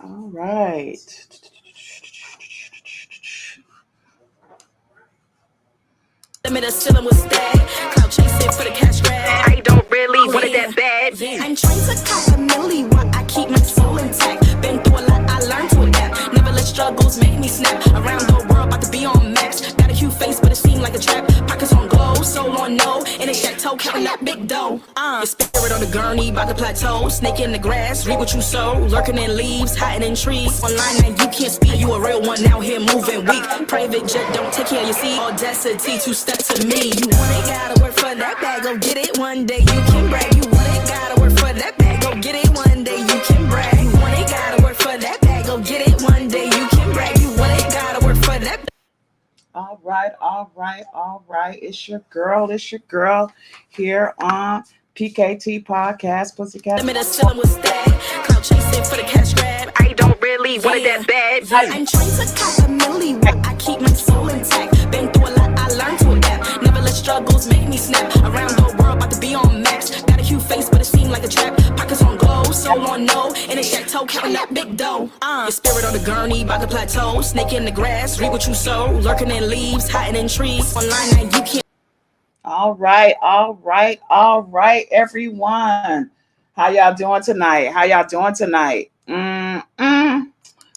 All right. Limit the ceiling was stacked. Cloud chasing for the cash grab. I don't really want it that bad. I'm trying to cop a milli while I keep my soul intact. Been through a lot, I learned to adapt. Never let struggles make me snap. Around the world, about to be on max. Got a cute face, but it seemed like a trap. Pockets on glow, soul on no. In a chateau, counting that big dough. Your spirit on the gurney, about to plateau. Snake in the grass, reap what you sow. Lurking in leaves, hiding in trees. Online now you can't speak, you a real one out here moving weak. Private jet, don't take care of your seat. Audacity, two-step to me. You want it, gotta work for that bag. Go get it one day, you can brag. You want it, gotta work for that bag. Go get it one day, you can brag. You want it, gotta work for that bag. Go get it one day, you can brag. You want it, gotta work for that. All right, all right, all right. It's your girl here on PKT Podcast, Pussycat. Limit the ceiling was stacked. Cloud chasing for the cash grab. I don't really want it that bad. I'm trying to cop a milli while I keep my soul intact. Been through a lot, I learned to adapt. Never let struggles make me snap. Around the world, about to be on max. Got a cute face, but it seemed like a trap. Pockets on glow, soul on no. In a chateau, counting that big dough. Your spirit on the gurney, about to plateau. Snake in the grass, reap what you sow. Lurking in leaves, hiding in trees. Online now you can't. All right, everyone. How y'all doing tonight?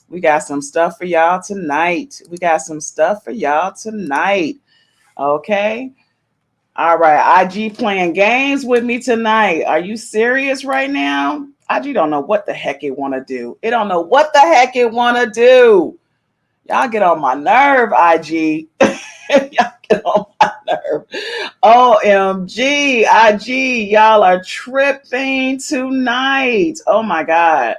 We got some stuff for y'all tonight. Okay. All right. IG playing games with me tonight. Are you serious right now? IG don't know what the heck it want to do. It don't know what the heck it want to do. Y'all get on my nerve, IG. Y'all get on my nerve. OMG, IG, y'all are tripping tonight. Oh my God.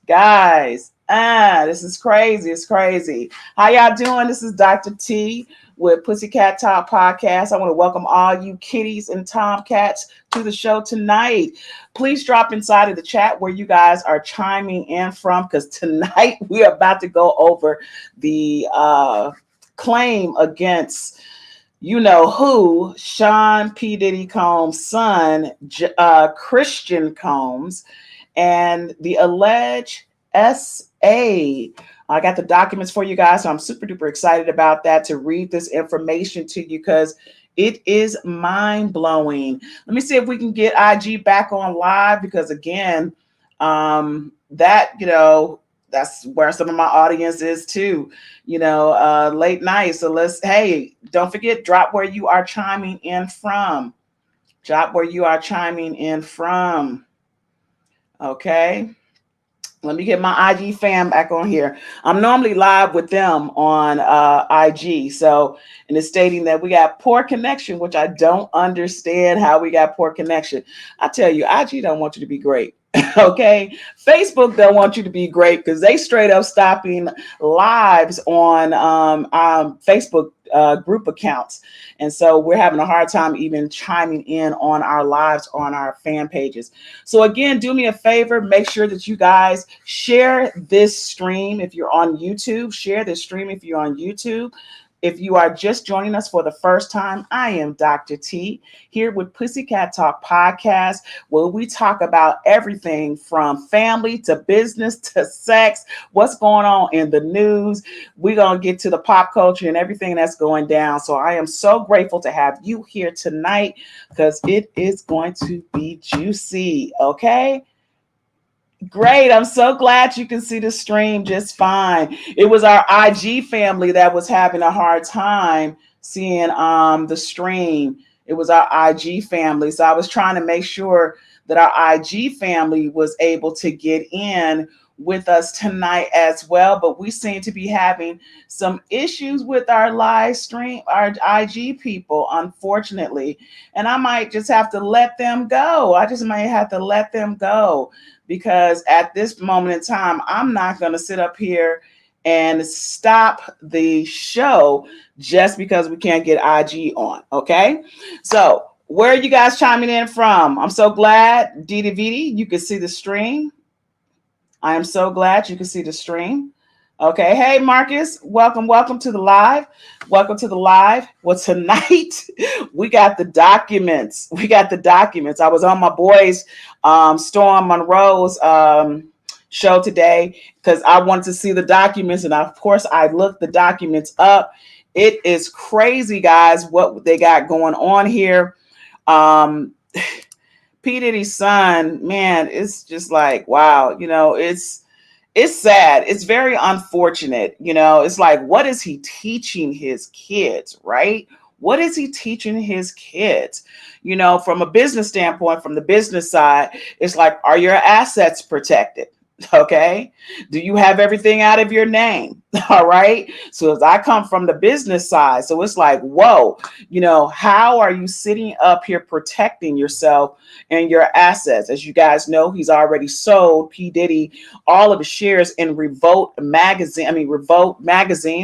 Guys, this is crazy. It's crazy. How y'all doing? This is Dr. T with Pussycat Talk Podcast. I want to welcome all you kitties and tomcats to the show tonight. Please drop inside of the chat where you guys are chiming in from, because tonight we're about to go over the claim against you know who, Sean P. Diddy Combs' son, Christian Combs, and the alleged SA. I got the documents for you guys, so I'm super duper excited about that, to read this information to you, because it is mind blowing. Let me see if we can get IG back on live, because again, that's where some of my audience is too, late night. So hey, don't forget, drop where you are chiming in from. Okay. Let me get my IG fam back on here. I'm normally live with them on IG. So, and it's stating that we got poor connection, which I don't understand how we got poor connection. I tell you, IG don't want you to be great. Okay. Facebook don't want you to be great, because they straight up stopping lives on Facebook group accounts. And so we're having a hard time even chiming in on our lives on our fan pages. So again, do me a favor, make sure that you guys share this stream. If you're on YouTube, share this stream if you're on YouTube. If you are just joining us for the first time, I am Dr. T here with Pussycat Talk Podcast, where we talk about everything from family to business to sex, what's going on in the news. We're going to get to the pop culture and everything that's going down. So I am so grateful to have you here tonight, because it is going to be juicy. Okay. Great. I'm so glad you can see the stream just fine. It was our IG family that was having a hard time seeing the stream. It was our IG family. So I was trying to make sure that our IG family was able to get in with us tonight as well. But we seem to be having some issues with our live stream, our IG people, unfortunately. And I might just have to let them go. Because at this moment in time, I'm not going to sit up here and stop the show just because we can't get IG on. Okay. So where are you guys chiming in from? I'm so glad, Diddy Vidi, you can see the stream. I am so glad you can see the stream. Okay. Hey, Marcus, welcome to the live. Well, tonight we got the documents. I was on my boys, Storm Monroe's show today because I wanted to see the documents. And of course, I looked the documents up. It is crazy, guys, what they got going on here. Um, P. Diddy's son, man, it's just like, wow, it's sad. It's very unfortunate. It's like, what is he teaching his kids, right? What is he teaching his kids? From a business standpoint, from the business side, it's like, are your assets protected? Okay. Do you have everything out of your name? All right. So as I come from the business side, so it's like, whoa, how are you sitting up here protecting yourself and your assets? As you guys know, he's already sold P. Diddy all of his shares in Revolt magazine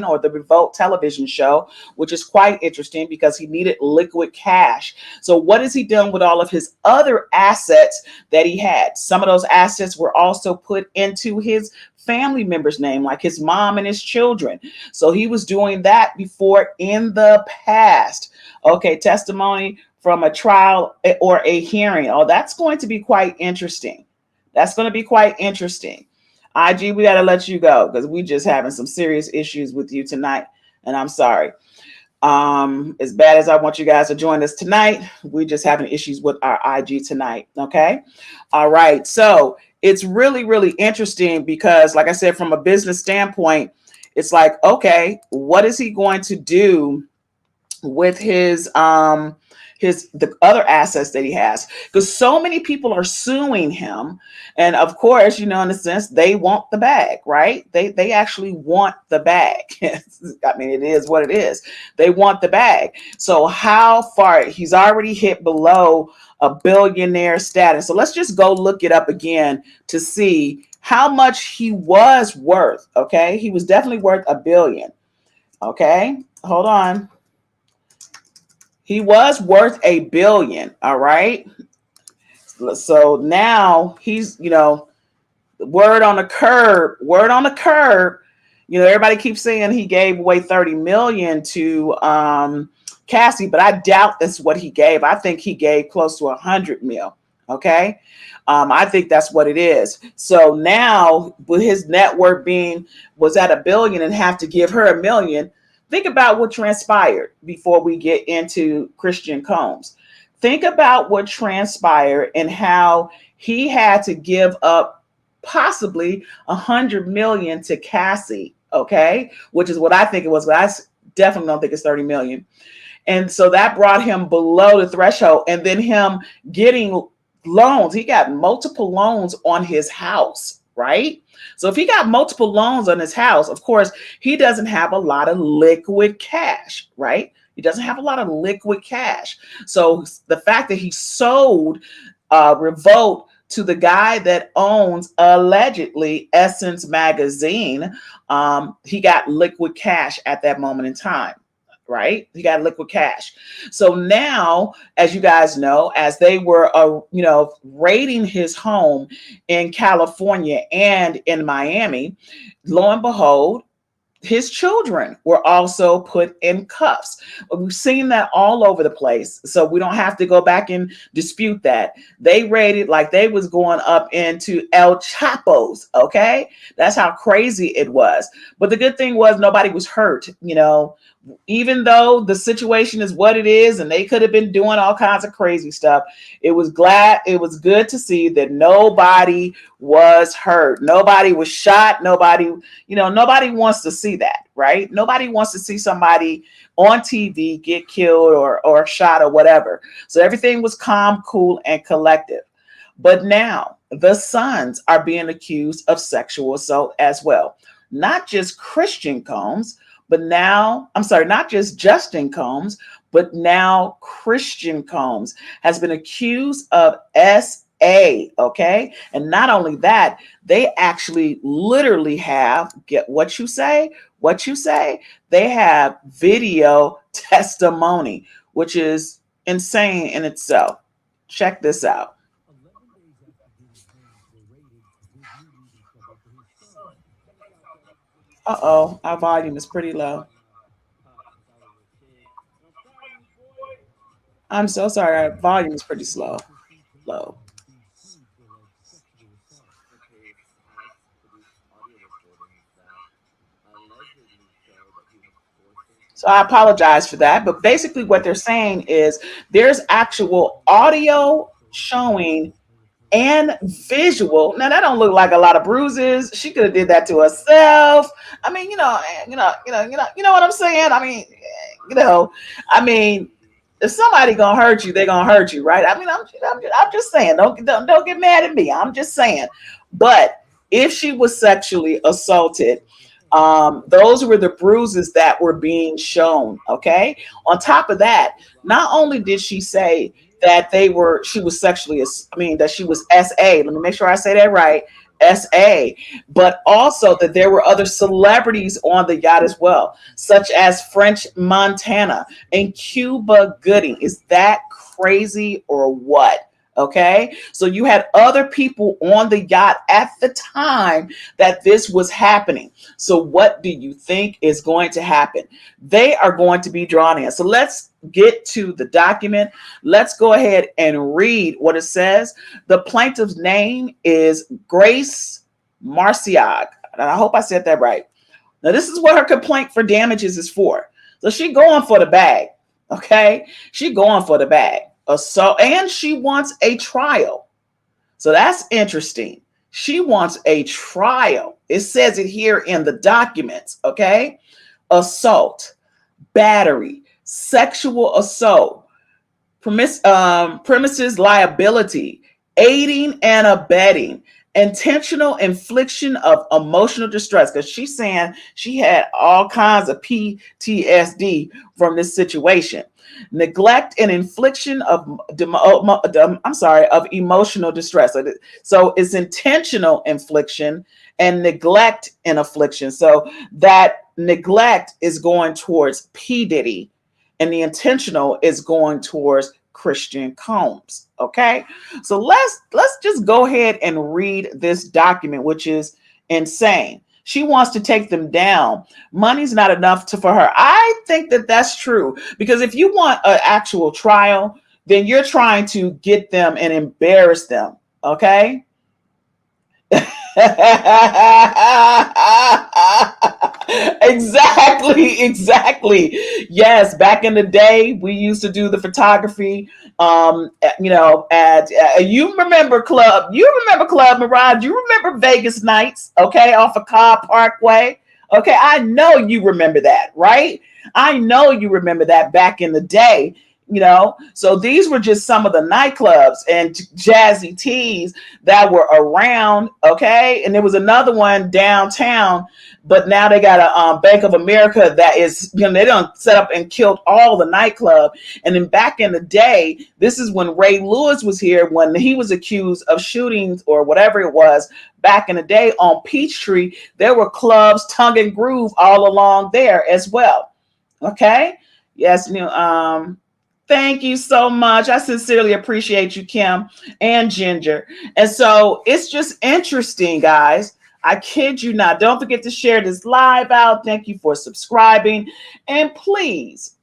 or the Revolt television show, which is quite interesting because he needed liquid cash. So what has he done with all of his other assets that he had? Some of those assets were also put into his family members' name, like his mom and his children. So he was doing that before in the past. Okay, testimony from a trial or a hearing. Oh, that's going to be quite interesting. That's going to be quite interesting. IG, we got to let you go because we just having some serious issues with you tonight. And I'm sorry. As bad as I want you guys to join us tonight, we're just having issues with our IG tonight. Okay. All right. So it's really, really interesting because, like I said, from a business standpoint, it's like, okay, what is he going to do with the other assets that he has, because so many people are suing him, and of course, in a sense, they want the bag, right? They actually want the bag. I mean, it is what it is. They want the bag. So how far he's already hit below a billionaire status? So let's just go look it up again to see how much he was worth. Okay, he was definitely worth $1 billion. Okay, hold on. He was worth $1 billion. All right. So now he's, word on the curb, everybody keeps saying he gave away 30 million to Cassie, but I doubt that's what he gave. I think he gave close to 100 mil. Okay. I think that's what it is. So now with his net worth was at $1 billion and have to give her $1 million. Think about what transpired before we get into Christian Combs. Think about what transpired and how he had to give up possibly 100 million to Cassie, okay, which is what I think it was, but I definitely don't think it's 30 million. And so that brought him below the threshold, and then him getting loans. He got multiple loans on his house, right? So if he got multiple loans on his house, of course, he doesn't have a lot of liquid cash, right? He doesn't have a lot of liquid cash. So the fact that he sold Revolt to the guy that owns allegedly Essence magazine, he got liquid cash at that moment in time. Right? He got liquid cash. So now, as you guys know, as they were, raiding his home in California and in Miami, lo and behold, his children were also put in cuffs. We've seen that all over the place. So we don't have to go back and dispute that. They raided like they was going up into El Chapo's. Okay. That's how crazy it was. But the good thing was nobody was hurt, even though the situation is what it is and they could have been doing all kinds of crazy stuff. It was good to see that nobody was hurt. Nobody was shot. Nobody wants to see that, right? Nobody wants to see somebody on TV get killed or shot or whatever. So everything was calm, cool, and collective. But now the sons are being accused of sexual assault as well. Not just Christian Combs, but now, I'm sorry, not just Justin Combs, but now Christian Combs has been accused of SA, okay? And not only that, they actually literally have, get what you say, they have video testimony, which is insane in itself. Check this out. Uh-oh, our volume is pretty low. I'm so sorry, our volume is pretty low. So I apologize for that. But basically, what they're saying is there's actual audio showing and visual. Now that don't look like a lot of bruises. She could have did that to herself. I mean, you know what I'm saying. You know, I mean, if somebody gonna hurt you, they're gonna hurt you, right? I mean, I'm just saying. Don't get mad at me. I'm just saying. But if she was sexually assaulted, those were the bruises that were being shown. Okay. On top of that, not only did she say that she was sexually, that she was SA. Let me make sure I say that right. SA, but also that there were other celebrities on the yacht as well, such as French Montana and Cuba Gooding. Is that crazy or what? Okay, so you had other people on the yacht at the time that this was happening. So, what do you think is going to happen? They are going to be drawn in. So, let's get to the document. Let's go ahead and read what it says. The plaintiff's name is Grace Marciag. And I hope I said that right. Now, this is what her complaint for damages is for. So, she going for the bag. Okay, she going for the bag. So, and she wants a trial. So that's interesting. She wants a trial. It says it here in the documents. Okay, assault, battery, sexual assault, premises liability, aiding and abetting, intentional infliction of emotional distress, because she's saying she had all kinds of PTSD from this situation. Neglect and infliction of emotional distress. So it's intentional infliction and neglect and affliction. So that neglect is going towards P. Diddy, and the intentional is going towards Christian Combs. Okay, so let's just go ahead and read this document, which is insane. She wants to take them down. Money's not enough for her. I think that that's true, because if you want an actual trial, then you're trying to get them and embarrass them. Okay. Exactly. Yes, back in the day, we used to do the photography. At you remember Club Mirage. You remember Vegas nights, okay, off of Cobb Parkway. Okay, I know you remember that, right? I know you remember that back in the day. So these were just some of the nightclubs and jazzy teas that were around. Okay, and there was another one downtown, but now they got a Bank of America that is, they done set up and killed all the nightclub. And then back in the day, this is when Ray Lewis was here, when he was accused of shootings or whatever it was. Back in the day on Peachtree, there were clubs, Tongue and Groove, all along there as well. Okay, yes, thank you so much. I sincerely appreciate you, Kim and Ginger. And so it's just interesting, guys. I kid you not. Don't forget to share this live out. Thank you for subscribing. And please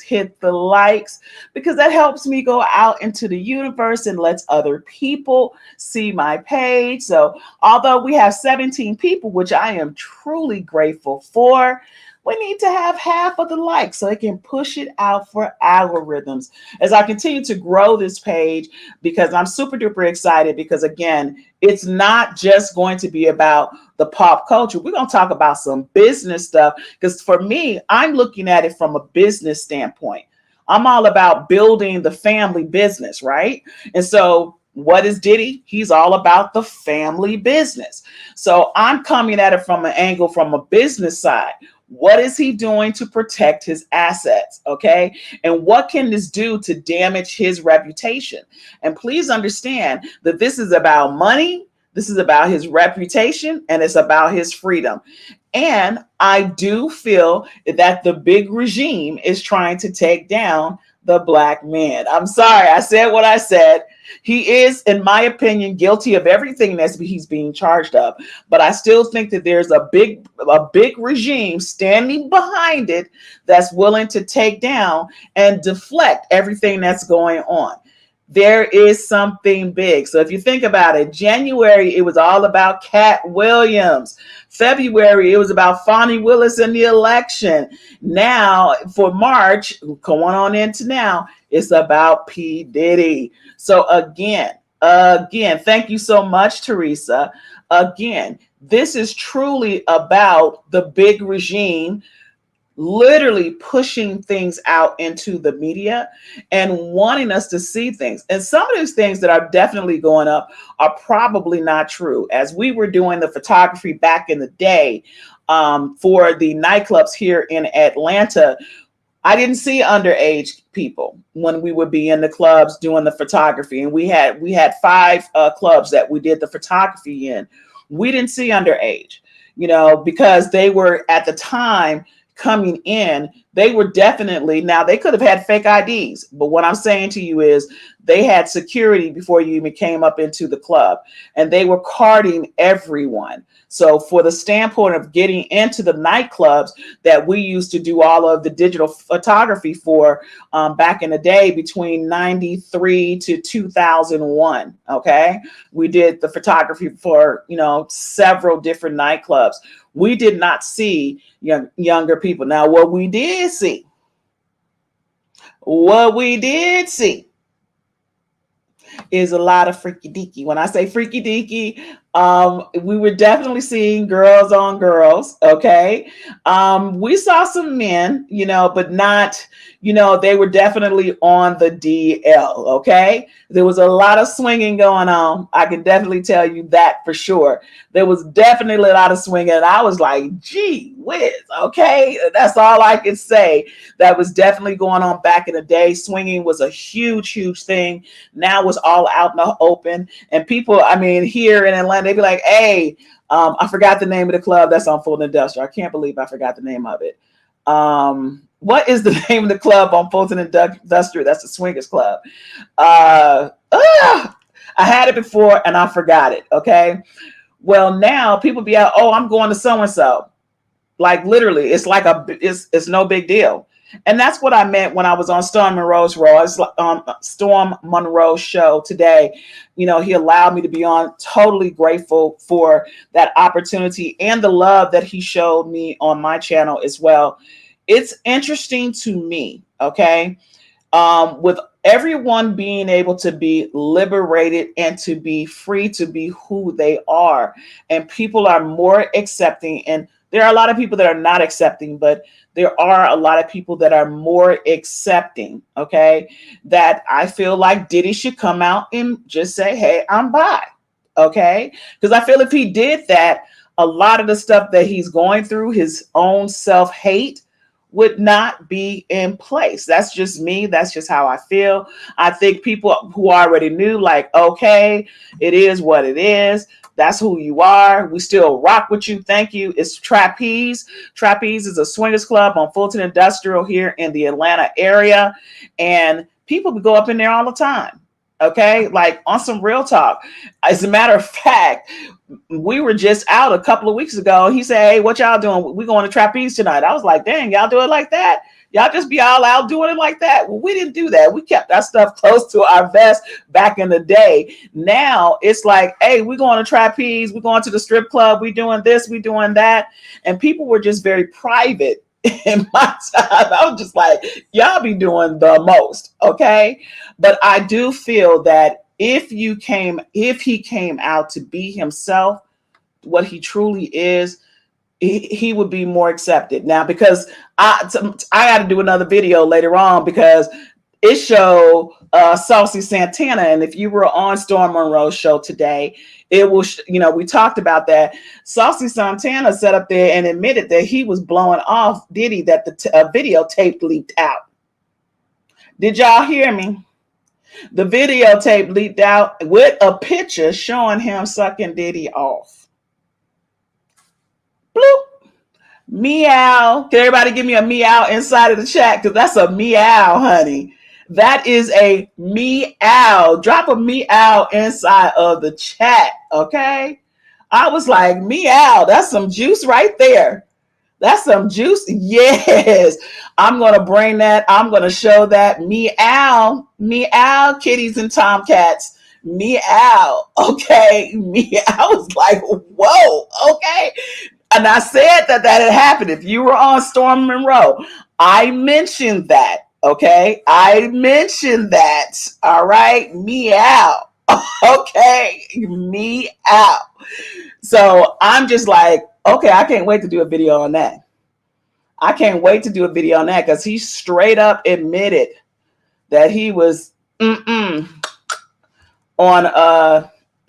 hit the likes, because that helps me go out into the universe and lets other people see my page. So although we have 17 people, which I am truly grateful for, we need to have half of the likes so it can push it out for algorithms as I continue to grow this page, because I'm super duper excited, because again, it's not just going to be about the pop culture. We're going to talk about some business stuff, because for me, I'm looking at it from a business standpoint. I'm all about building the family business, right? And so what is Diddy? He's all about the family business. So I'm coming at it from an angle from a business side. What is he doing to protect his assets? Okay. And what can this do to damage his reputation? And please understand that this is about money. This is about his reputation, and it's about his freedom. And I do feel that the big regime is trying to take down the black man. I'm sorry, I said what I said. He is, in my opinion, guilty of everything that he's being charged of. But I still think that there's a big regime standing behind it that's willing to take down and deflect everything that's going on. There is something big. So if you think about it, January, it was all about Cat Williams. February, it was about Fonnie Willis and the election. Now, for March, going on into now, it's about P. Diddy. So again, thank you so much, Teresa. Again, this is truly about the big regime literally pushing things out into the media and wanting us to see things. And some of these things that are definitely going up are probably not true. As we were doing the photography back in the day for the nightclubs here in Atlanta, I didn't see underage people when we would be in the clubs doing the photography. And we had 5 clubs that we did the photography in. We didn't see underage, because they were at the time coming in, they were definitely, now they could have had fake IDs, but what I'm saying to you is they had security before you even came up into the club, and they were carding everyone. So for the standpoint of getting into the nightclubs that we used to do all of the digital photography for back in the day between 93 to 2001, okay? We did the photography for, several different nightclubs. We did not see younger people. Now, what we did see is a lot of freaky deaky. When I say freaky deaky, we were definitely seeing girls on girls. Okay. We saw some men, but not, they were definitely on the DL. Okay. There was a lot of swinging going on. I can definitely tell you that for sure. There was definitely a lot of swinging. And I was like, gee whiz. Okay. That's all I can say. That was definitely going on back in the day. Swinging was a huge, huge thing. Now it's all out in the open. And people, here in Atlanta, they'd be like, hey, I forgot the name of the club that's on Fulton Industrial. I can't believe I forgot the name of it. What is the name of the club on Fulton Industrial? That's the Swingers Club. I had it before and I forgot it. Okay. Well, now people be out, oh, I'm going to so-and-so. Like literally, it's like it's no big deal. And that's what I meant when I was on Storm Monroe's show today. He allowed me to be on. Totally grateful for that opportunity and the love that he showed me on my channel as well. It's interesting to me, okay, with everyone being able to be liberated and to be free to be who they are. And people are more accepting. And there are a lot of people that are not accepting, but there are a lot of people that are more accepting, okay, that I feel like Diddy should come out and just say, hey, I'm bi, okay? Because I feel if he did that, a lot of the stuff that he's going through, his own self-hate, would not be in place. That's just me. That's just how I feel. I think people who already knew, like, okay, it is what it is. That's who you are. We still rock with you. Thank you. It's Trapeze. Trapeze is a swingers club on Fulton Industrial here in the Atlanta area. And people go up in there all the time. Okay. Like on some real talk. As a matter of fact, we were just out a couple of weeks ago. He said, hey, what y'all doing? We're going to Trapeze tonight. I was like, dang, y'all do it like that? Y'all just be all out doing it like that? Well, we didn't do that. We kept our stuff close to our vest back in the day. Now it's like, hey, we're going to Trapeze. We're going to the strip club. We doing this. We doing that. And people were just very private in my time. I was just like, y'all be doing the most. Okay. But I do feel that if he came out to be himself, what he truly is, he would be more accepted. Now, because I got to do another video later on because it showed Saucy Santana. And if you were on Storm Monroe's show today, it will, we talked about that. Saucy Santana sat up there and admitted that he was blowing off Diddy, that the videotape leaked out. Did y'all hear me? The videotape leaked out with a picture showing him sucking Diddy off. Bloop. Meow. Can everybody give me a meow inside of the chat? Because that's a meow, honey. That is a meow. Drop a meow inside of the chat, okay? I was like, meow. That's some juice right there. That's some juice. Yes. I'm going to bring that. I'm going to show that. Meow. Meow, kitties and tomcats. Meow. Okay. Meow. I was like, whoa. Okay. And I said that had happened. If you were on Storm Monroe, I mentioned that. Okay. I mentioned that. All right. Meow. Okay. Meow. So I'm just like, okay, I can't wait to do a video on that. I can't wait to do a video on that because he straight up admitted that he was on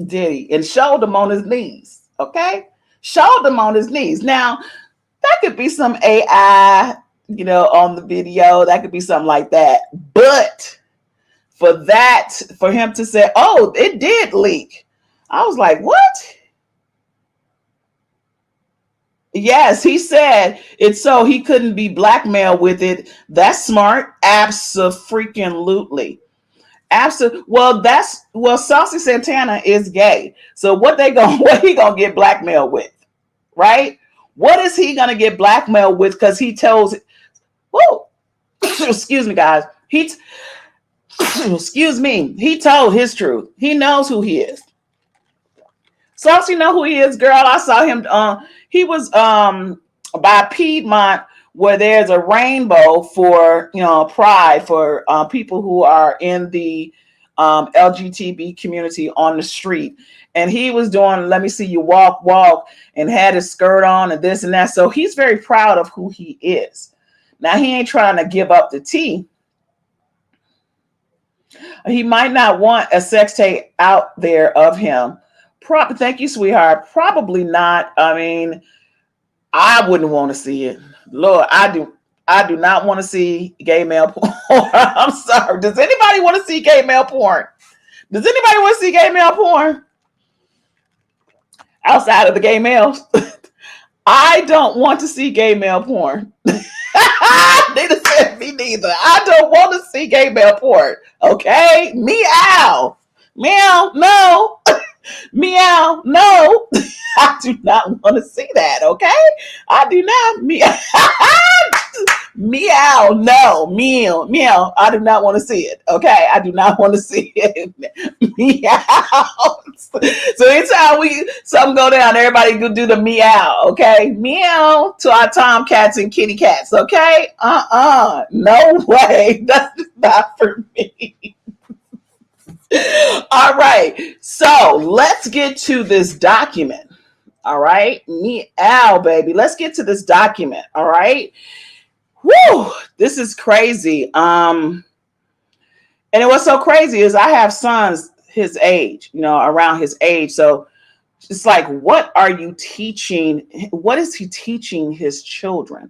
Diddy and showed him on his knees. Okay, showed him on his knees. Now that could be some AI, on the video. That could be something like that. But for him to say, "Oh, it did leak," I was like, "What?" Yes, he said it's so he couldn't be blackmailed with it. That's smart. Abso-freaking-lutely. Well, Saucy Santana is gay. So what he gonna get blackmailed with, right? What is he gonna get blackmailed with? Because he tells, whoa, excuse me, guys. Excuse me. He told his truth. He knows who he is. Saucy know who he is, girl. I saw him. He was by Piedmont, where there's a rainbow for pride for people who are in the LGBT community on the street, and he was doing "Let Me See You Walk, Walk," and had his skirt on and this and that. So he's very proud of who he is. Now he ain't trying to give up the tea. He might not want a sex tape out there of him. Thank you, sweetheart. Probably not. I mean, I wouldn't want to see it. Lord, I do. I do not want to see gay male porn. I'm sorry. Does anybody want to see gay male porn? Does anybody want to see gay male porn? Outside of the gay males? I don't want to see gay male porn. Neither said me neither. I don't want to see gay male porn. Okay? Meow. Meow. No. Meow. No. I do not want to see that. Okay? I do not. Meow. No. Meow. Meow. I do not want to see it. Okay? I do not want to see it. Meow. So anytime something go down, everybody go do the meow. Okay? Meow to our tomcats and kitty cats. Okay? No way. That's not for me. All right. So let's get to this document. All right. Meow, baby. Let's get to this document. All right. Woo. This is crazy. And what's so crazy is I have sons his age, around his age. So it's like, what are you teaching? What is he teaching his children?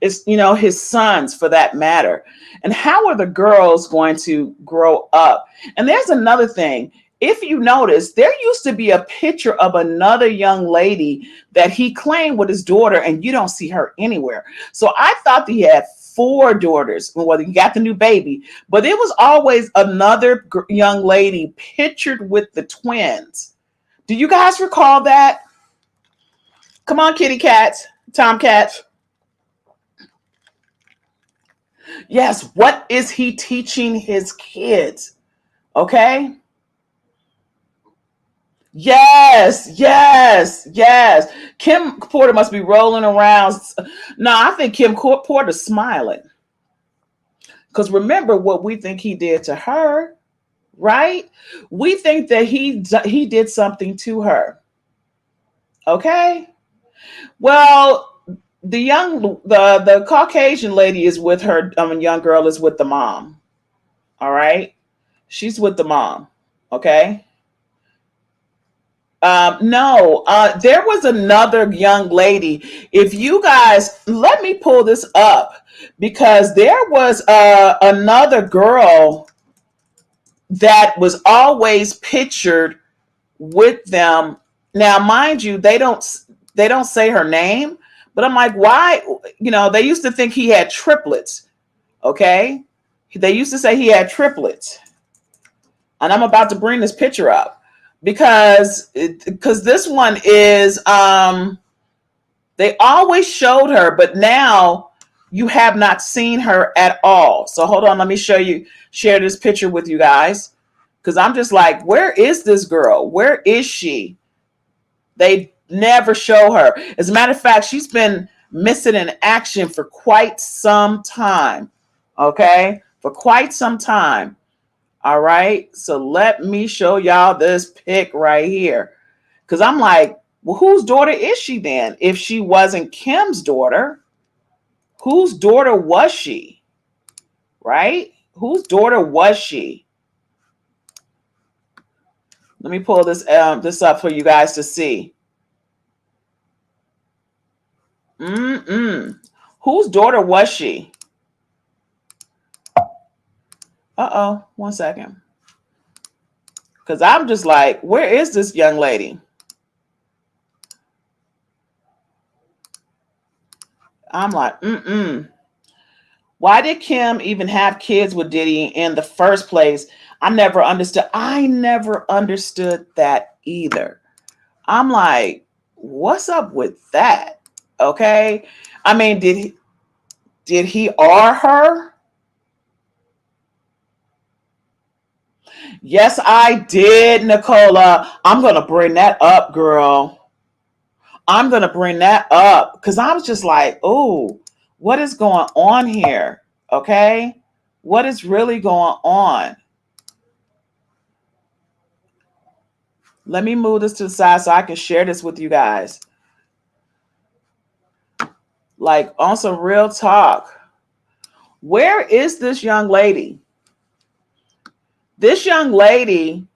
It's, his sons for that matter. And how are the girls going to grow up? And there's another thing. If you notice, there used to be a picture of another young lady that he claimed with his daughter, and you don't see her anywhere. So I thought that he had 4 daughters. Well, he got the new baby, but it was always another young lady pictured with the twins. Do you guys recall that? Come on, kitty cats, tomcats. Yes, what is he teaching his kids? Okay. Yes. Kim Porter must be rolling around. No, I think Kim Porter's smiling. Because remember what we think he did to her, right? We think that he did something to her. Okay. Well, the Caucasian lady is with her. Young girl is with the mom. All right. She's with the mom. Okay. No, there was another young lady. If you guys, let me pull this up because there was another girl that was always pictured with them. Now, mind you, they don't say her name, but I'm like, why? They used to think he had triplets. Okay. They used to say he had triplets. And I'm about to bring this picture up because this one is They always showed her, but now you have not seen her at all. So hold on, let me share this picture with you guys. Because I'm just like, where is this girl? Where is she? They never show her. As a matter of fact, she's been missing in action for quite some time. Okay? For quite some time. All right. So let me show y'all this pic right here. Because I'm like, well, whose daughter is she then? If she wasn't Kim's daughter, whose daughter was she? Right? Whose daughter was she? Let me pull this up for you guys to see. Whose daughter was she? Uh-oh, 1 second. Because I'm just like, where is this young lady? I'm like, Why did Kim even have kids with Diddy in the first place? I never understood. I never understood that either. I'm like, what's up with that? Okay. I mean, did he or her? Yes, I did, Nicola. I'm gonna bring that up, girl. I'm gonna bring that up because I was just like, oh, what is going on here? Okay. What is really going on? Let me move this to the side so I can share this with you guys. Like on some real talk. Where is this young lady? This young lady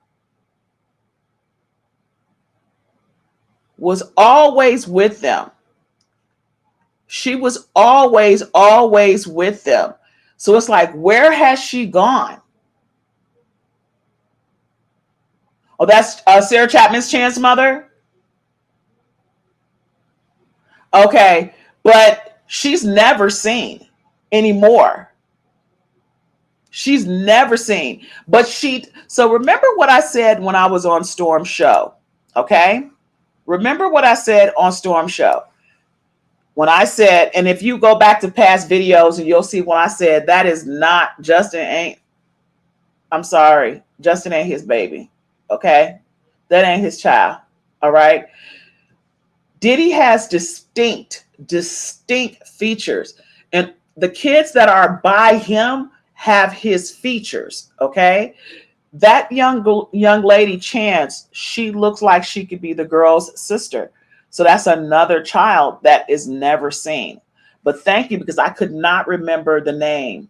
was always with them. She was always with them. So it's like, where has she gone? Oh, that's Sarah Chapman's Chan's mother? Okay, but she's never seen anymore. She's never seen. But so remember what I said when I was on Storm Show, okay? Remember what I said on Storm Show. When I said, and if you go back to past videos and you'll see when I said that is not I'm sorry, Justin ain't his baby, okay? That ain't his child, all right? Diddy has distinct features. And the kids that are by him have his features, okay? That young lady, Chance, she looks like she could be the girl's sister. So that's another child that is never seen. But thank you, because I could not remember the name.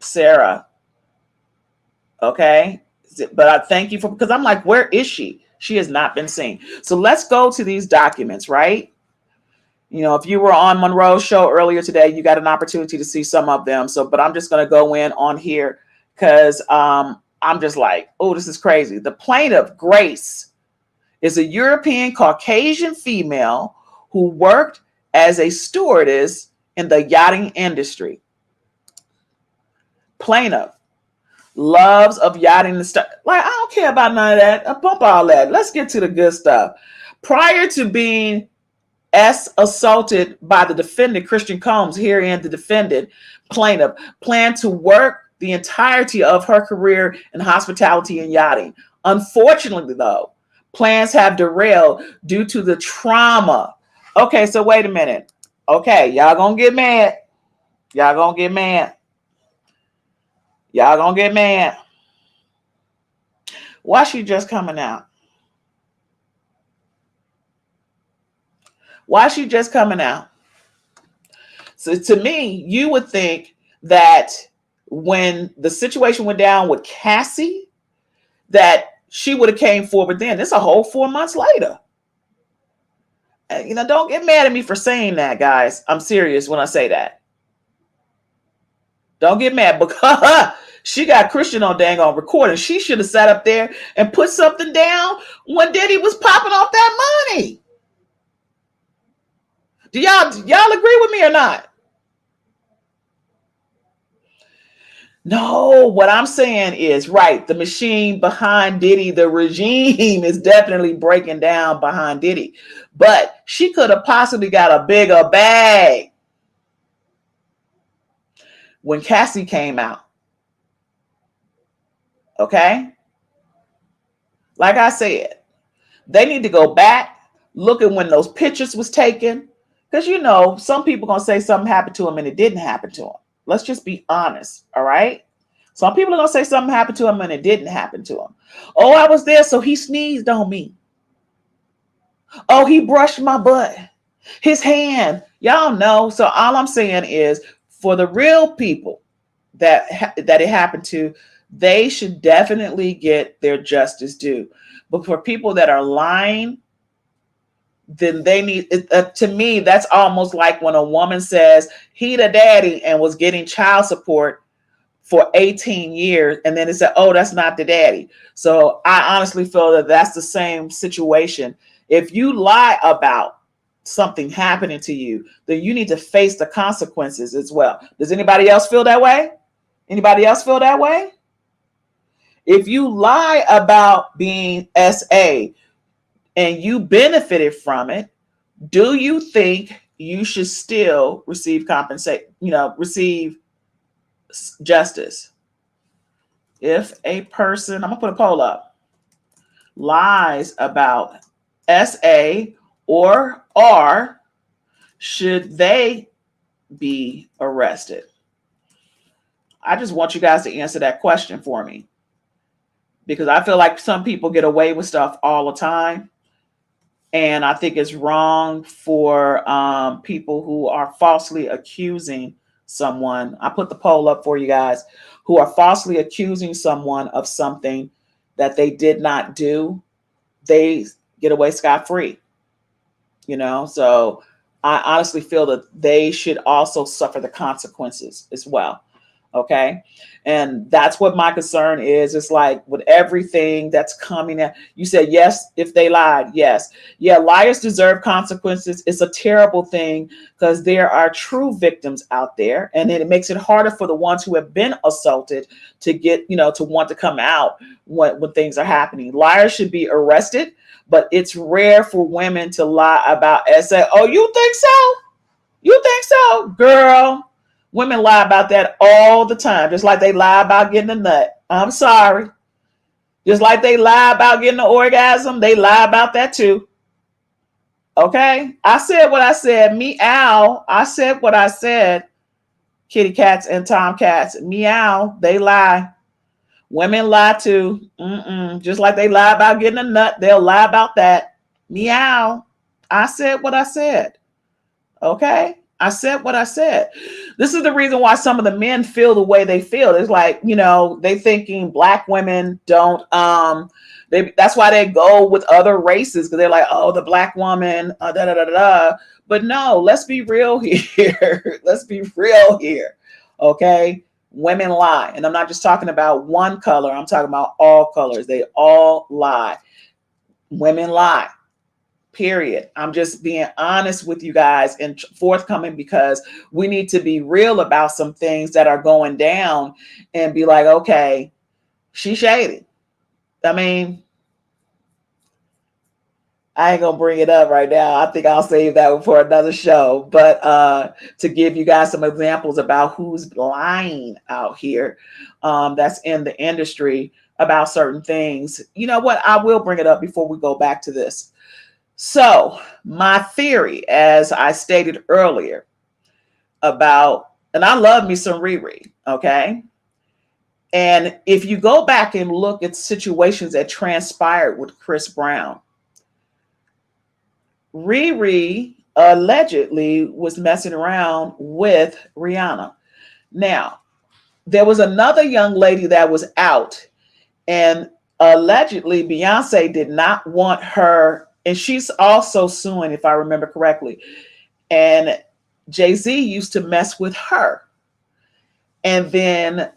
Sarah. Okay? But I thank you because I'm like, where is she? She has not been seen. So let's go to these documents, right? You know, if you were on Monroe's show earlier today, you got an opportunity to see some of them. So, but I'm just going to go in on here because I'm just like, oh, this is crazy. The plaintiff, Grace, is a European Caucasian female who worked as a stewardess in the yachting industry. Plaintiff, loves of yachting and stuff. Like, I don't care about none of that. I bump all that. Let's get to the good stuff. Prior to being assaulted by the defendant, Christian Combs, herein the defendant, plaintiff, planned to work the entirety of her career in hospitality and yachting. Unfortunately, though, plans have derailed due to the trauma. Okay, so wait a minute. Okay, y'all gonna get mad. Y'all gonna get mad. Y'all gonna get mad. Why she just coming out? Why she just coming out? So to me, you would think that when the situation went down with Cassie, that she would have came forward then. It's a whole 4 months later. You know, don't get mad at me for saying that, guys. I'm serious when I say that. Don't get mad because she got Christian on dang on recording. She should have sat up there and put something down when Diddy was popping off that money. Do y'all agree with me or not? No, what I'm saying is, right, the machine behind Diddy, the regime is definitely breaking down behind Diddy. But she could have possibly got a bigger bag when Cassie came out. Okay? Like I said, they need to go back, look at when those pictures was taken. Because you know, some people gonna say something happened to him and it didn't happen to him. Let's just be honest, all right? Some people are gonna say something happened to him and it didn't happen to him. Oh, I was there, so he sneezed on me. Oh, he brushed my butt. His hand. Y'all know. So all I'm saying is, for the real people that it happened to, they should definitely get their justice due. But for people that are lying, then they need to me, that's almost like when a woman says he the daddy and was getting child support for 18 years and then it said, oh, that's not the daddy. So I honestly feel that that's the same situation. If you lie about something happening to you, then you need to face the consequences as well. Does anybody else feel that way? Anybody else feel that way? If you lie about being SA and you benefited from it, do you think you should still receive receive justice? If a person, I'm gonna put a poll up, lies about SA or R, should they be arrested? I just want you guys to answer that question for me, because I feel like some people get away with stuff all the time. And I think it's wrong for people who are falsely accusing someone. I put the poll up for you guys, who are falsely accusing someone of something that they did not do. They get away scot-free, you know? So I honestly feel that they should also suffer the consequences as well. Okay. And that's what my concern is. It's like with everything that's coming in, you said, yes, if they lied. Yes. Yeah. Liars deserve consequences. It's a terrible thing because there are true victims out there. And then it makes it harder for the ones who have been assaulted to get, to want to come out when things are happening. Liars should be arrested, but it's rare for women to lie about SA. Oh, you think so? You think so? Girl. Women lie about that all the time, just like they lie about getting a nut. I'm sorry. Just like they lie about getting an orgasm, they lie about that too. Okay? I said what I said. Meow. I said what I said. Kitty cats and tomcats. Meow. They lie. Women lie too. Just like they lie about getting a nut, they'll lie about that. Meow. I said what I said. Okay? I said what I said. This is the reason why some of the men feel the way they feel. It's like, they thinking black women don't, that's why they go with other races, because they're like, oh, the black woman, da da da da. But no, let's be real here. Let's be real here. Okay. Women lie. And I'm not just talking about one color. I'm talking about all colors. They all lie. Women lie. Period. I'm just being honest with you guys and forthcoming, because we need to be real about some things that are going down and be like, okay, she's shady. I mean, I ain't gonna bring it up right now. I think I'll save that for another show. But to give you guys some examples about who's lying out here, that's in the industry about certain things. You know what? I will bring it up before we go back to this. So my theory, as I stated earlier, and I love me some Riri, okay? And if you go back and look at situations that transpired with Chris Brown, Riri allegedly was messing around with Rihanna. Now, there was another young lady that was out, and allegedly Beyonce did not want her. And she's also suing, if I remember correctly. And Jay-Z used to mess with her. And then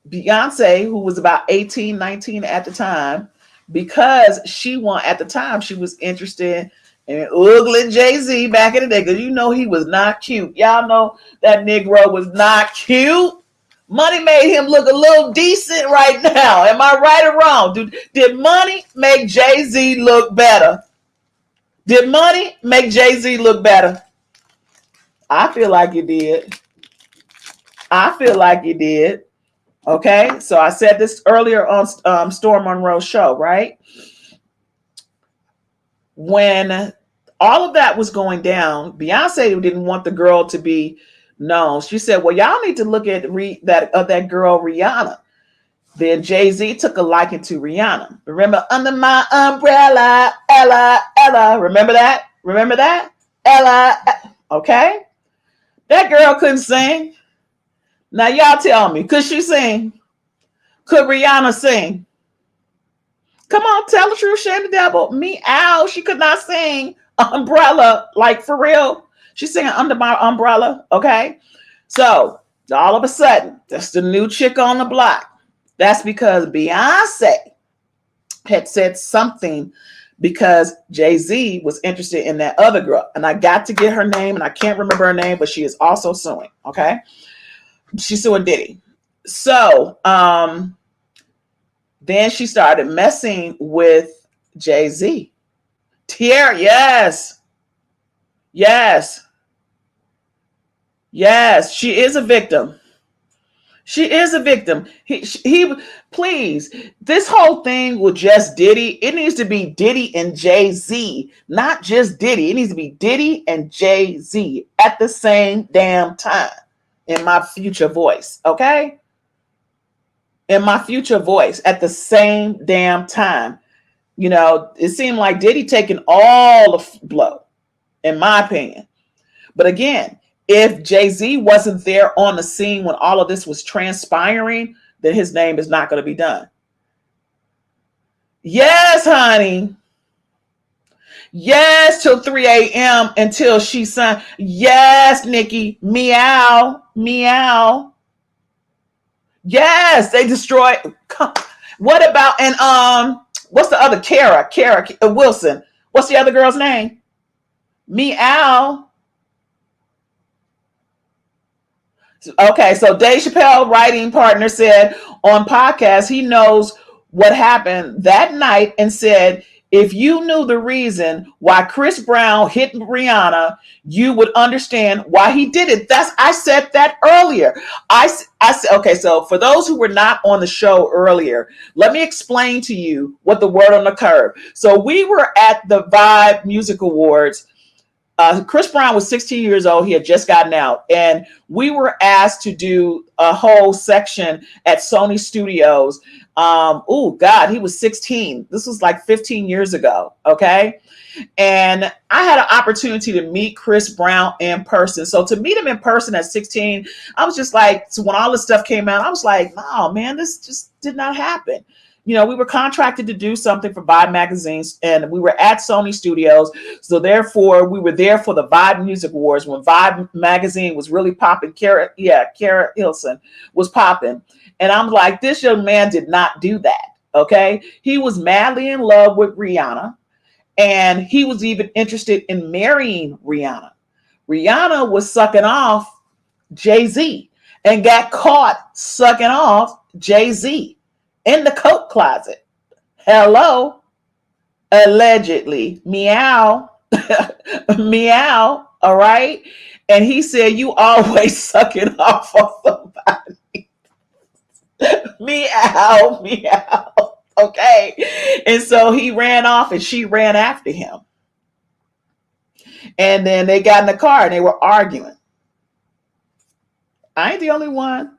Beyonce, who was about 18, 19 at the time, because she was interested in ugly Jay-Z back in the day, because he was not cute. Y'all know that Negro was not cute. Money made him look a little decent right now. Am I right or wrong? Did money make Jay-Z look better? Did money make Jay-Z look better? I feel like it did. I feel like it did. Okay, so I said this earlier on Storm Monroe's show, right? When all of that was going down, Beyonce didn't want the girl to be known. She said, well, y'all need to look at that girl Rihanna. Then Jay-Z took a liking to Rihanna. Remember, under my umbrella, Ella, Ella. Remember that? Remember that? Ella. Okay. That girl couldn't sing. Now y'all tell me, could she sing? Could Rihanna sing? Come on, tell the truth, shame the devil. Meow. She could not sing Umbrella, like for real. She's singing Under My Umbrella. Okay. So all of a sudden, that's the new chick on the block. That's because Beyonce had said something because Jay-Z was interested in that other girl. And I got to get her name, and I can't remember her name, but she is also suing. Okay. She's suing Diddy. So then she started messing with Jay-Z. Tierra, yes. Yes. Yes, she is a victim. She is a victim. He please, this whole thing with just Diddy, it needs to be Diddy and Jay-Z, not just Diddy. It needs to be Diddy and Jay-Z at the same damn time in my future voice, okay? In my future voice at the same damn time. You know, it seemed like Diddy taking all the blow, in my opinion. But again, if Jay-Z wasn't there on the scene when all of this was transpiring, then his name is not going to be done. Yes, honey. Yes, till 3 a.m. until she signed. Yes, Nikki. Meow. Meow. Yes, they destroyed. What about, and what's the other? Kara Wilson. What's the other girl's name? Meow. Okay, so Dave Chappelle, writing partner, said on podcast he knows what happened that night and said, if you knew the reason why Chris Brown hit Rihanna, you would understand why he did it. I said that earlier. I said, okay, so for those who were not on the show earlier, let me explain to you what the word on the curb. So we were at the Vibe Music Awards. Chris Brown was 16 years old. He had just gotten out. And we were asked to do a whole section at Sony Studios. Oh, God, he was 16. This was like 15 years ago. Okay. And I had an opportunity to meet Chris Brown in person. So to meet him in person at 16, I was just like, so when all this stuff came out, I was like, no, man, this just did not happen. You know, we were contracted to do something for Vibe magazines, and we were at Sony Studios. So therefore, we were there for the Vibe Music Awards when Vibe magazine was really popping. Kara Hilson was popping. And I'm like, this young man did not do that. Okay. He was madly in love with Rihanna, and he was even interested in marrying Rihanna. Rihanna was sucking off Jay-Z and got caught sucking off Jay-Z in the coat closet. Hello. Allegedly. Meow. Meow. All right. And he said, you always sucking off of somebody. Meow. Meow. Okay. And so he ran off and she ran after him. And then they got in the car and they were arguing. I ain't the only one.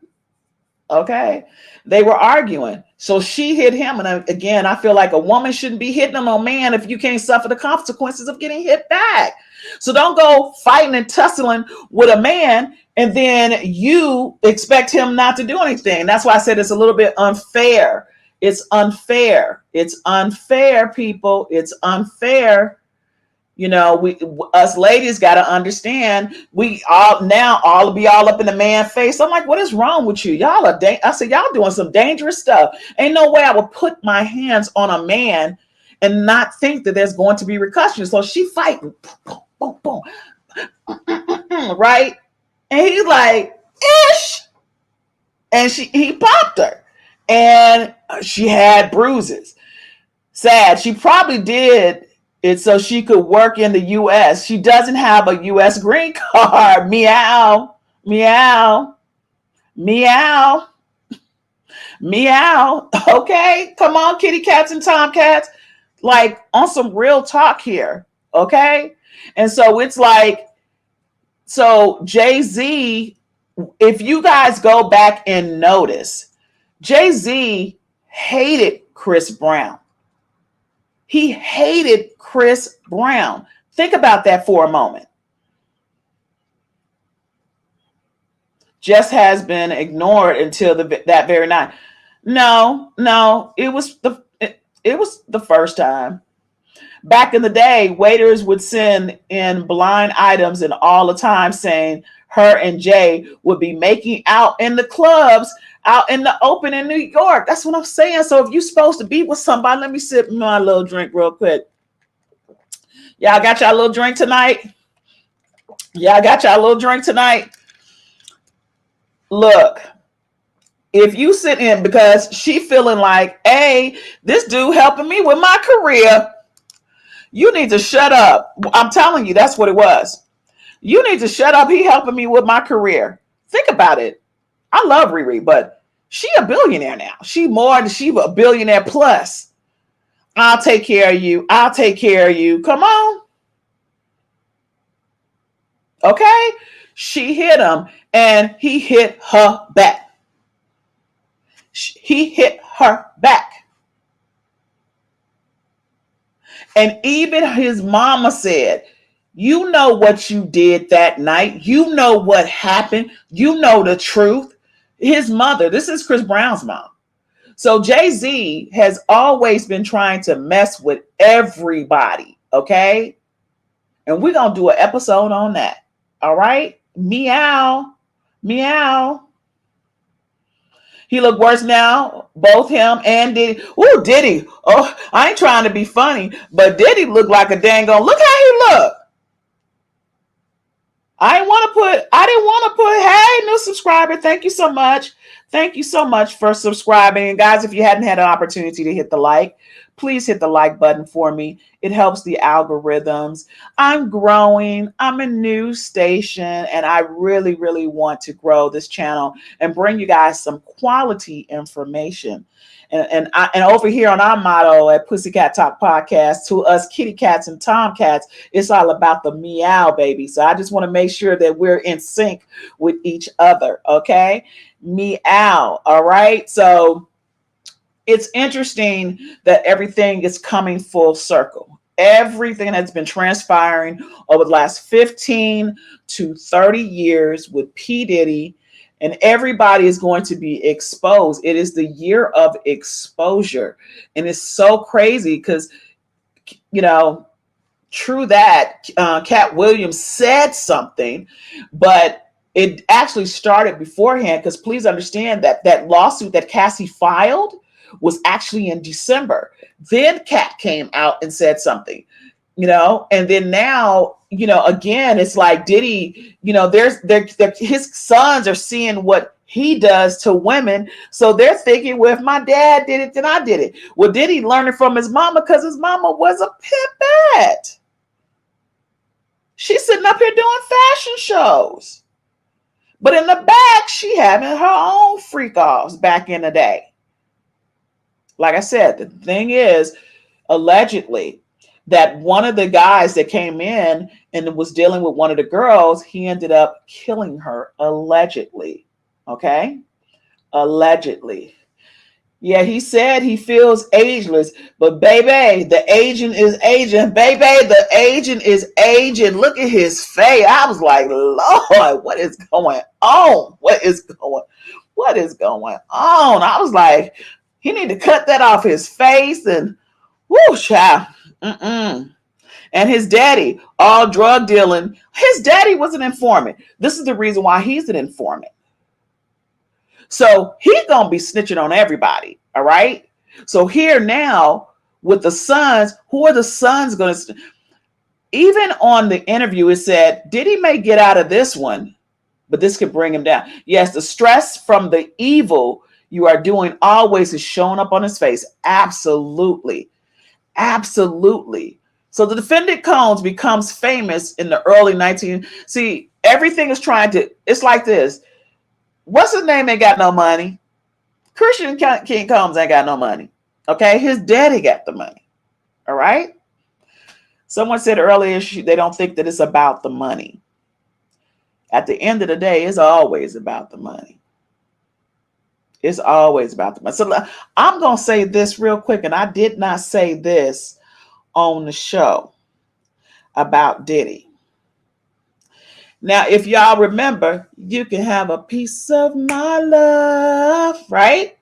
Okay. They were arguing. So she hit him. And again, I feel like a woman shouldn't be hitting on a man if you can't suffer the consequences of getting hit back. So don't go fighting and tussling with a man and then you expect him not to do anything. That's why I said it's a little bit unfair. It's unfair. It's unfair, people. It's unfair. You know, us ladies got to understand. We all be all up in the man face. I'm like, what is wrong with you? Y'all are. I said, y'all doing some dangerous stuff. Ain't no way I would put my hands on a man and not think that there's going to be repercussions. So she fighting, boom, boom, boom, right? And he's like, ish. and he popped her, and she had bruises. Sad. She probably did it so she could work in the U.S. She doesn't have a U.S. green card. Meow, meow, meow, meow. Okay, come on, kitty cats and tomcats. Like on some real talk here. Okay, and so it's like, so Jay-Z, if you guys go back and notice, Jay-Z hated Chris Brown. He hated Chris Brown. Think about that for a moment. Just has been ignored until that very night. No, it was the first time. Back in the day, waiters would send in blind items and all the time saying her and Jay would be making out in the clubs out in the open in New York. That's what I'm saying. So if you're supposed to be with somebody, let me sip my little drink real quick. Y'all got y'all little drink tonight? Y'all got y'all little drink tonight? Look, if you sit in, because she feeling like, hey, this dude helping me with my career, you need to shut up. I'm telling you, that's what it was. You need to shut up. He helping me with my career. Think about it. I love Riri, but she a billionaire now. She a billionaire plus. I'll take care of you. I'll take care of you. Come on. Okay? She hit him and he hit her back. He hit her back. And even his mama said, you know what you did that night. You know what happened. You know the truth. His mother, this is Chris Brown's mom. So Jay-Z has always been trying to mess with everybody, okay? And we're going to do an episode on that, all right? Meow, meow. He look worse now, both him and Diddy. Ooh, Diddy. Oh, I ain't trying to be funny, but Diddy looked like a dang on. Look how he look. I didn't want to put, hey, new subscriber. Thank you so much. Thank you so much for subscribing. And guys, if you hadn't had an opportunity to hit the like, please hit the like button for me. It helps the algorithms. I'm growing. I'm a new station, and I really, really want to grow this channel and bring you guys some quality information. And over here on our motto at Pussycat Talk Podcast, to us kitty cats and tomcats, it's all about the meow, baby. So I just want to make sure that we're in sync with each other, okay? Meow, all right? So it's interesting that everything is coming full circle. Everything that's been transpiring over the last 15 to 30 years with P. Diddy, and everybody is going to be exposed. It is the year of exposure. And it's so crazy because, you know, true that Cat Williams said something, but it actually started beforehand, because please understand that that lawsuit that Cassie filed was actually in December. Then Cat came out and said something, you know, and then now, you know, again, it's like Diddy, you know, his sons are seeing what he does to women. So they're thinking, well, if my dad did it, then I did it. Well, Diddy learning from his mama, because his mama was a pimpette. She's sitting up here doing fashion shows. But in the back, she having her own freak offs back in the day. Like I said, the thing is, allegedly, that one of the guys that came in and was dealing with one of the girls, he ended up killing her, allegedly. Okay? Allegedly. Yeah, he said he feels ageless, but baby, the agent is aging. Baby, the agent is aging. Look at his face. I was like, Lord, what is going on? What is going on? I was like, he need to cut that off his face, and whoo, child. And his daddy, all drug dealing. His daddy was an informant. This is the reason why he's an informant. So he's going to be snitching on everybody. All right. So here now with the sons, who are the sons going to, even on the interview, it said, Diddy may get out of this one, but this could bring him down. Yes, the stress from the evil you are doing always is showing up on his face. Absolutely. Absolutely. So the defendant Combs becomes famous in the early 19. See, everything is trying to, it's like this. What's his name ain't got no money? Christian King Combs ain't got no money. Okay, his daddy got the money. All right. Someone said earlier they don't think that it's about the money. At the end of the day, it's always about the money. It's always about the money. So I'm going to say this real quick, and I did not say this on the show about Diddy. Now, if y'all remember, you can have a piece of my love, right?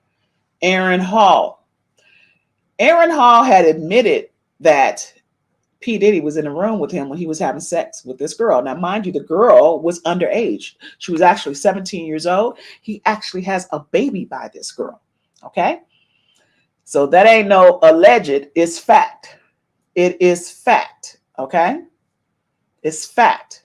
Aaron Hall. Aaron Hall had admitted that P. Diddy was in the room with him when he was having sex with this girl. Now, mind you, the girl was underage. She was actually 17 years old. He actually has a baby by this girl. Okay. So that ain't no alleged, it's fact. It is fact. Okay. It's fact.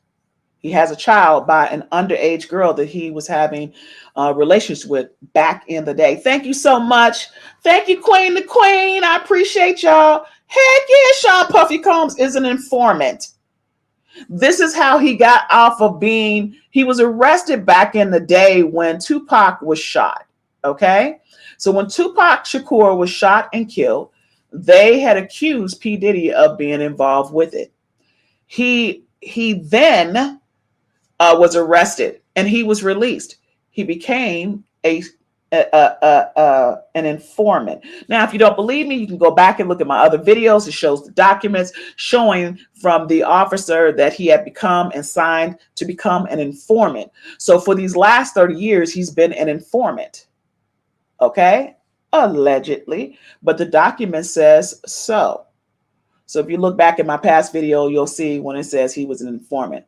He has a child by an underage girl that he was having relations with back in the day. Thank you so much. Thank you, Queen the Queen. I appreciate y'all. Heck yeah, Sean Puffy Combs is an informant. This is how he got off of being, he was arrested back in the day when Tupac was shot. Okay. So when Tupac Shakur was shot and killed, they had accused P. Diddy of being involved with it. He then was arrested and he was released. He became an informant. Now, if you don't believe me, you can go back and look at my other videos. It shows the documents showing from the officer that he had become and signed to become an informant. So for these last 30 years, he's been an informant. Okay? Allegedly. But the document says so. So if you look back at my past video, you'll see when it says he was an informant.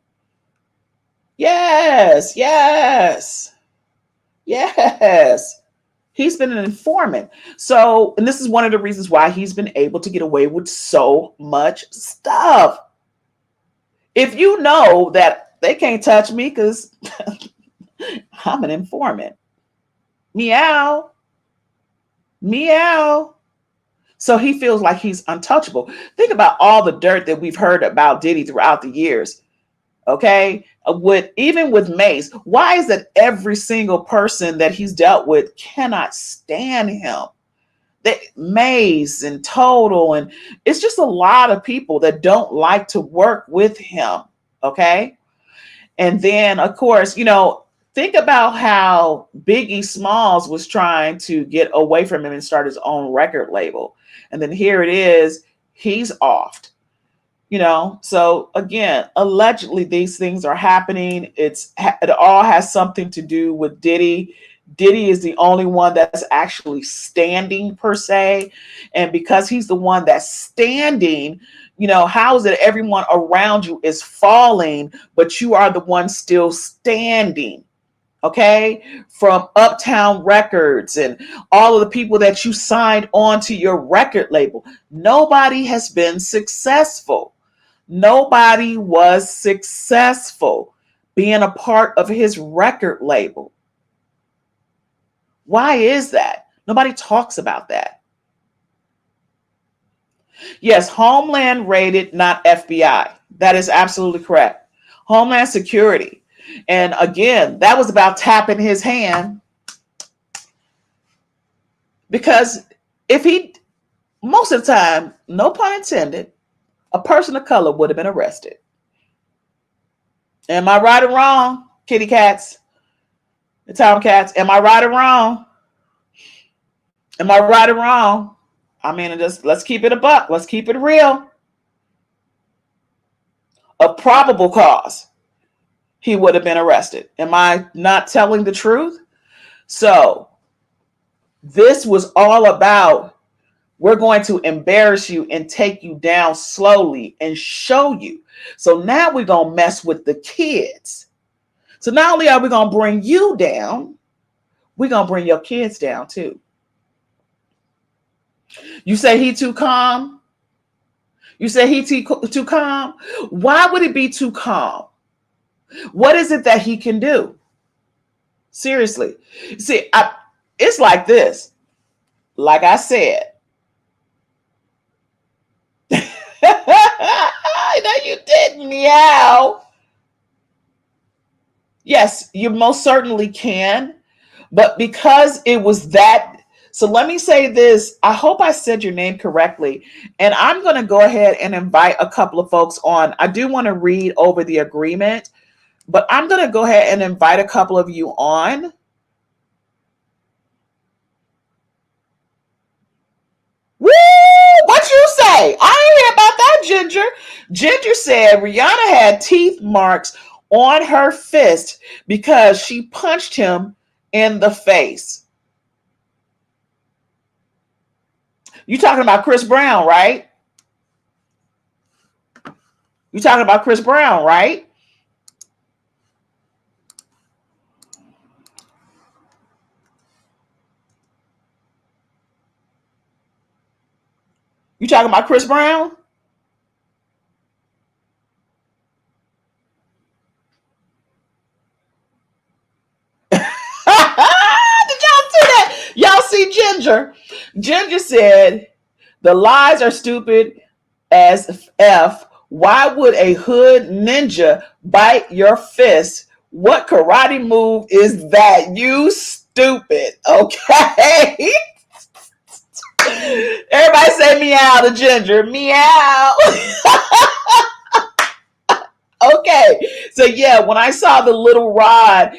Yes, yes, yes. He's been an informant. So, and this is one of the reasons why he's been able to get away with so much stuff. If you know that they can't touch me because I'm an informant. Meow. Meow. So he feels like he's untouchable. Think about all the dirt that we've heard about Diddy throughout the years. Okay, even with Mace, why is it every single person that he's dealt with cannot stand him? Mace and Total, and it's just a lot of people that don't like to work with him. Okay, and then of course, think about how Biggie Smalls was trying to get away from him and start his own record label, and then here it is, he's offed. So again, allegedly these things are happening. It all has something to do with Diddy. Diddy is the only one that's actually standing per se. And because he's the one that's standing, how is it everyone around you is falling, but you are the one still standing? Okay, from Uptown Records and all of the people that you signed on to your record label. Nobody has been successful. Nobody was successful being a part of his record label. Why is that? Nobody talks about that. Yes, Homeland raided, not FBI. That is absolutely correct. Homeland Security. And again, that was about tapping his hand. Because most of the time, no pun intended, a person of color would have been arrested. Am I right or wrong, kitty cats? The Tom cats, am I right or wrong? Am I right or wrong? I mean, let's keep it a buck. Let's keep it real. A probable cause, he would have been arrested. Am I not telling the truth? So this was all about, we're going to embarrass you and take you down slowly and show you. So now we're going to mess with the kids. So not only are we going to bring you down, we're going to bring your kids down too. You say he too calm? You say he too calm? Why would it be too calm? What is it that he can do? Seriously. See, it's like this. Like I said, no, you didn't, meow. Yes, you most certainly can. But because it was that, so let me say this. I hope I said your name correctly. And I'm going to go ahead and invite a couple of folks on. I do want to read over the agreement, but I'm going to go ahead and invite a couple of you on. Woo! What you say? I ain't hear about that, Ginger. Ginger said Rihanna had teeth marks on her fist because she punched him in the face. You talking about Chris Brown, right? You talking about Chris Brown, right? You talking about Chris Brown? Did y'all see that? Y'all see Ginger? Ginger said the lies are stupid as F. Why would a hood ninja bite your fist? What karate move is that? You stupid. Okay. Everybody say meow to Ginger. Meow. Okay. So yeah, when I saw the little rod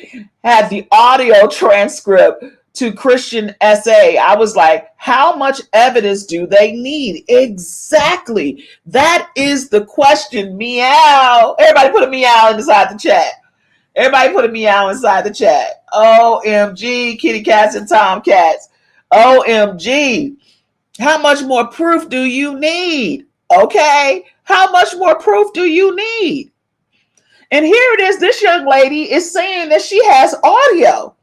had the audio transcript to Christian SA, I was like, how much evidence do they need? Exactly. That is the question. Meow. Everybody put a meow inside the chat. Everybody put a meow inside the chat. OMG, kitty cats and tomcats. OMG. How much more proof do you need? Okay. How much more proof do you need? And here it is. This young lady is saying that she has audio.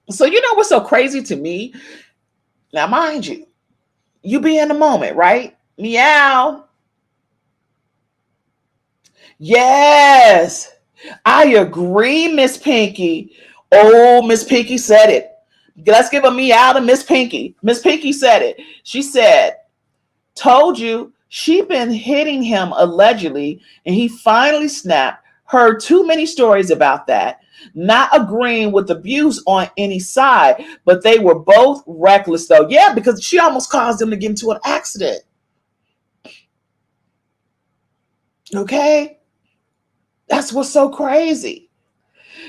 So you know what's so crazy to me? Now, mind you, you be in the moment, right? Meow. Yes, I agree, Miss Pinky. Oh, Miss Pinky said it. Let's give a meow to Miss Pinky. Miss Pinky said it. She said, told you she been hitting him allegedly, and he finally snapped. Heard too many stories about that. Not agreeing with abuse on any side, but they were both reckless though. Yeah, because she almost caused them to get into an accident. Okay? That's what's so crazy.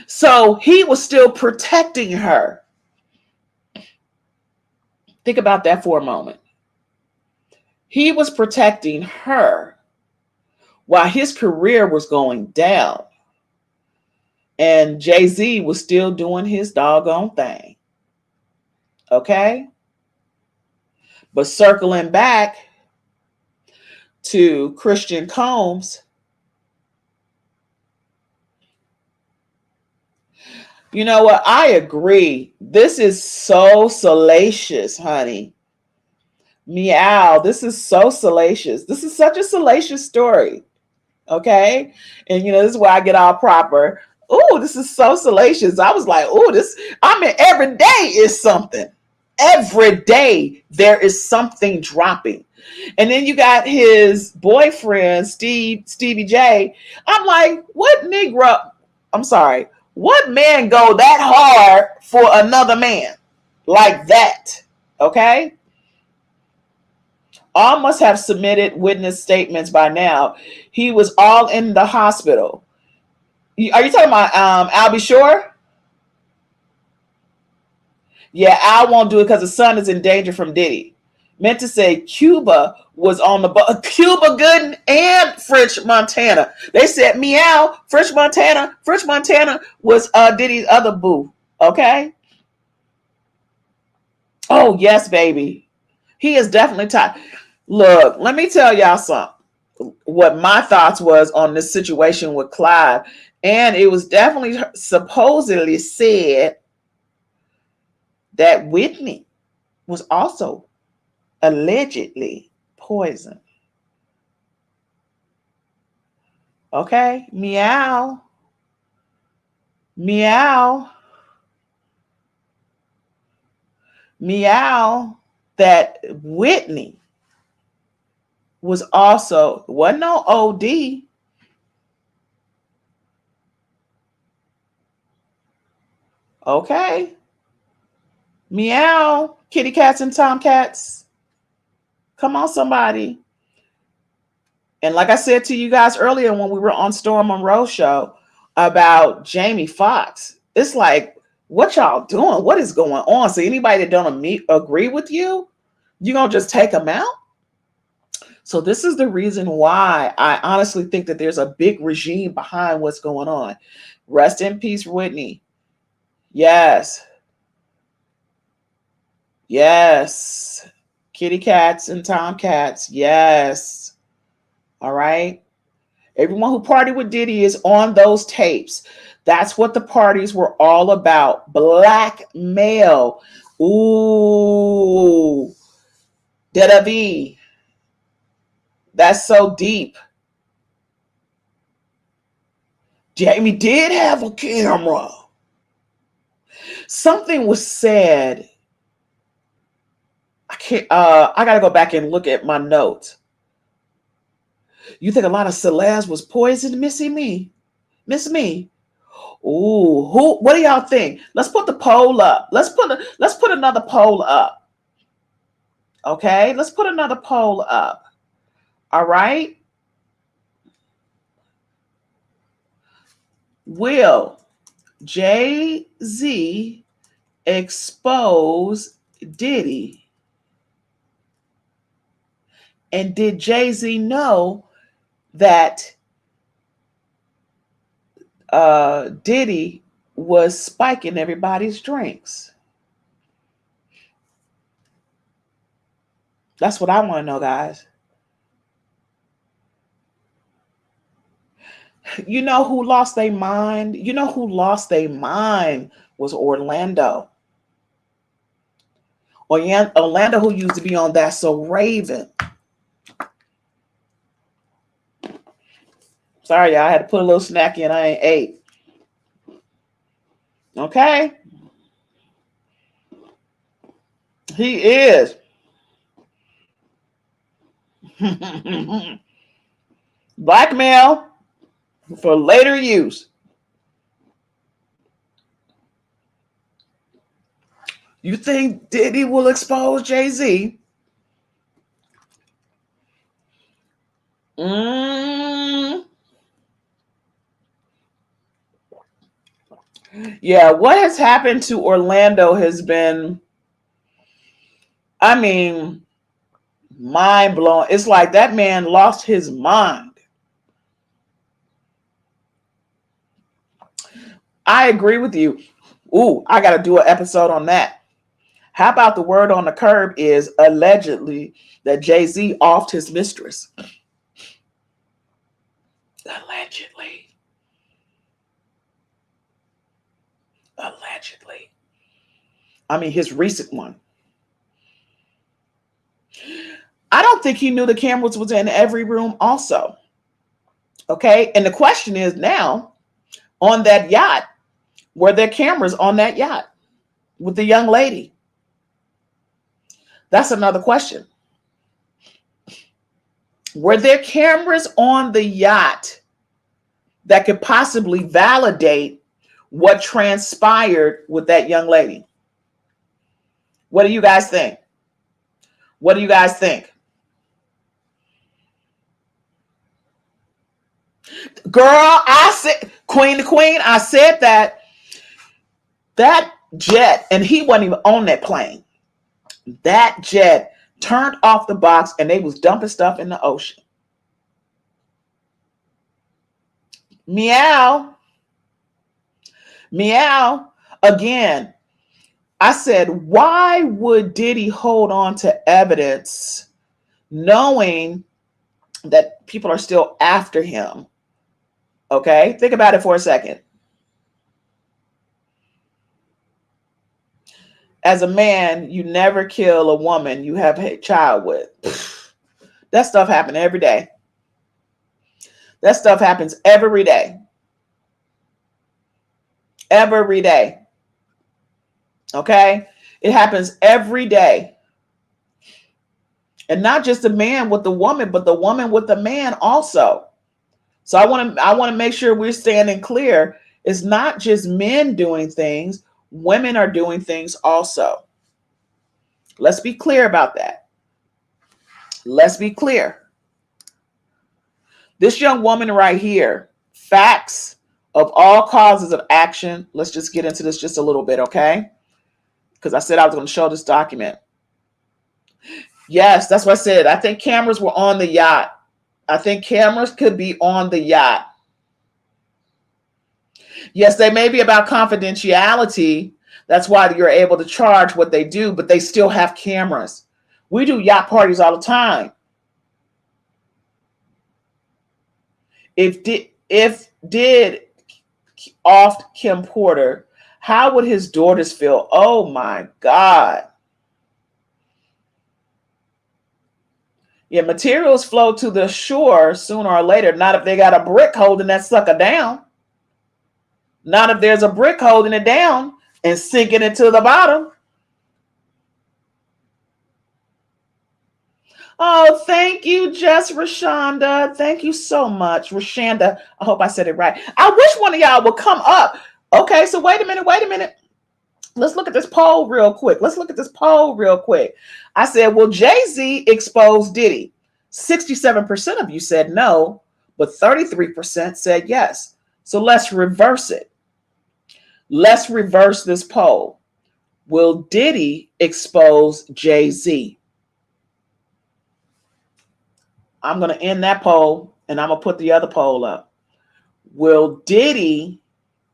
So he was still protecting her. Think about that for a moment. He was protecting her while his career was going down. And Jay-Z was still doing his doggone thing. Okay? But circling back to Christian Combs, you know what? I agree. This is so salacious, honey. Meow. This is so salacious. This is such a salacious story. Okay? And this is where I get all proper. Oh, this is so salacious. I was like, oh, every day is something. Every day there is something dropping. And then you got his boyfriend, Stevie J. I'm like, what man go that hard for another man like that? Okay? All must have submitted witness statements by now. He was all in the hospital. Are you talking about Albie Shore? Yeah, Al won't do it because his son is in danger from Diddy. Meant to say Cuba was on the Cuba Gooden and French Montana. They said meow. French Montana was Diddy's other boo. Okay. Oh yes, baby. He is definitely tired. Look, let me tell y'all something. What my thoughts was on this situation with Clive, and it was definitely supposedly said that Whitney was also allegedly poisoned. Okay, meow. Meow, meow, that Whitney was also, wasn't no OD. Okay. Meow, kitty cats and tomcats. Come on, somebody. And like I said to you guys earlier when we were on Storm Monroe show about Jamie Foxx, it's like, what y'all doing? What is going on? So anybody that don't agree with you, you gonna just take them out? So this is the reason why I honestly think that there's a big regime behind what's going on. Rest in peace, Whitney. Yes. Yes. Kitty cats and tomcats. Yes. All right. Everyone who partied with Diddy is on those tapes. That's what the parties were all about. Blackmail. Ooh. Diddy. That's so deep. Jamie did have a camera. Something was said. I gotta go back and look at my notes. You think a lot of celebs was poisoned, Missy Me? Miss Me? Ooh, who? What do y'all think? Let's put the poll up. Let's put another poll up. Okay, let's put another poll up. All right. Will Jay-Z expose Diddy? And did Jay-Z know that Diddy was spiking everybody's drinks? That's what I want to know, guys. You know who lost their mind? You know who lost their mind was Orlando. Orlando, who used to be on That So Raven. Sorry, y'all. I had to put a little snack in. I ain't ate. Okay? He is. Blackmail for later use. You think Diddy will expose Jay-Z? Yeah, what has happened to Orlando has been, I mean, mind blowing. It's like that man lost his mind. I agree with you. Ooh, I got to do an episode on that. How about the word on the curb is allegedly that Jay-Z offed his mistress? Allegedly. Allegedly. I mean, his recent one. I don't think he knew the cameras was in every room also. Okay. And the question is now, on that yacht, were there cameras on that yacht with the young lady? That's another question. Were there cameras on the yacht that could possibly validate what transpired with that young lady? What do you guys think? What do you guys think? Girl, I said, Queen to Queen, I said that jet, and he wasn't even on that plane. That jet turned off the box and they was dumping stuff in the ocean. Meow. Meow. Again, I said, why would Diddy hold on to evidence knowing that people are still after him? Okay, think about it for a second. As a man, you never kill a woman you have a child with. That stuff happens every day. That stuff happens every day. Every day. Okay? It happens every day. And not just the man with the woman, but the woman with the man also. So I want to make sure we're standing clear. It's not just men doing things, women are doing things also. Let's be clear about that. Let's be clear. This young woman right here, facts of all causes of action. Let's just get into this just a little bit, okay? Because I said I was going to show this document. Yes, that's what I said. I think cameras were on the yacht. I think cameras could be on the yacht. Yes, they may be about confidentiality. That's why you're able to charge what they do, but they still have cameras. We do yacht parties all the time. If did off Kim Porter, how would his daughters feel? Oh my God. Yeah, materials flow to the shore sooner or later. Not if they got a brick holding that sucker down. Not if there's a brick holding it down and sinking it to the bottom. Oh, thank you, Jess Rashonda. Thank you so much, Rashanda. I hope I said it right. I wish one of y'all would come up. Okay, so wait a minute. Let's look at this poll real quick. I said, will Jay-Z expose Diddy? 67% of you said no, but 33% said yes. So let's reverse it. Let's reverse this poll. Will Diddy expose Jay-Z? I'm going to end that poll and I'm going to put the other poll up. Will Diddy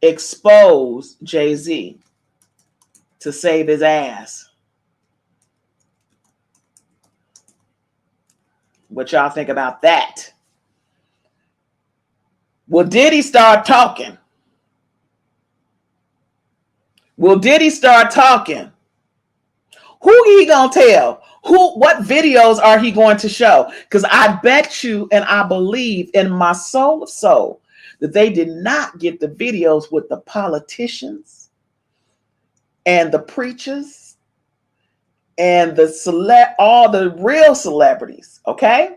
expose Jay-Z to save his ass? What y'all think about that? Will Diddy start talking? Will Diddy start talking? Who he gonna tell? What videos are he going to show? Because I bet you and I believe in my soul of soul that they did not get the videos with the politicians and the preachers and all the real celebrities. Okay,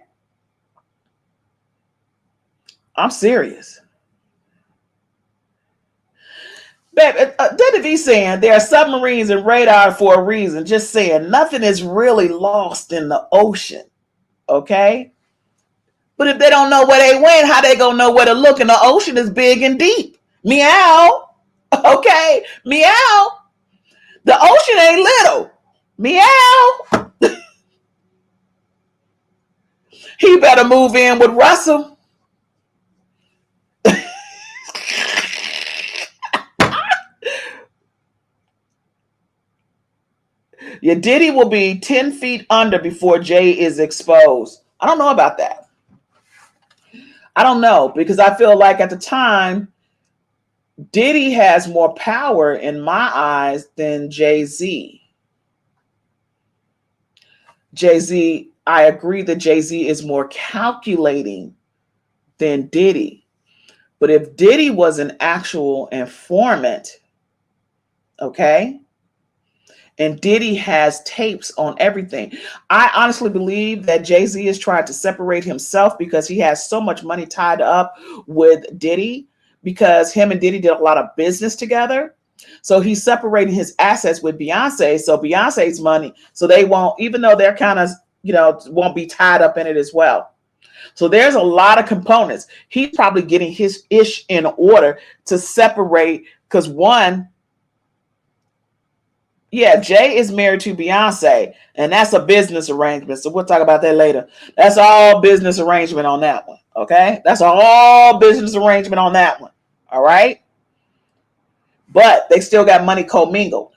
I'm serious. Diddy saying there are submarines and radar for a reason. Just saying nothing is really lost in the ocean. Okay. But if they don't know where they went, how they gonna know where to look? And the ocean is big and deep. Meow. Okay. Meow. The ocean ain't little. Meow. He better move in with Russell. Your Diddy will be 10 feet under before Jay is exposed. I don't know about that. I don't know, because I feel like at the time, Diddy has more power in my eyes than Jay-Z. Jay-Z, I agree that Jay-Z is more calculating than Diddy. But if Diddy was an actual informant, okay, and Diddy has tapes on everything, I honestly believe that Jay-Z is trying to separate himself because he has so much money tied up with Diddy, because him and Diddy did a lot of business together. So he's separating his assets with Beyonce. So Beyonce's money, so they won't, even though they're kind of, won't be tied up in it as well. So there's a lot of components. He's probably getting his ish in order to separate, because one, yeah, Jay is married to Beyonce, and that's a business arrangement. So we'll talk about that later. That's all business arrangement on that one. Okay. That's all business arrangement on that one. All right. But they still got money commingled.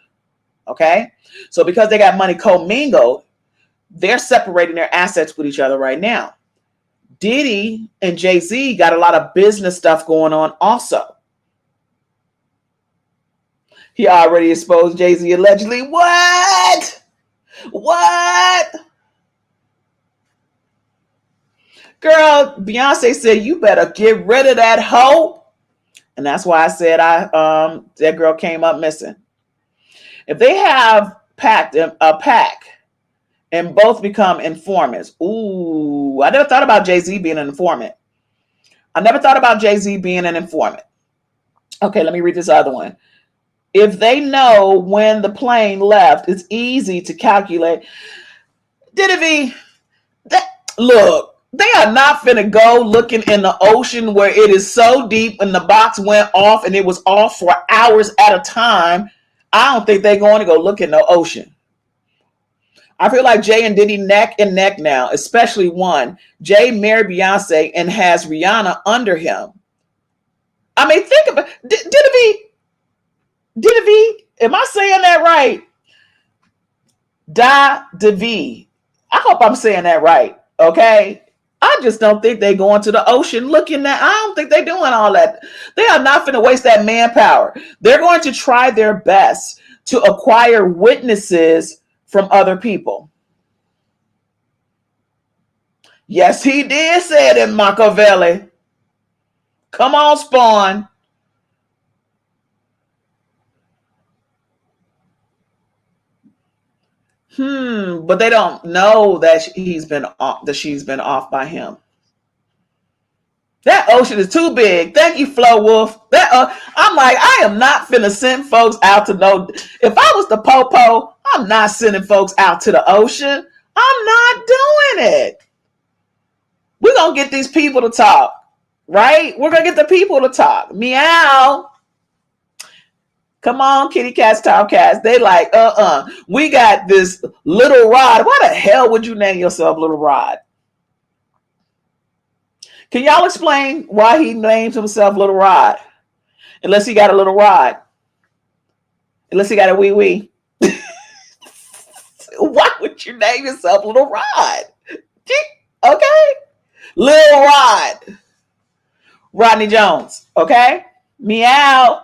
Okay. So because they got money commingled, they're separating their assets with each other right now. Diddy and Jay-Z got a lot of business stuff going on also. He already exposed Jay-Z allegedly. What? Girl, Beyonce said, you better get rid of that hoe. And that's why I said that girl came up missing. If they have a pack and both become informants, ooh, I never thought about Jay-Z being an informant. I never thought about Jay-Z being an informant. Okay, let me read this other one. If they know when the plane left, it's easy to calculate. Diddy, look, they are not finna go looking in the ocean where it is so deep and the box went off and it was off for hours at a time. I don't think they're going to go look in the ocean. I feel like Jay and Diddy neck and neck now, especially one. Jay married Beyonce and has Rihanna under him. I mean, think about Diddy, am I saying that right? Diddy. I hope I'm saying that right. Okay. I just don't think they going to the ocean looking at. I don't think they're doing all that. They are not going to waste that manpower. They're going to try their best to acquire witnesses from other people. Yes, he did say it in Machiavelli. Come on, Spawn. But they don't know that she's been off by him. That ocean is too big. Thank you, Flo Wolf. I'm like, I am not finna send folks out to know. If I was the Popo, I'm not sending folks out to the ocean. I'm not doing it. We're gonna get these people to talk, right? We're gonna get the people to talk. Meow. Come on, kitty cats, top cats. They like, we got this Little Rod. Why the hell would you name yourself Little Rod? Can y'all explain why he names himself Little Rod? Unless he got a little rod. Unless he got a wee wee. Why would you name yourself Little Rod? Okay? Little Rod. Rodney Jones. Okay? Meow.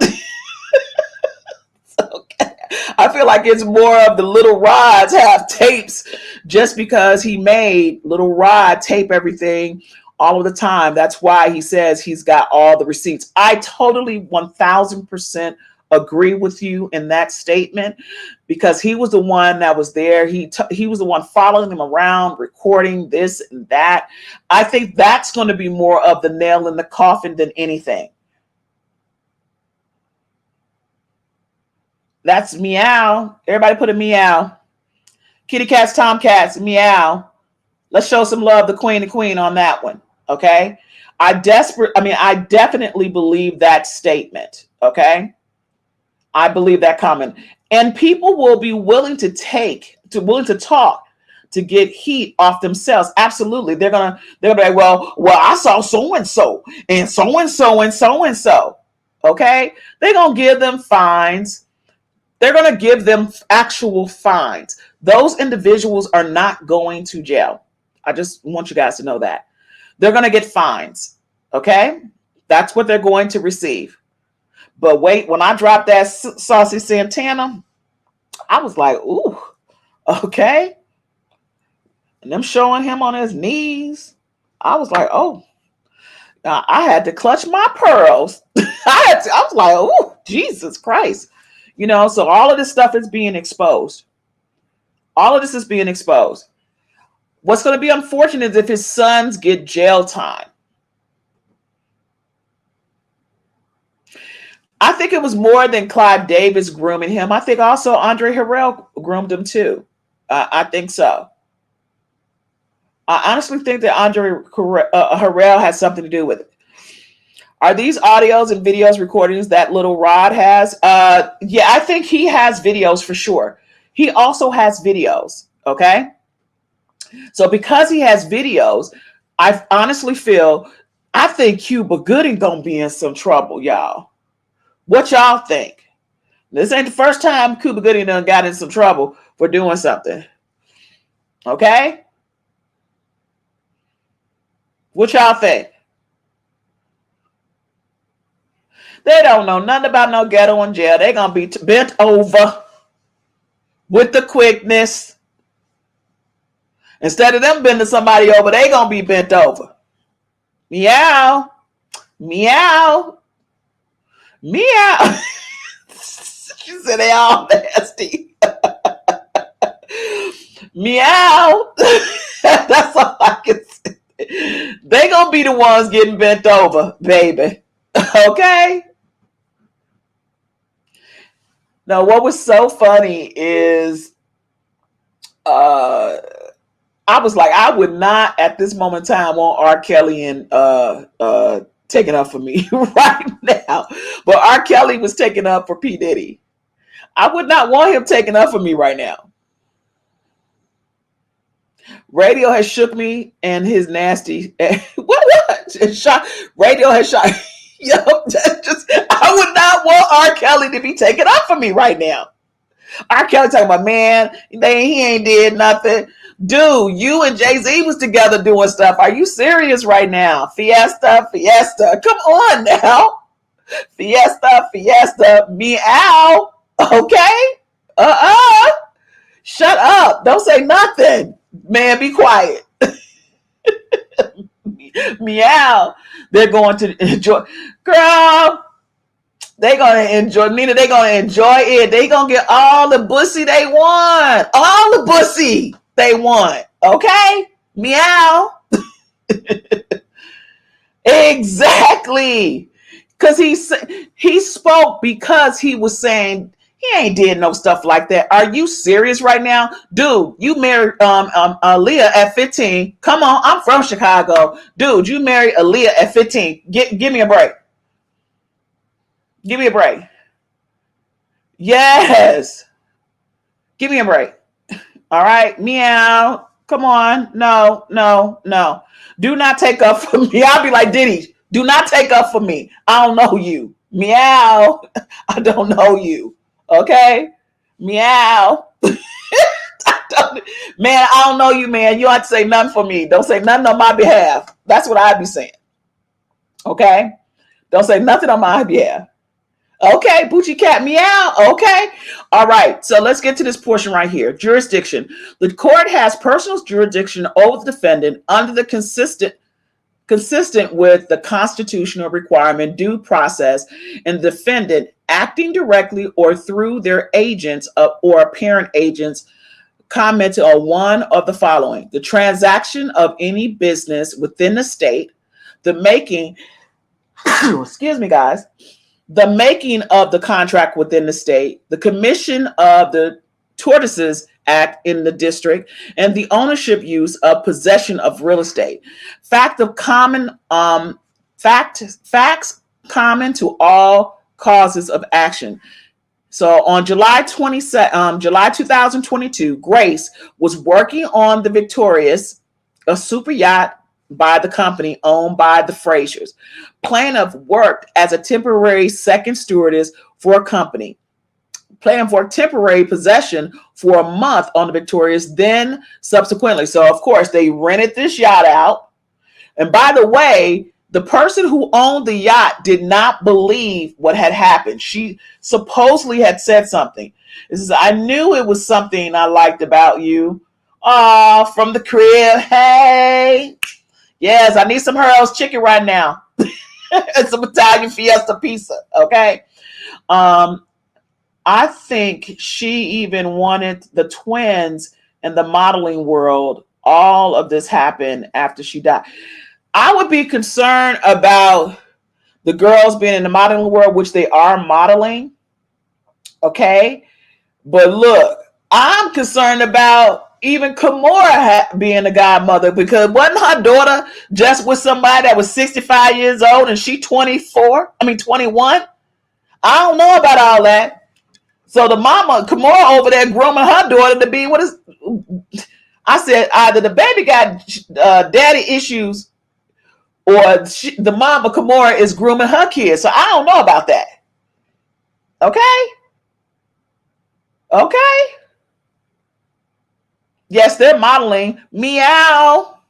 Okay. I feel like it's more of the Little Rods have tapes just because he made Little Rod tape everything all of the time. That's why he says he's got all the receipts. I totally 1000% agree with you in that statement because he was the one that was there. He was the one following them around, recording this and that. I think that's going to be more of the nail in the coffin than anything. That's meow. Everybody put a meow. Kitty cats, tomcats, meow. Let's show some love to Queen on that one. Okay. I definitely believe that statement. Okay. I believe that comment. And people will be willing to talk to get heat off themselves. Absolutely. They're gonna be like, well, I saw so-and-so and so-and-so and so-and-so. Okay. They're gonna give them fines. They're going to give them actual fines. Those individuals are not going to jail. I just want you guys to know that. They're going to get fines. Okay? That's what they're going to receive. But wait, when I dropped that Saucy Santana, I was like, ooh, okay. And them showing him on his knees. I was like, oh. I had to clutch my pearls. I was like, oh, Jesus Christ. You know, so all of this stuff is being exposed. All of this is being exposed. What's going to be unfortunate is if his sons get jail time. I think it was more than Clive Davis grooming him. I think also Andre Harrell groomed him too. I think so. I honestly think that Andre Harrell has something to do with it. Are these audios and videos recordings that Little Rod has? Yeah, I think he has videos for sure. He also has videos, okay? So because he has videos, I honestly I think Cuba Gooding gonna be in some trouble, y'all. What y'all think? This ain't the first time Cuba Gooding done got in some trouble for doing something. Okay? What y'all think? They don't know nothing about no ghetto in jail. They're going to be bent over with the quickness. Instead of them bending somebody over, they going to be bent over. Meow. Meow. Meow. She said they all nasty. Meow. That's all I can say. They gonna be the ones getting bent over, baby. Okay. Now, what was so funny is, uh, I was like, I would not at this moment in time want R. Kelly and taking up for me right now. But R. Kelly was taking up for P. Diddy. I would not want him taking up for me right now. Radio has shook me and his nasty what? Shot radio has shot. Yup, just I would not want R. Kelly to be taking up for me right now. R. Kelly talking about, man, he ain't did nothing. Dude, you and Jay-Z was together doing stuff. Are you serious right now? Fiesta. Come on now. Fiesta. Meow. Okay? Shut up. Don't say nothing. Man, be quiet. Meow. They're going to enjoy. Girl, they gonna enjoy. Nina, they gonna enjoy it. They gonna get all the pussy they want. All the pussy they want. Okay? Meow. Exactly. Because he spoke because he was saying he ain't did no stuff like that. Are you serious right now? Dude, you married Aaliyah at 15. Come on, I'm from Chicago. Dude, you married Aaliyah at 15. Give me a break. Give me a break. Yes. Give me a break. All right. Meow. Come on. No. Do not take up for me. I'll be like Diddy. Do not take up for me. I don't know you. Meow. I don't know you. Okay? Meow. Man, I don't know you, man. You don't have to say nothing for me. Don't say nothing on my behalf. That's what I'd be saying. Okay? Don't say nothing on my behalf. Okay, Boochie Cat, meow. Okay. All right. So let's get to this portion right here. Jurisdiction. The court has personal jurisdiction over the defendant under the consistent with the constitutional requirement due process, and the defendant acting directly or through their agents or apparent agents commented on one of the following: the transaction of any business within the state, the making, excuse me, guys, the making of the contract within the state, the commission of the Tortoises Act in the district, and the ownership, use of possession of real estate. Facts common to all causes of action. So on July 2022, Grace was working on the Victorious, a super yacht by the company owned by the Frasers. Plaintiff worked as a temporary second stewardess for a company. Plaintiff for temporary possession for a month on the Victorious, then subsequently. So, of course, they rented this yacht out. And by the way, the person who owned the yacht did not believe what had happened. She supposedly had said something. This is, I knew it was something I liked about you. Oh, from the crib. Hey. Yes, I need some Harold's chicken right now. And some Italian Fiesta pizza. Okay. I think she even wanted the twins in the modeling world. All of this happened after she died. I would be concerned about the girls being in the modeling world, which they are modeling. Okay. But look, I'm concerned about even Kimora being a godmother, because wasn't her daughter just with somebody that was 65 years old and she 21? I don't know about all that. So the mama, Kimora, over there grooming her daughter to be what is, I said, either the baby got daddy issues or the mama, Kimora, is grooming her kids. So I don't know about that. Okay? Okay? Yes, they're modeling. Meow.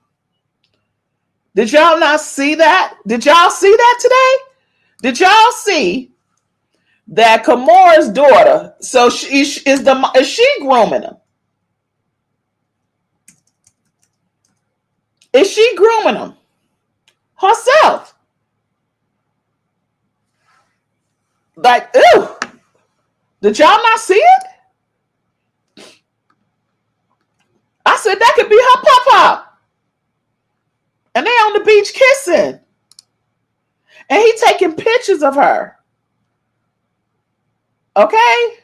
Did y'all not see that? Did y'all see that today? Did y'all see that Kimora's daughter, so is she grooming him? Is she grooming him herself? Like, ew. Did y'all not see it? I said that could be her pop-pop. And they on the beach kissing. And he taking pictures of her. Okay?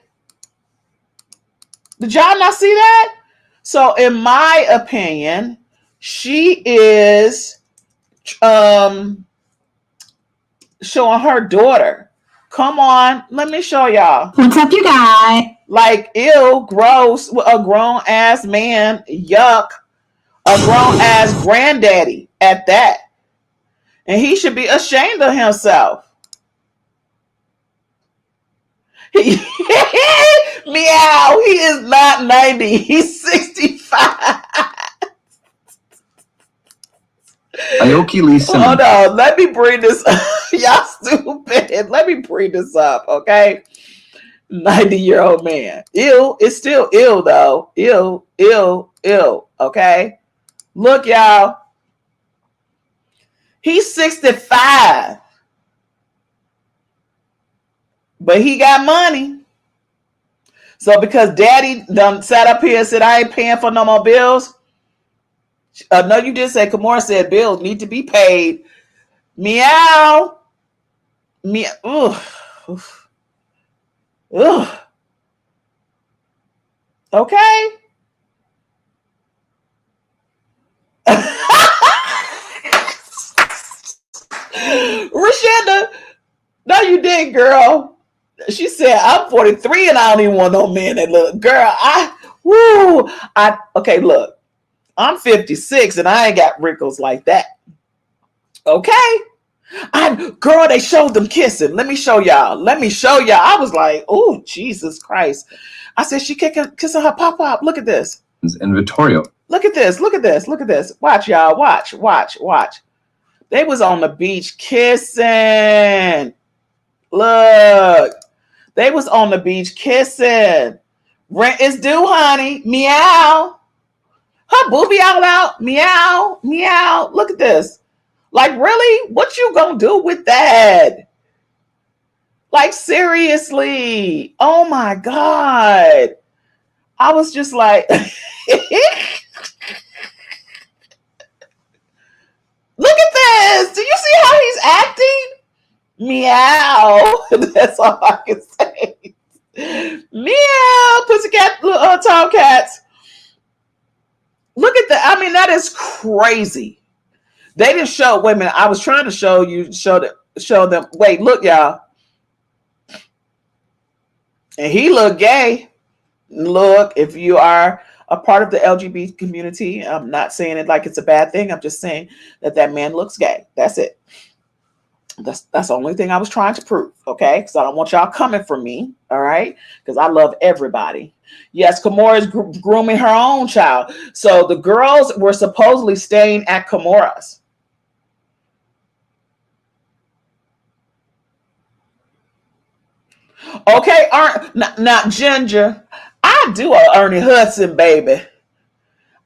Did y'all not see that? So in my opinion, she is showing her daughter. Come on, let me show y'all. What's up, you guys? Like, ew, gross, a grown ass man, yuck, a grown ass granddaddy at that. And he should be ashamed of himself. Meow, he is not 90, he's 65. Aoki Lee Simmons. Hold on, let me bring this up. Y'all stupid. Let me bring this up, okay? 90-year-old man. Ill, it's still ill though. Ill, okay? Look, y'all. He's 65. But he got money. So because daddy done sat up here and said, I ain't paying for no more bills. No, you did say, Kimora said bills need to be paid. Meow. Meow. Ugh. Ugh. Okay. Rashanda, no, you didn't, girl. She said, I'm 43 and I don't even want no man that look. Girl, okay, look. I'm 56 and I ain't got wrinkles like that. Okay? Girl, they showed them kissing. Let me show y'all. I was like, oh, Jesus Christ. I said, she kissing her pop-up. Look at this. And Vittorio. Look at this. Watch, y'all. Watch. They was on the beach kissing. Look. They was on the beach kissing. Rent is due, honey. Meow. Her boobie all out. Meow. Look at this. Like, really? What you gonna do with that? Like, seriously. Oh, my God. I was just like... Look at this. Do you see how he's acting? Meow. That's all I can say. Meow. Pussycat, tomcats. Look at that. I mean, that is crazy. They didn't show. Wait a minute. I was trying to show them. Wait, look, y'all. And he looked gay. Look, if you are a part of the LGBT community, I'm not saying it like it's a bad thing. I'm just saying that man looks gay. That's it. That's the only thing I was trying to prove, okay? Because I don't want y'all coming for me, all right? Because I love everybody. Yes, Kimora is grooming her own child. So the girls were supposedly staying at Kimora's. Okay, not Ginger. I do a Ernie Hudson, baby.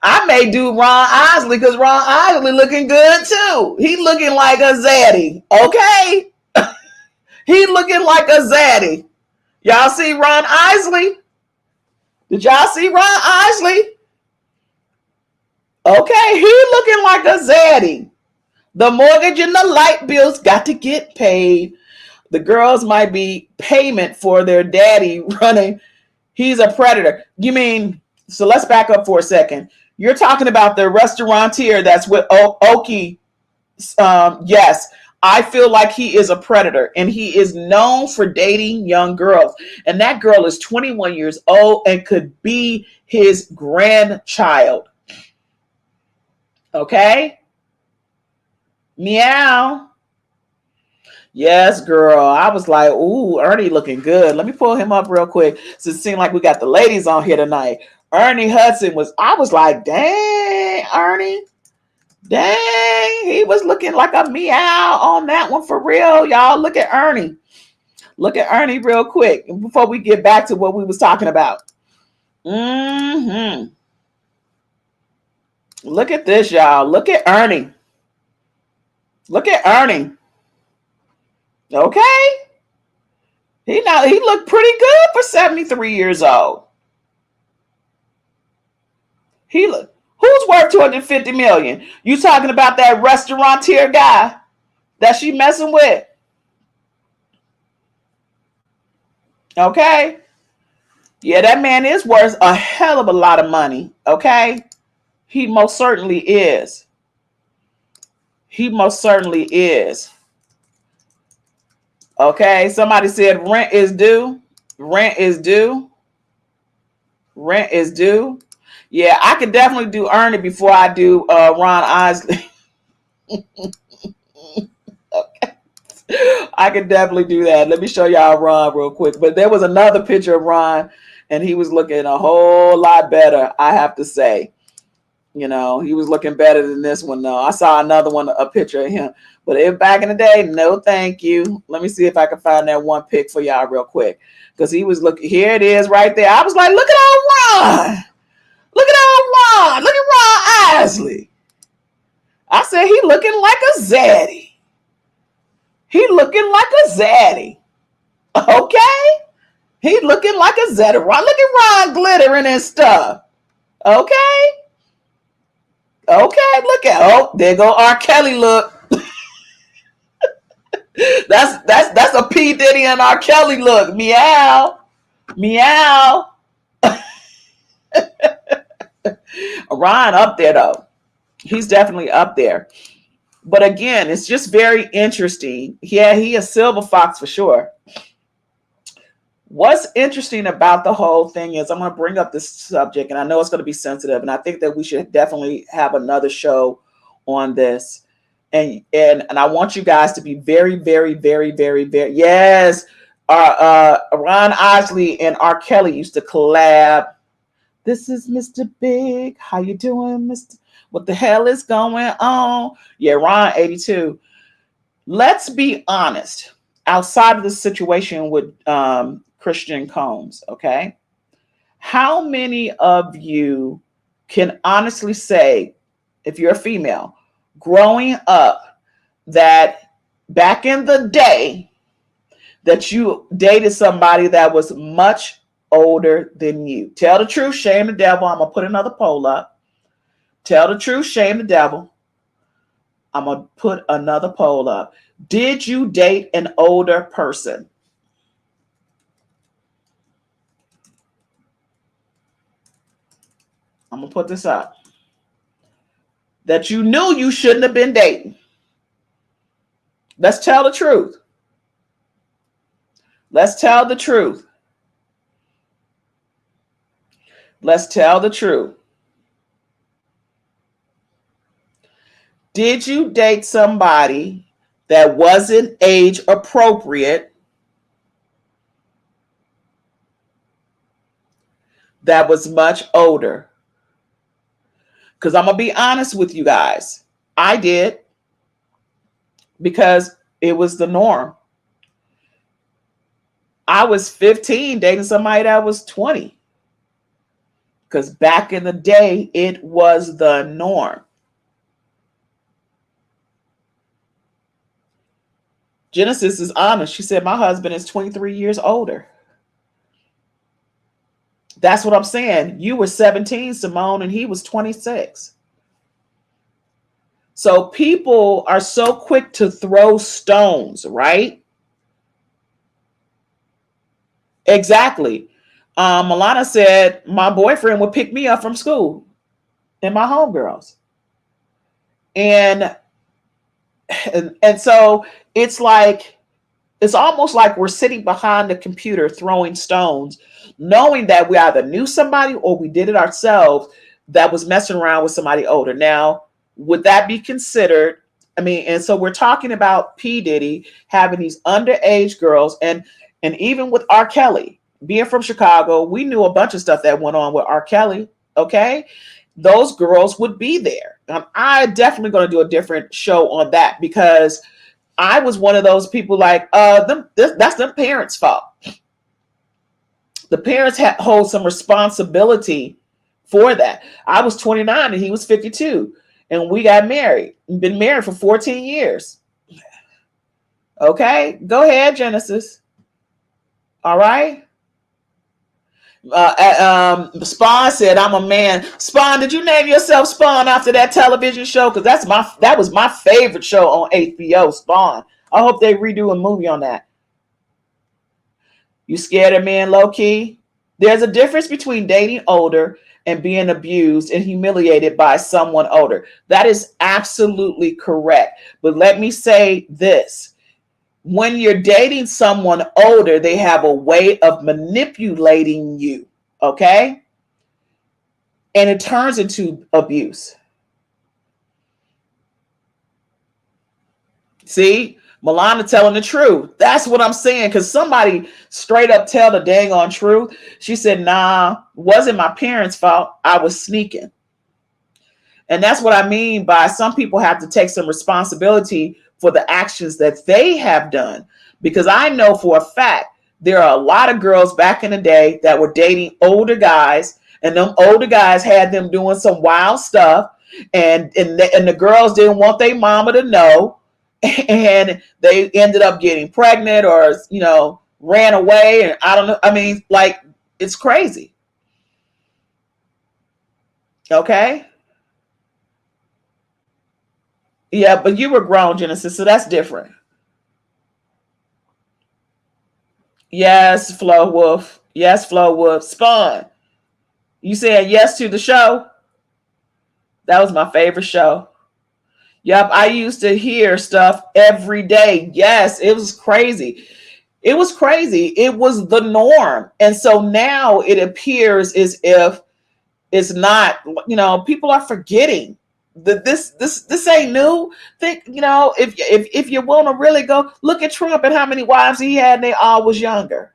I may do Ron Isley because Ron Isley looking good too. He looking like a zaddy, okay? He looking like a zaddy. Y'all see Ron Isley? Did y'all see Ron Isley? Okay, he looking like a zaddy. The mortgage and the light bills got to get paid. The girls might be payment for their daddy running. He's a predator. You mean, so let's back up for a second. You're talking about the restaurateur that's with Oki. Yes, I feel like he is a predator and he is known for dating young girls. And that girl is 21 years old and could be his grandchild. Okay? Meow. Yes, girl. I was like, ooh, Ernie looking good. Let me pull him up real quick. So it seemed like we got the ladies on here tonight. Ernie Hudson I was like, dang, Ernie. Dang, he was looking like a meow on that one for real. Y'all, look at Ernie. Look at Ernie real quick before we get back to what we was talking about. Look at this, y'all. Look at Ernie. Look at Ernie. Okay. He looked pretty good for 73 years old. Who's worth 250 million? You talking about that restaurateur guy that she messing with? Okay. Yeah, that man is worth a hell of a lot of money. Okay. He most certainly is. He most certainly is. Okay. Somebody said rent is due. Rent is due. Rent is due. Yeah, I can definitely do Earn It before I do Ron Isley. Okay. I can definitely do that. Let me show y'all Ron real quick. But there was another picture of Ron, and he was looking a whole lot better, I have to say. You know, he was looking better than this one, though. I saw another one, a picture of him. But if back in the day, no thank you. Let me see if I can find that one pic for y'all real quick. Because he was looking, here it is right there. I was like, look at old Ron. Look at old Ron. Look at Ron Isley. I said, he looking like a zaddy. He looking like a zaddy. Okay? He looking like a zaddy. Look at Ron glittering and stuff. Okay? Okay, look at there go R. Kelly look. that's a P. Diddy and R. Kelly look. Meow. Meow. Ron up there though. He's definitely up there. But again, it's just very interesting. Yeah, he is silver fox for sure. What's interesting about the whole thing is I'm going to bring up this subject, and I know it's going to be sensitive, and I think that we should definitely have another show on this. And I want you guys to be very, very, very, very, very, yes. Ron Isley and R. Kelly used to collab. This is Mr. Big. How you doing, Mr.? What the hell is going on? Yeah, Ron 82. Let's be honest. Outside of the situation with Christian Combs, okay? How many of you can honestly say, if you're a female, growing up, that back in the day, that you dated somebody that was much older than you? Tell the truth, shame the devil. I'm going to put another poll up. Tell the truth, shame the devil. I'm going to put another poll up. Did you date an older person? I'm going to put this up. That you knew you shouldn't have been dating. Let's tell the truth. Let's tell the truth. Let's tell the truth. Did you date somebody that wasn't age appropriate, that was much older? Because I'm going to be honest with you guys. I did, because it was the norm. I was 15 dating somebody that was 20. Because back in the day, it was the norm. Genesis is honest. She said, my husband is 23 years older. That's what I'm saying. You were 17, Simone, and he was 26. So people are so quick to throw stones, right? Exactly. Milana said, my boyfriend would pick me up from school and my homegirls. And so it's like, it's almost like we're sitting behind the computer throwing stones, knowing that we either knew somebody or we did it ourselves that was messing around with somebody older. Now, would that be considered? I mean, and so we're talking about P. Diddy having these underage girls, and even with R. Kelly, being from Chicago, we knew a bunch of stuff that went on with R. Kelly. Okay. Those girls would be there. I definitely going to do a different show on that, because I was one of those people like, that's the parents' fault. The parents hold some responsibility for that. I was 29 and he was 52, and we got married. We've been married for 14 years. Okay, go ahead, Genesis. All right. Spawn said, "I'm a man." Spawn, did you name yourself Spawn after that television show? Because that was my favorite show on HBO. Spawn. I hope they redo a movie on that. You scared of men, low key? There's a difference between dating older and being abused and humiliated by someone older. That is absolutely correct. But let me say this. When you're dating someone older, they have a way of manipulating you, okay? And it turns into abuse. See? Milana telling the truth. That's what I'm saying. Because somebody straight up tell the dang on truth. She said, nah, wasn't my parents' fault. I was sneaking. And that's what I mean by some people have to take some responsibility for the actions that they have done. Because I know for a fact there are a lot of girls back in the day that were dating older guys, and them older guys had them doing some wild stuff, and the girls didn't want their mama to know, and they ended up getting pregnant or ran away, and I don't know. I mean, like, it's crazy. Okay. Yeah, but you were grown, Genesis, so that's different. Yes, Flo Wolf. Yes, Flo Wolf. Spawn. You said yes to the show? That was my favorite show. Yep, I used to hear stuff every day. Yes, it was crazy. It was crazy. It was the norm. And so now it appears as if it's not, people are forgetting that this ain't new. Think, if you want to really go look at Trump and how many wives he had, and they all was younger.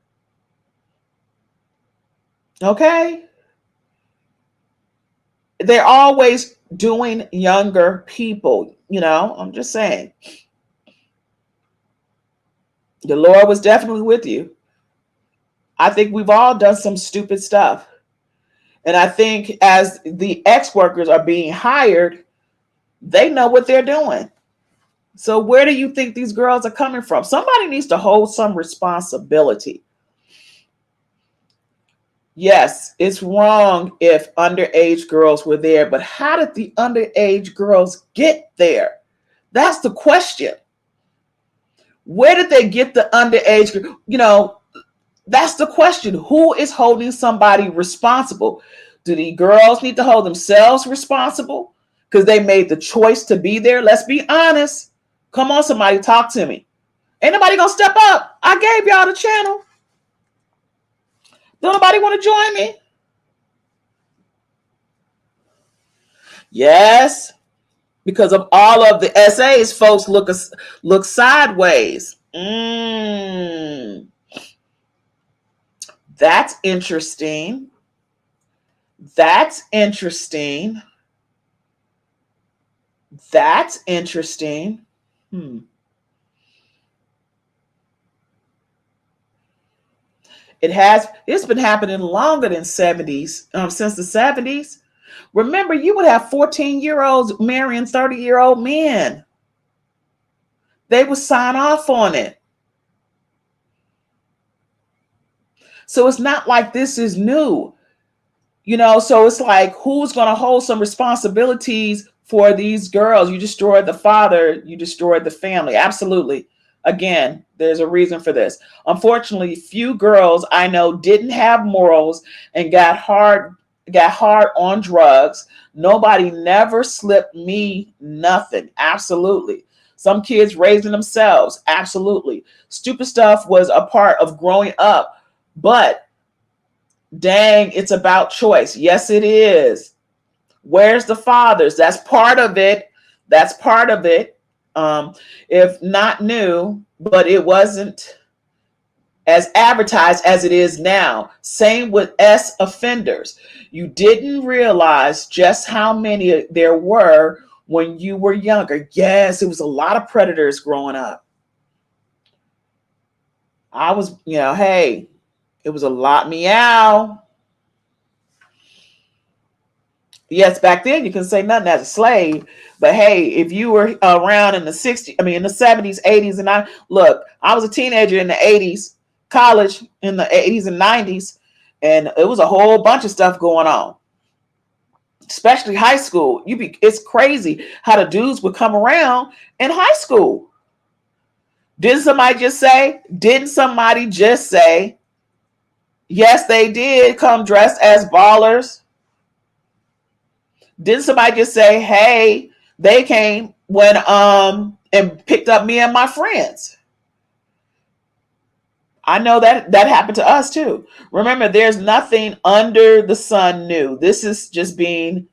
Okay? They're always doing younger people, I'm just saying. The Lord was definitely with you. I think we've all done some stupid stuff. And I think as the ex-workers are being hired, they know what they're doing. So where do you think these girls are coming from? Somebody needs to hold some responsibility. Yes, it's wrong if underage girls were there, but how did the underage girls get there? That's the question. Where did they get the underage? That's the question. Who is holding somebody responsible? Do the girls need to hold themselves responsible because they made the choice to be there? Let's be honest. Come on, somebody, talk to me. Ain't nobody gonna step up. I gave y'all the channel. Don't nobody want to join me? Yes, because of all of the essays, folks look sideways. That's interesting. That's interesting. That's interesting. It's been happening longer than 70s, since the 70s. Remember, you would have 14-year-olds marrying 30-year-old men. They would sign off on it. So it's not like this is new. So it's like, who's going to hold some responsibilities for these girls? You destroyed the father, you destroyed the family. Absolutely. Again, there's a reason for this. Unfortunately, few girls I know didn't have morals and got hard on drugs. Nobody never slipped me nothing. Absolutely. Some kids raising themselves. Absolutely. Stupid stuff was a part of growing up. But dang, it's about choice. Yes, it is. Where's the fathers? That's part of it. That's part of it. If not new, but it wasn't as advertised as it is now. Same with S offenders. You didn't realize just how many there were when you were younger. Yes, it was a lot of predators growing up. I was, hey, it was a lot. Meow. Yes, back then you couldn't say nothing as a slave. But hey, if you were around in the 60s, in the 70s, 80s, and I was a teenager in the 80s. college in the 80s and 90s, and it was a whole bunch of stuff going on, especially high school. It's crazy how the dudes would come around in high school. Didn't somebody just say? Yes, they did come dressed as ballers. Didn't somebody just say, hey, they came when and picked up me and my friends? I know that happened to us too. Remember, there's nothing under the sun new. This is just being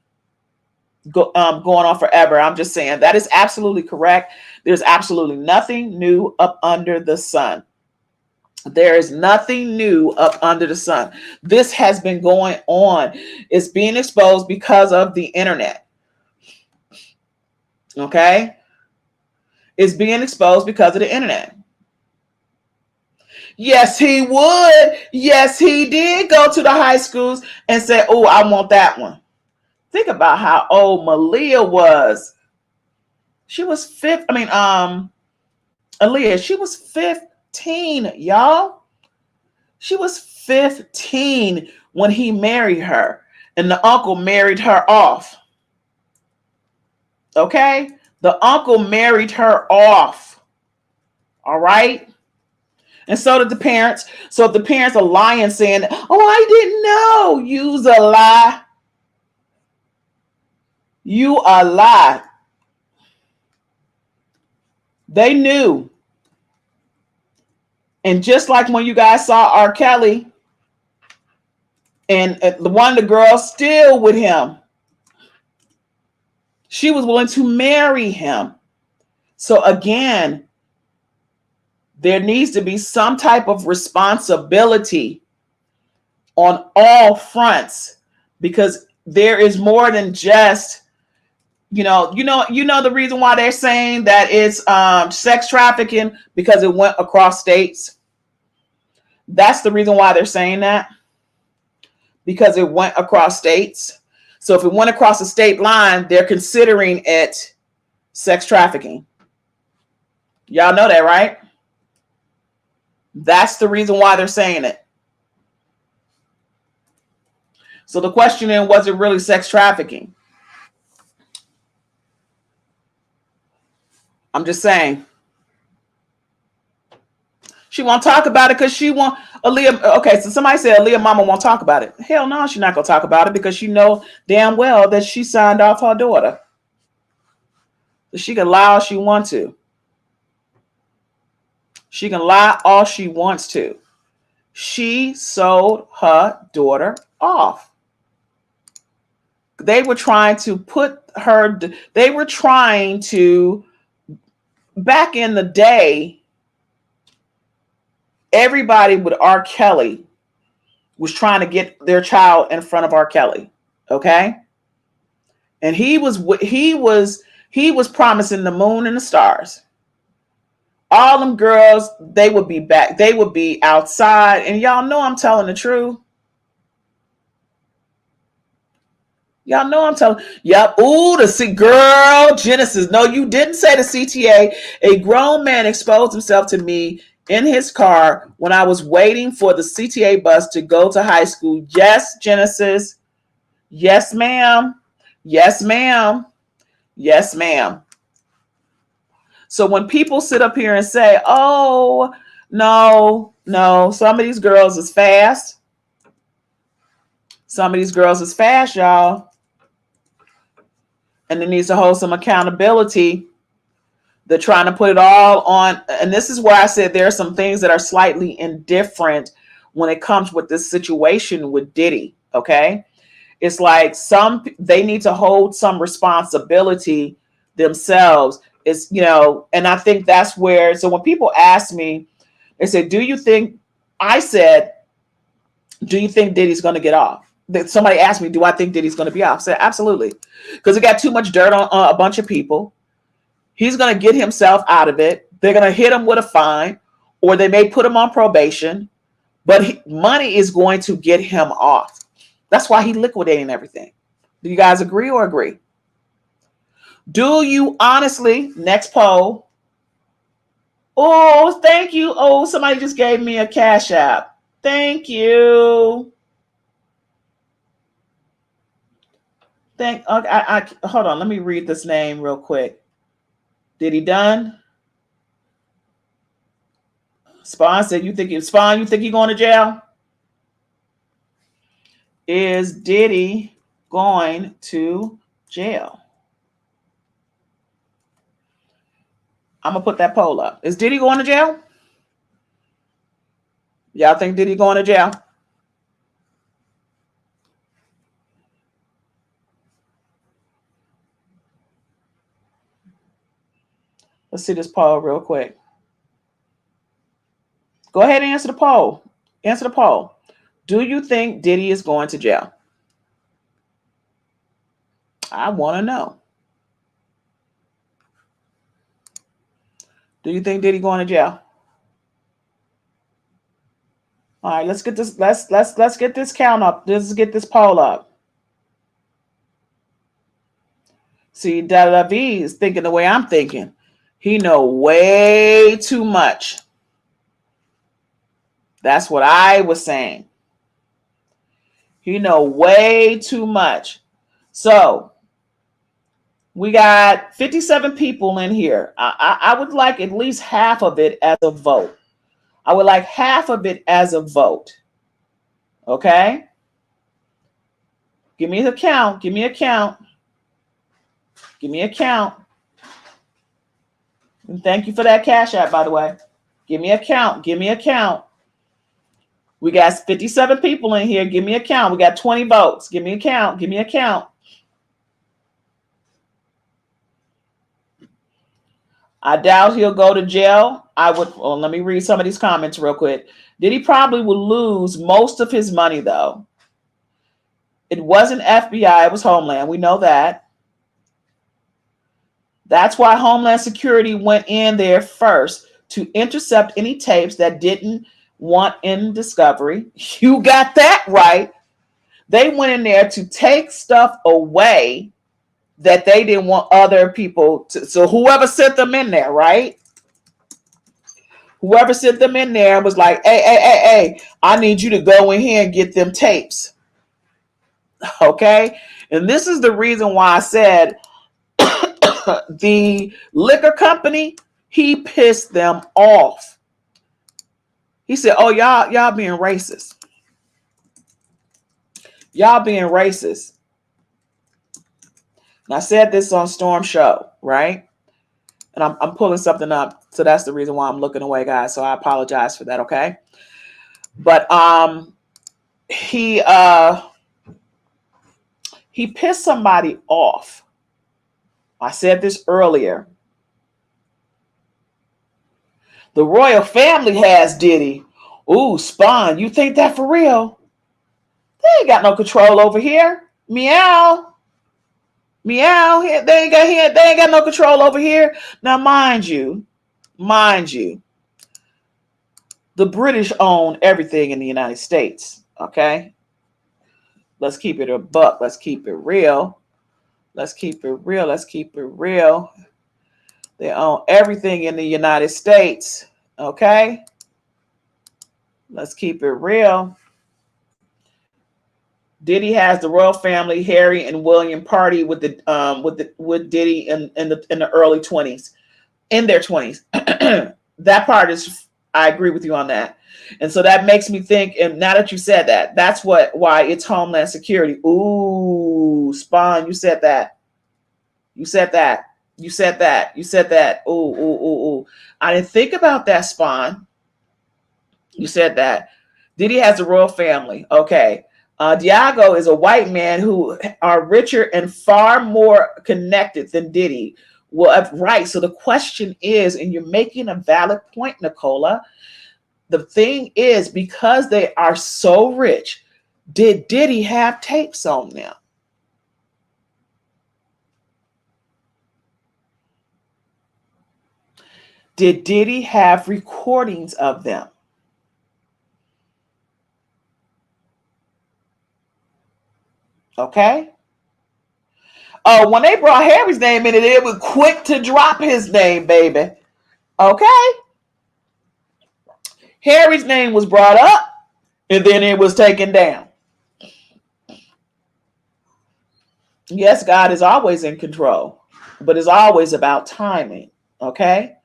going on forever. I'm just saying that is absolutely correct. There's absolutely nothing new up under the sun. There is nothing new up under the sun. This has been going on. It's being exposed because of the internet. Okay? It's being exposed because of the internet. Yes, he would. Yes, he did go to the high schools and say, oh, I want that one. Think about how old Malia was. She was Aaliyah, she was 15, y'all. She was 15 when he married her, and the uncle married her off. Okay? The uncle married her off. All right? And so did the parents. So if the parents are lying, saying, oh, I didn't know, you's a lie. You a lie. They knew. And just like when you guys saw R. Kelly, and the one of the girls still with him, she was willing to marry him. So again, there needs to be some type of responsibility on all fronts, because there is more than just, you know the reason why they're saying that it's sex trafficking, because it went across states. That's the reason why they're saying that, because it went across states. So if it went across the state line, they're considering it sex trafficking. Y'all know that, right? That's the reason why they're saying it. So the question is, was it really sex trafficking? I'm just saying. She won't talk about it because she won't. Aaliyah, okay, so somebody said Aaliyah mama won't talk about it. Hell no, she's not going to talk about it, because she know damn well that she signed off her daughter. So she can lie all she wants to. She can lie all she wants to. She sold her daughter off. They were trying to back in the day, everybody with R. Kelly was trying to get their child in front of R. Kelly. Okay. And he was promising the moon and the stars. All them girls, they would be back. They would be outside. And y'all know I'm telling the truth. Y'all know I'm telling. Yep. Ooh, girl, Genesis. No, you didn't say the CTA. A grown man exposed himself to me in his car when I was waiting for the CTA bus to go to high school. Yes, Genesis. Yes, ma'am. Yes, ma'am. Yes, ma'am. So when people sit up here and say, oh, no, some of these girls is fast. Some of these girls is fast, y'all. And it needs to hold some accountability. They're trying to put it all on. And this is where I said there are some things that are slightly indifferent when it comes with this situation with Diddy. Okay. It's like they need to hold some responsibility themselves. It's, and I think that's where, so when people ask me, they say, do you think Diddy's going to get off? Somebody asked me, do I think Diddy's going to be off? I said, absolutely. Because he got too much dirt on a bunch of people. He's going to get himself out of it. They're going to hit him with a fine, or they may put him on probation, but money is going to get him off. That's why he's liquidating everything. Do you guys agree or agree? Do you honestly, next poll, Oh, thank you. Oh, somebody just gave me a cash app. Thank you. I hold on. Let me read this name real quick. Diddy done? Spawn said, you think you going to jail? Is Diddy going to jail? I'm going to put that poll up. Is Diddy going to jail? Y'all think Diddy going to jail? Let's see this poll real quick. Go ahead and answer the poll. Answer the poll. Do you think Diddy is going to jail? I want to know. Do you think Diddy going to jail? All right, let's get this. Let's get this count up. Let's get this poll up. See, Davi is thinking the way I'm thinking. He know way too much. That's what I was saying. He know way too much. So we got 57 people in here. I would like at least half of it as a vote. I would like half of it as a vote. Okay? Give me a count. Give me a count. Give me a count. And thank you for that cash app, by the way. Give me a count. Give me a count. We got 57 people in here. Give me a count. We got 20 votes. Give me a count. Give me a count. I doubt he'll go to jail. Well, let me read some of these comments real quick. Diddy probably will lose most of his money, though. It wasn't FBI. It was Homeland. We know that. That's why Homeland Security went in there first to intercept any tapes that didn't want in discovery. You got that right. They went in there to take stuff away that they didn't want other people to. So whoever sent them in there, right? Whoever sent them in there was like, hey, I need you to go in here and get them tapes. Okay? And this is the reason why I said the liquor company, he pissed them off. He said, oh, y'all being racist. Y'all being racist. And I said this on Storm Show, right? And I'm pulling something up. So that's the reason why I'm looking away, guys. So I apologize for that, okay? But he pissed somebody off. I said this earlier. The royal family has Diddy. Ooh, Spawn, you think that for real? They ain't got no control over here. Meow. Meow. They ain't got no control over here. Now, mind you, the British own everything in the United States. Okay? Let's keep it a buck. Let's keep it real. Let's keep it real. Let's keep it real. They own everything in the United States. Okay? Let's keep it real. Diddy has the royal family, Harry and William, party with Diddy in the early 20s, in their 20s. That part is, I agree with you on that. And so that makes me think, and now that you said that, that's why it's Homeland Security. Ooh, Spawn, you said that. You said that. You said that. You said that. Ooh. I didn't think about that, Spawn. You said that. Diddy has a royal family. Okay. Diago is a white man who are richer and far more connected than Diddy. Well, right. So the question is, and you're making a valid point, Nicola. The thing is, because they are so rich, did Diddy have tapes on them? Did Diddy have recordings of them? Okay. Oh, when they brought Harry's name in, it was quick to drop his name, baby. Okay. Harry's name was brought up and then it was taken down. Yes, God is always in control, but it's always about timing. Okay?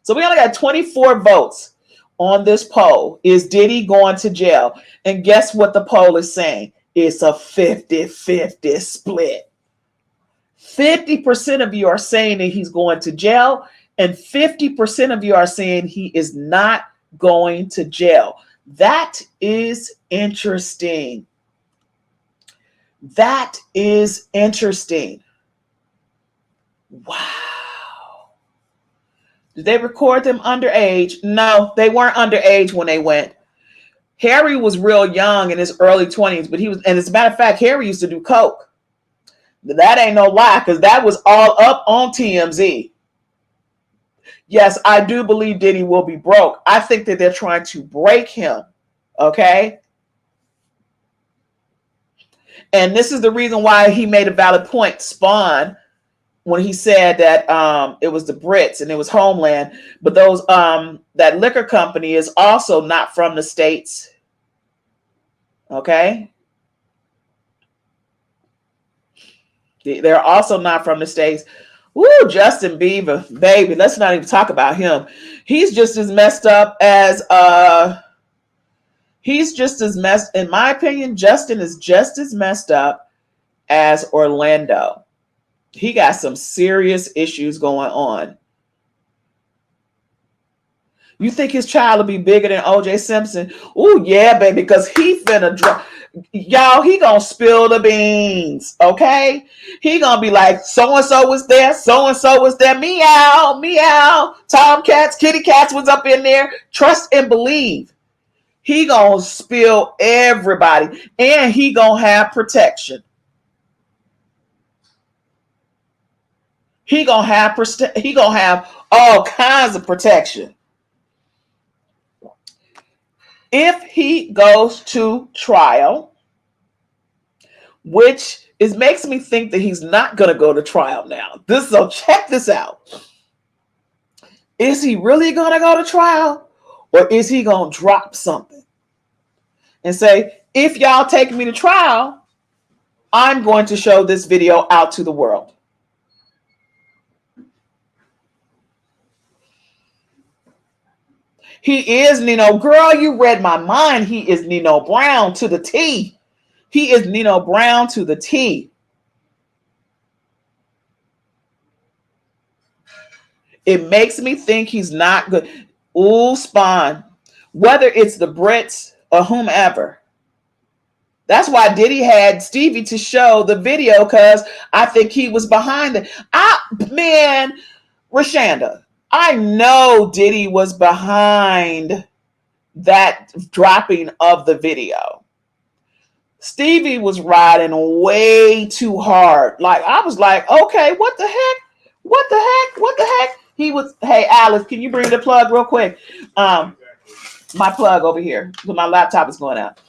So we only got 24 votes on this poll. Is Diddy going to jail? And guess what the poll is saying? It's a 50-50 split. 50% of you are saying that he's going to jail, and 50% of you are saying he is not going to jail. That is interesting. That is interesting. Wow. Did they record them underage? No, they weren't underage when they went. Harry was real young in his early 20s, but he was, and as a matter of fact, Harry used to do coke. That ain't no lie, because that was all up on TMZ. Yes, I do believe Diddy will be broke. I think that they're trying to break him. Okay? And this is the reason why he made a valid point, Spawn, when he said that it was the Brits and it was Homeland, but those that liquor company is also not from the States. Okay? They're also not from the States. Ooh, Justin Bieber, baby, let's not even talk about him. He's just as messed up as in my opinion, Justin is just as messed up as Orlando. He got some serious issues going on. You think his child will be bigger than OJ Simpson? Ooh, yeah, baby, because he finna drop. Y'all, he gonna spill the beans, okay? He gonna be like, so-and-so was there, so-and-so was there, meow, meow. Tomcats, kitty cats was up in there. Trust and believe. He gonna spill everybody, and he gonna have protection. He gonna have all kinds of protection. If he goes to trial, which makes me think that he's not going to go to trial now. So check this out. Is he really going to go to trial, or is he going to drop something and say, if y'all take me to trial, I'm going to show this video out to the world? He is Nino. Girl, you read my mind. He is Nino Brown to the T. He is Nino Brown to the T. It makes me think he's not good. Ooh, Spawn. Whether it's the Brits or whomever. That's why Diddy had Stevie to show the video, because I think he was behind it. Man, Rashanda, I know Diddy was behind that dropping of the video. Stevie was riding way too hard. Like, I was like, okay, what the heck? What the heck? What the heck? He was, hey, Alice, can you bring the plug real quick? My plug over here, because my laptop is going out.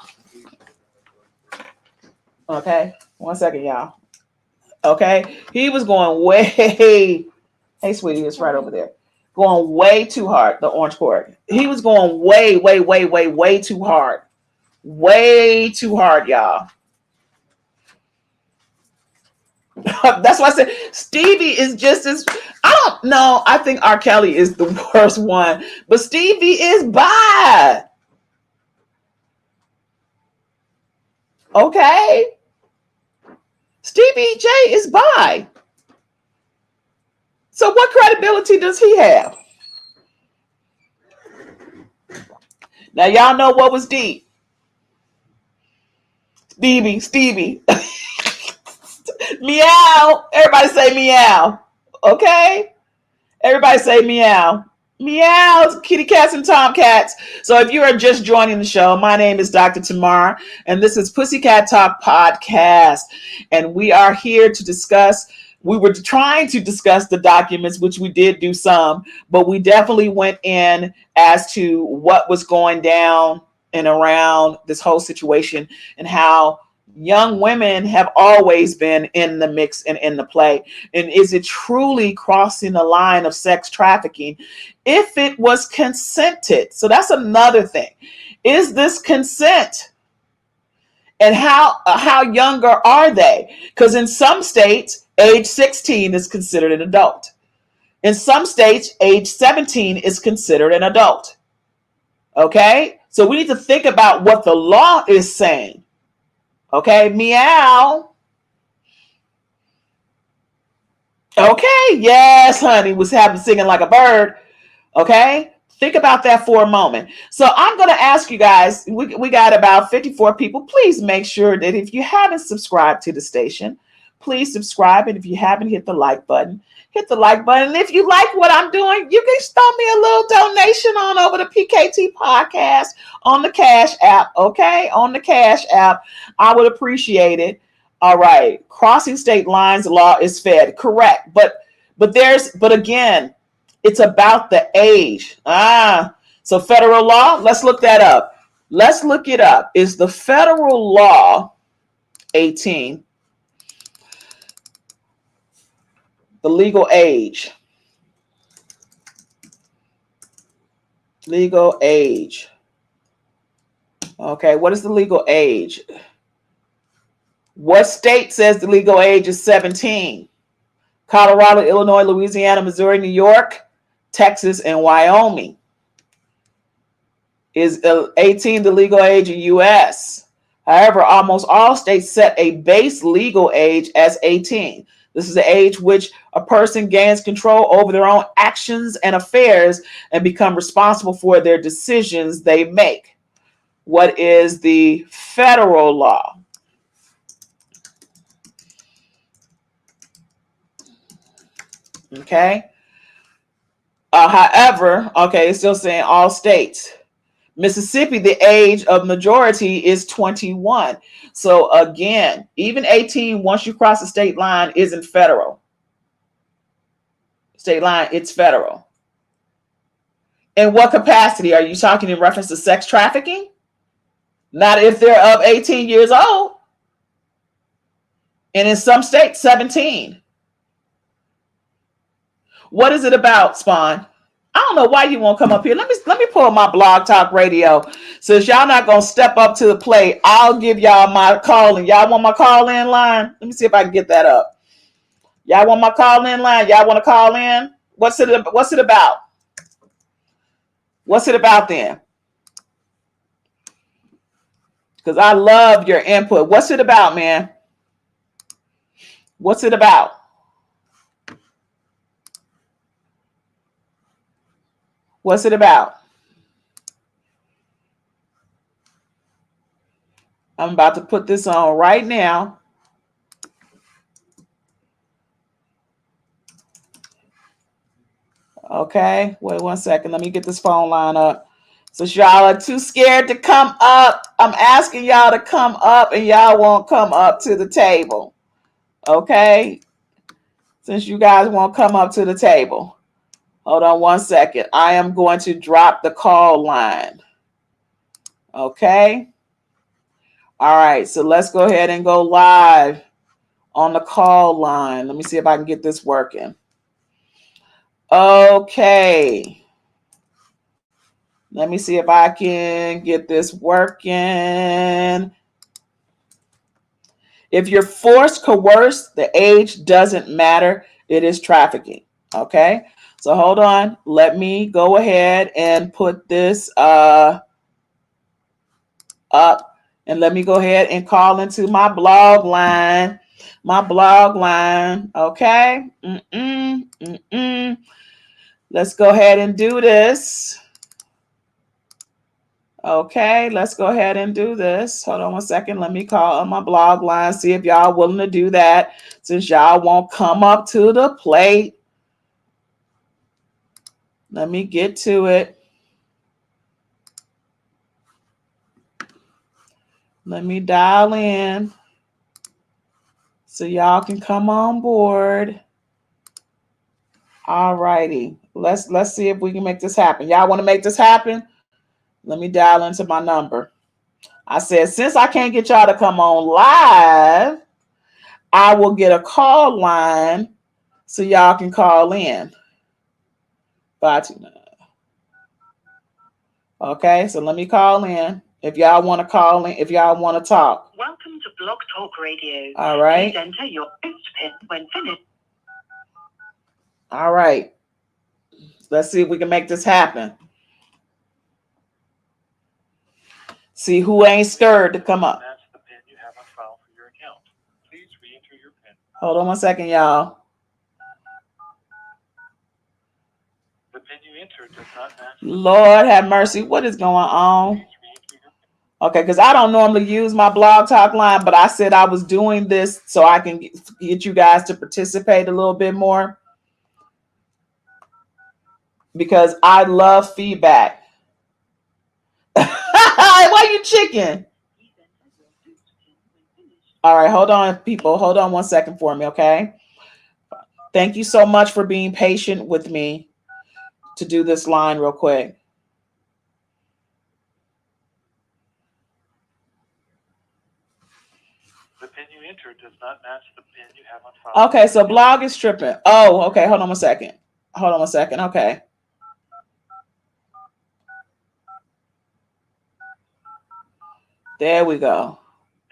Okay, 1 second, y'all. Okay, he was going way, hey, sweetie, it's right over there. Going way too hard, the orange cord. He was going way too hard. Way too hard, y'all. That's why I said Stevie is just as, I don't know. I think R. Kelly is the worst one, but Stevie is bi. Okay. Stevie J is bi. So what credibility does he have? Now y'all know what was deep. Stevie. Meow. Everybody say meow. Okay? Everybody say meow. Meow, kitty cats and tomcats. So if you are just joining the show, my name is Dr. Tamar, and this is Pussycat Talk Podcast. And we are here to discuss, we were trying to discuss the documents, which we did do some, but we definitely went in as to what was going down and around this whole situation and how Young women have always been in the mix and in the play. And is it truly crossing the line of sex trafficking if it was consented? So that's another thing. Is this consent? And how younger are they? Because in some states, age 16 is considered an adult. In some states, age 17 is considered an adult. Okay? So we need to think about what the law is saying. Okay, meow. Okay, yes, honey, was having singing like a bird. Okay, think about that for a moment. So I'm going to ask you guys, we got about 54 people. Please make sure that if you haven't subscribed to the station, please subscribe. And if you haven't, hit the like button. Hit the like button. And if you like what I'm doing, you can throw me a little donation on over to PKT Podcast on the Cash App. Okay, on the Cash App. I would appreciate it. All right. Crossing state lines law is fed. Correct. But again, it's about the age. So federal law, let's look that up. Let's look it up. Is the federal law 18? The legal age. Legal age. Okay, what is the legal age? What state says the legal age is 17? Colorado, Illinois, Louisiana, Missouri, New York, Texas, and Wyoming. Is 18 the legal age in U.S.? However, almost all states set a base legal age as 18. This is the age which a person gains control over their own actions and affairs and become responsible for their decisions they make. What is the federal law? Okay. However, okay, it's still saying all states. Mississippi, the age of majority is 21. So again, even 18, once you cross the state line, isn't federal. State line, it's federal. In what capacity? Are you talking in reference to sex trafficking? Not if they're of 18 years old. And in some states, 17. What is it about, Spawn? I don't know why you won't come up here. Let me pull my Blog Talk Radio. Since y'all not gonna step up to the plate, I'll give y'all my call in. Y'all want my call in line? Let me see if I can get that up. Y'all want my call in line? Y'all want to call in? What's it about? What's it about then? Because I love your input. What's it about, man? What's it about? What's it about? I'm about to put this on right now. Okay, wait 1 second. Let me get this phone line up. So y'all are too scared to come up. I'm asking y'all to come up and y'all won't come up to the table. Okay? Since you guys won't come up to the table. Hold on 1 second. I am going to drop the call line. Okay? All right, so let's go ahead and go live on the call line. Let me see if I can get this working. Okay. Let me see if I can get this working. If you're forced, coerced, the age doesn't matter. It is trafficking. Okay? So hold on. Let me go ahead and put this up. And let me go ahead and call into my blog line. My blog line. Okay? Let's go ahead and do this. Okay, let's go ahead and do this. Hold on 1 second. Let me call on my blog line, see if y'all willing to do that since y'all won't come up to the plate. Let me get to it. Let me dial in so y'all can come on board. All righty. Let's see if we can make this happen. Y'all want to make this happen? Let me dial into my number. I said, since I can't get y'all to come on live, I will get a call line so y'all can call in. 529. Okay, so let me call in. If y'all want to call in, if y'all want to talk. Welcome to Blog Talk Radio. All right. Please enter your host pin when finished. All right. Let's see if we can make this happen. See who ain't scared to come up. Match the PIN you have on file for your account. Please re-enter your PIN. Hold on 1 second, y'all. The PIN you entered does not match. Lord have mercy. What is going on? Please re-enter your PIN. Okay, because I don't normally use my blog talk line, but I said I was doing this so I can get you guys to participate a little bit more because I love feedback. Why you chicken? All right, hold on, people. Hold on 1 second for me, okay? Thank you so much for being patient with me to do this line real quick. The PIN you entered does not match the PIN you have on file. Okay, so blog is tripping. Oh, okay. Hold on 1 second. Hold on 1 second. Okay. There we go.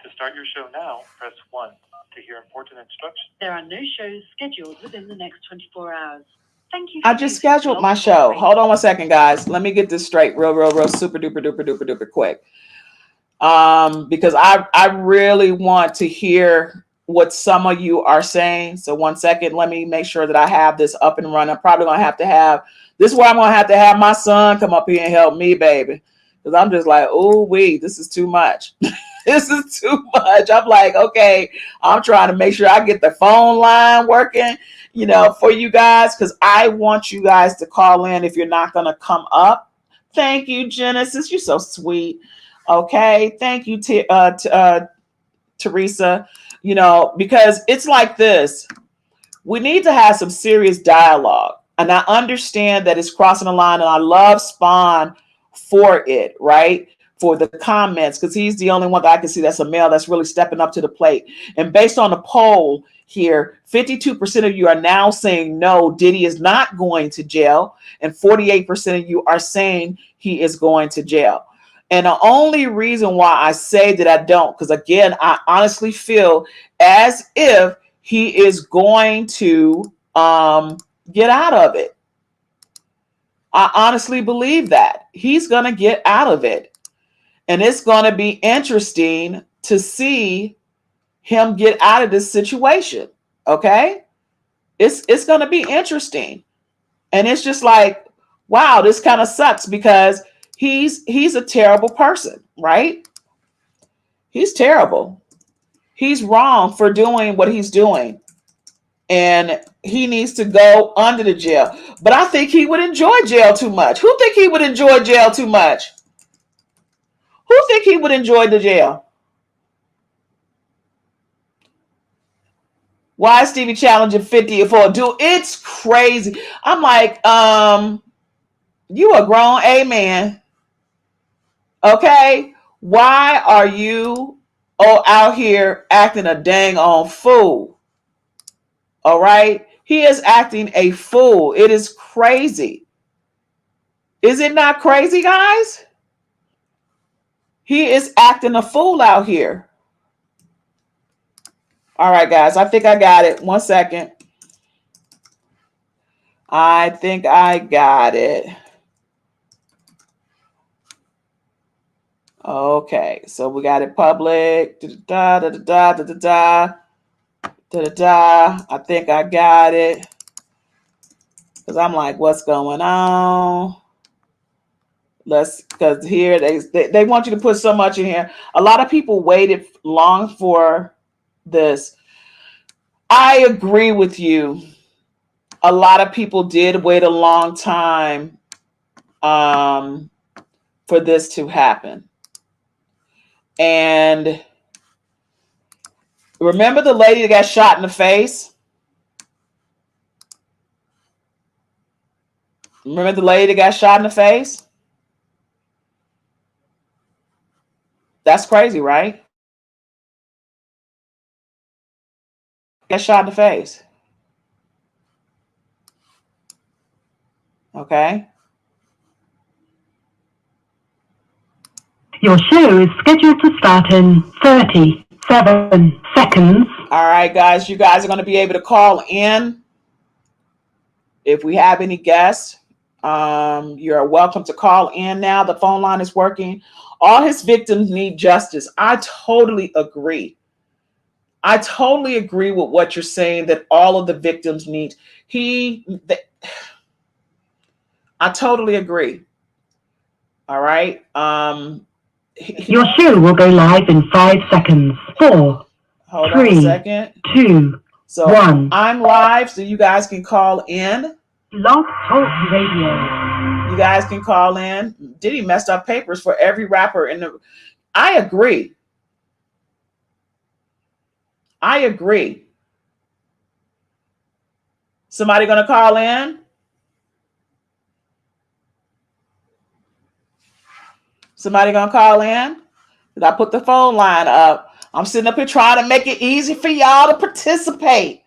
To start your show now, press 1. To hear important instructions. There are no shows scheduled within the next 24 hours. Thank you. I just scheduled my show. Hold on 1 second, guys. Let me get this straight real super duper quick. Because I really want to hear what some of you are saying. So 1 second, let me make sure that I have this up and running. I'm probably gonna have to have this is where I'm gonna have to have my son come up here and help me, baby. Because I'm just like, oh this is too much. This is too much. I'm like, okay, I'm trying to make sure I get the phone line working, for you guys, because I want you guys to call in if you're not gonna come up. Thank you, Genesis. You're so sweet. Okay, thank you, Teresa. Because it's like this. We need to have some serious dialogue. And I understand that it's crossing the line, and I love Spawn for it, right? For the comments, because he's the only one that I can see that's a male that's really stepping up to the plate. And based on the poll here, 52% of you are now saying no, Diddy is not going to jail, and 48% of you are saying he is going to jail. And the only reason why I say that I don't, because again, I honestly feel as if he is going to get out of it. I honestly believe that he's going to get out of it. And it's going to be interesting to see him get out of this situation. Okay? It's going to be interesting. And it's just like, wow, this kind of sucks because he's a terrible person, right? He's terrible. He's wrong for doing what he's doing. And he needs to go under the jail. But I think he would enjoy jail too much. Who think he would enjoy jail too much? Who think he would enjoy the jail? Why is Stevie challenging 50 for a duel? It's crazy. I'm like, you a grown A man. Okay? Why are you out here acting a dang on fool? All right? He is acting a fool. It is crazy. Is it not crazy, guys? He is acting a fool out here. All right, guys. I think I got it. 1 second. I think I got it. Okay. So we got it public. Da da da da da da da da. I think I got it. Because I'm like, what's going on? Because here they want you to put so much in here. A lot of people waited long for this. I agree with you. A lot of people did wait a long time for this to happen. And remember the lady that got shot in the face? Remember the lady that got shot in the face? That's crazy, right? Get shot in the face. Okay. Your show is scheduled to start in 37 seconds. All right, guys. You guys are going to be able to call in if we have any guests. You're welcome to call in now. The phone line is working. All his victims need justice. I totally agree. I totally agree with what you're saying, that all of the victims need. I totally agree. All right. Your show will go live in 5 seconds. 4, Hold 3, on a second. 2, So 1. I'm live, so you guys can call in. Blog Talk Radio. You guys can call in. Diddy messed up papers for every rapper in the. I agree. I agree. Somebody gonna call in? Somebody gonna call in? Did I put the phone line up? I'm sitting up here trying to make it easy for y'all to participate,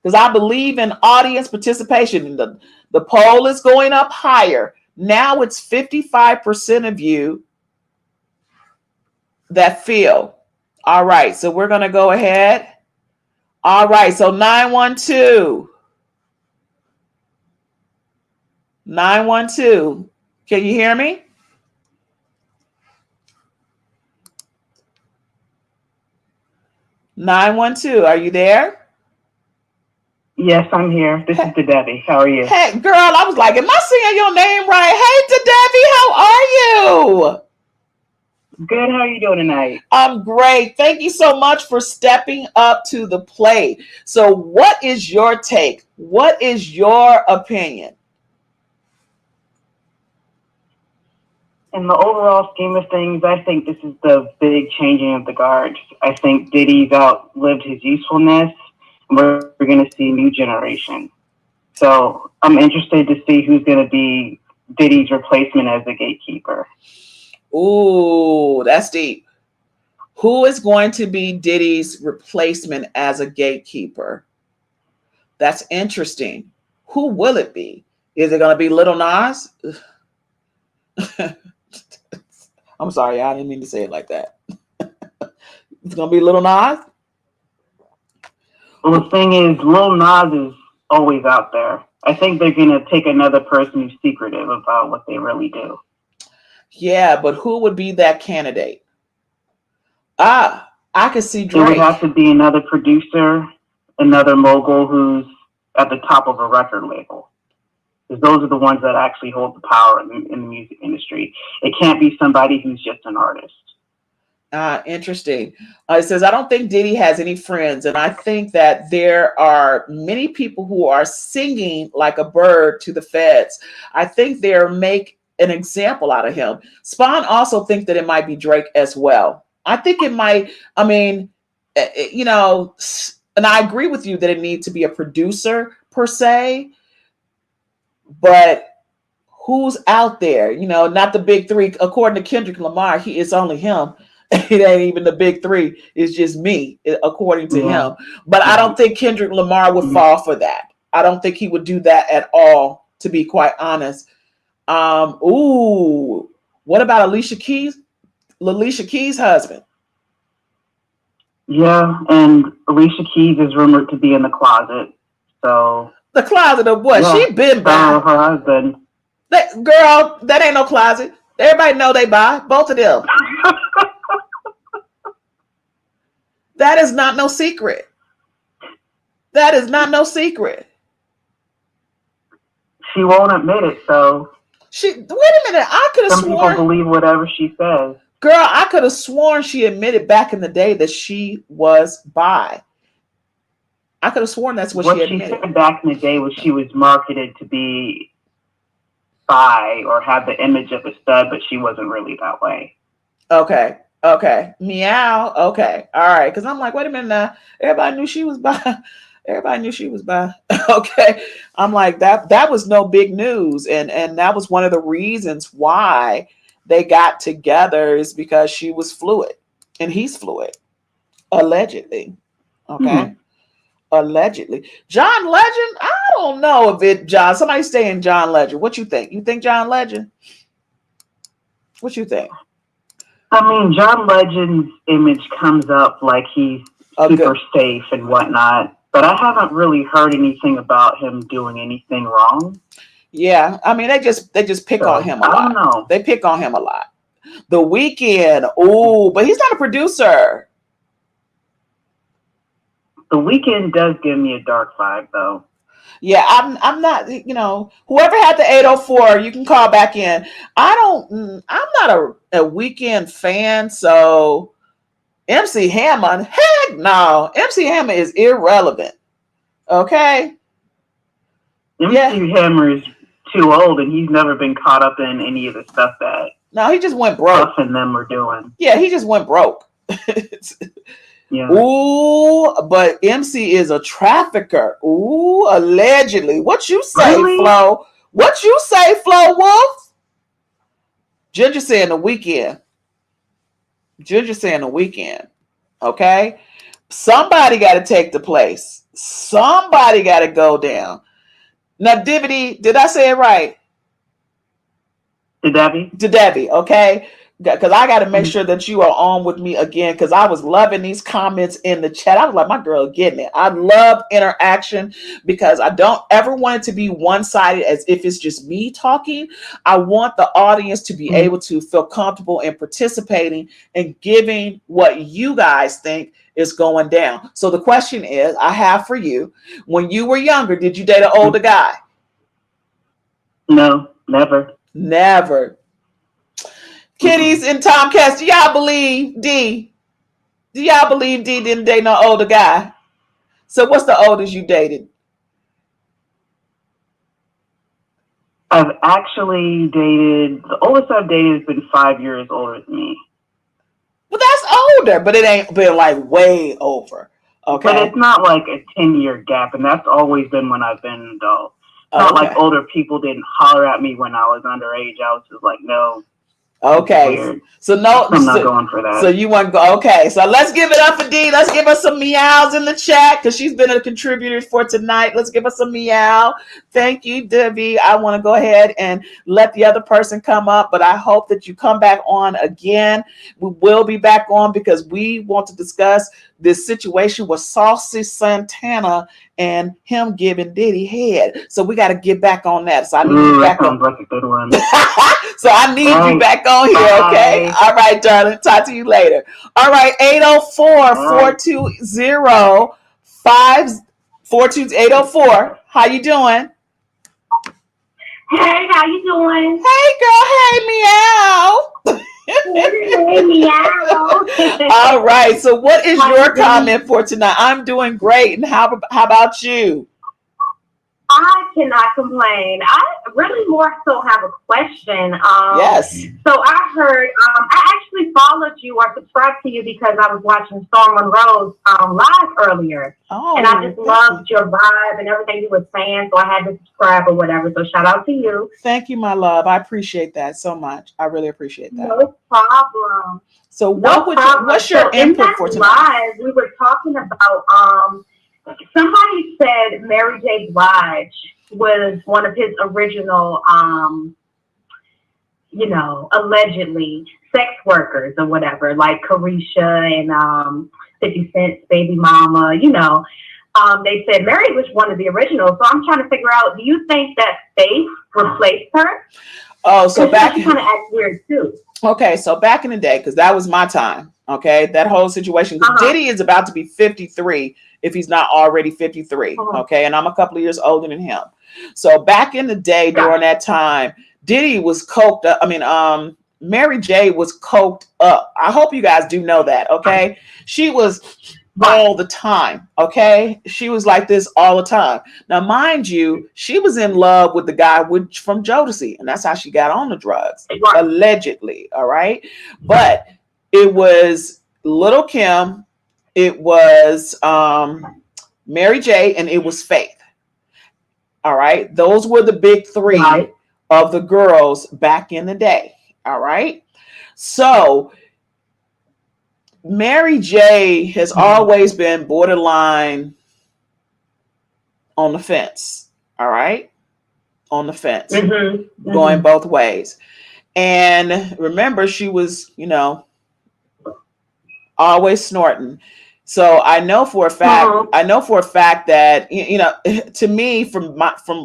because I believe in audience participation. The poll is going up higher. Now it's 55% of you that feel. All right, so we're going to go ahead. All right, so 912. 912. Can you hear me? (912), are you there? Yes, I'm here. This is Debbie. How are you? Hey, girl, I was like, am I saying your name right? Hey, Debbie, how are you? Good. How are you doing tonight? I'm great. Thank you so much for stepping up to the plate. So what is your take? What is your opinion? In the overall scheme of things, I think this is the big changing of the guard. I think Diddy's outlived his usefulness, and we're going to see a new generation. So I'm interested to see who's going to be Diddy's replacement as the gatekeeper. Ooh, that's deep. Who is going to be Diddy's replacement as a gatekeeper? That's interesting. Who will it be? Is it going to be Little Nas? I'm sorry, I didn't mean to say it like that. It's going to be Little Nas? Well, the thing is, Lil Nas is always out there. I think they're going to take another person who's secretive about what they really do. Yeah, but who would be that candidate? I could see Drake. It would have to be another producer, another mogul who's at the top of a record label. Because those are the ones that actually hold the power in the music industry. It can't be somebody who's just an artist. Interesting. It says, I don't think Diddy has any friends. And I think that there are many people who are singing like a bird to the feds. I think they'll make an example out of him. Spawn also think that it might be Drake as well. I think it might, I mean, you know, and I agree with you that it needs to be a producer per se, but who's out there? You know, not the big three. According to Kendrick Lamar, it's only him. It ain't even the big three. It's just me, according to him. But I don't think Kendrick Lamar would fall for that. I don't think he would do that at all, to be quite honest. Ooh, what about Alicia Keys? Alicia Keys' husband. Yeah, and Alicia Keys is rumored to be in the closet. So the closet of what? Yeah, She been by her husband. Girl, that ain't no closet. Everybody know they by both of them. That is not no secret. That is not no secret. She won't admit it, so. Wait a minute. I could have sworn. Some people believe whatever she says. Girl, I could have sworn she admitted back in the day that she was bi. I could have sworn that's what she admitted. What she said back in the day was she was marketed to be bi or have the image of a stud, but she wasn't really that way. Okay. Meow. Okay. All right. Because I'm like, wait a minute now. Everybody knew she was bi. Everybody knew she was bi. Okay. I'm like, that was no big news. And that was one of the reasons why they got together, is because she was fluid. and he's fluid, allegedly. Okay. Allegedly. John Legend, I don't know if it, John, somebody saying John Legend. What you think? You think John Legend? What you think? I mean, John Legend's image comes up like he's super safe and whatnot, but I haven't really heard anything about him doing anything wrong. Yeah, I mean, they just pick on him a lot. I don't know. They pick on him a lot. The Weeknd, oh, but he's not a producer. The Weeknd does give me a dark vibe, though. Yeah, I'm not, whoever had the 804, you can call back in. I'm not a Weeknd fan, so MC Hammer, heck no. MC Hammer is irrelevant. Okay? MC Hammer is too old, and he's never been caught up in any of the stuff that no, he just went broke. Puff and them were doing. Yeah, he just went broke. Yeah. Ooh, but MC is a trafficker. Ooh, allegedly. What you say, really? Flo? What you say, Flo Wolf? Ginger saying the Weeknd. Ginger saying the Weeknd. Okay? Somebody got to take the place. Somebody got to go down. Now, Diddy, did I say it right? Debbie, okay? Because I got to make sure that you are on with me again, because I was loving these comments in the chat. I was like, my girl getting it. I love interaction because I don't ever want it to be one-sided as if it's just me talking. I want the audience to be able to feel comfortable in participating and giving what you guys think is going down. So the question is, I have for you, when you were younger, did you date an older guy? No, never. Never. Kitties and Tomcats, do y'all believe D? Do y'all believe D didn't date no older guy? So what's the oldest you dated? I've actually dated, the oldest I've dated has been 5 years older than me. Well, that's older, but it ain't been like way over. Okay. But it's not like a 10-year gap, and that's always been when I've been an adult. It's not like older people didn't holler at me when I was underage. I was just like, no. Okay. So no, I'm not going for that. So you want to go? Okay. So let's give it up for D. Let's give her some meows in the chat because she's been a contributor for tonight. Let's give her some meow. Thank you, Debbie. I want to go ahead and let the other person come up, but I hope that you come back on again. We will be back on because we want to discuss this situation with Saucy Santana and him giving Diddy head. So we got to get back on that. So I need you back on. Like a good one. So I need you back on here, okay? Bye. All right, darling. Talk to you later. All right, 804-420-804. How you doing? Hey, how you doing? Hey, girl. Hey, meow. Hey, meow. All right. So what is your comment for tonight? I'm doing great. And how about you? I cannot complain. I really more so have a question. Yes. So I heard, I actually followed you or subscribed to you because I was watching Storm Monroe's live earlier. Oh, and I just loved your vibe and everything you were saying. So I had to subscribe or whatever. So shout out to you. Thank you, my love. I appreciate that so much. I really appreciate that. No problem. So what's your input for tonight? Live, we were talking about, somebody said Mary J. Blige was one of his original, allegedly sex workers or whatever, like Carisha and 50 Cent's baby mama, they said Mary was one of the originals. So I'm trying to figure out, do you think that Faith replaced her? Oh, so back she kind of acts weird too. Okay, so back in the day, because that was my time, okay, that whole situation. Diddy is about to be 53 if he's not already 53, okay, and I'm a couple of years older than him. So back in the day, during that time, Diddy was coked up. Mary J was coked up. I hope you guys do know that, okay? She was all the time, okay? She was like this all the time. Now, mind you, she was in love with the guy from Jodeci, and that's how she got on the drugs, allegedly, all right? But it was Little Kim, it was Mary J, and it was Faith, all right? Those were the big three of the girls back in the day, all right? So Mary J has always been borderline on the fence. All right. On the fence, going both ways. And remember, she was, always snorting. So I know for a fact, that, to me, from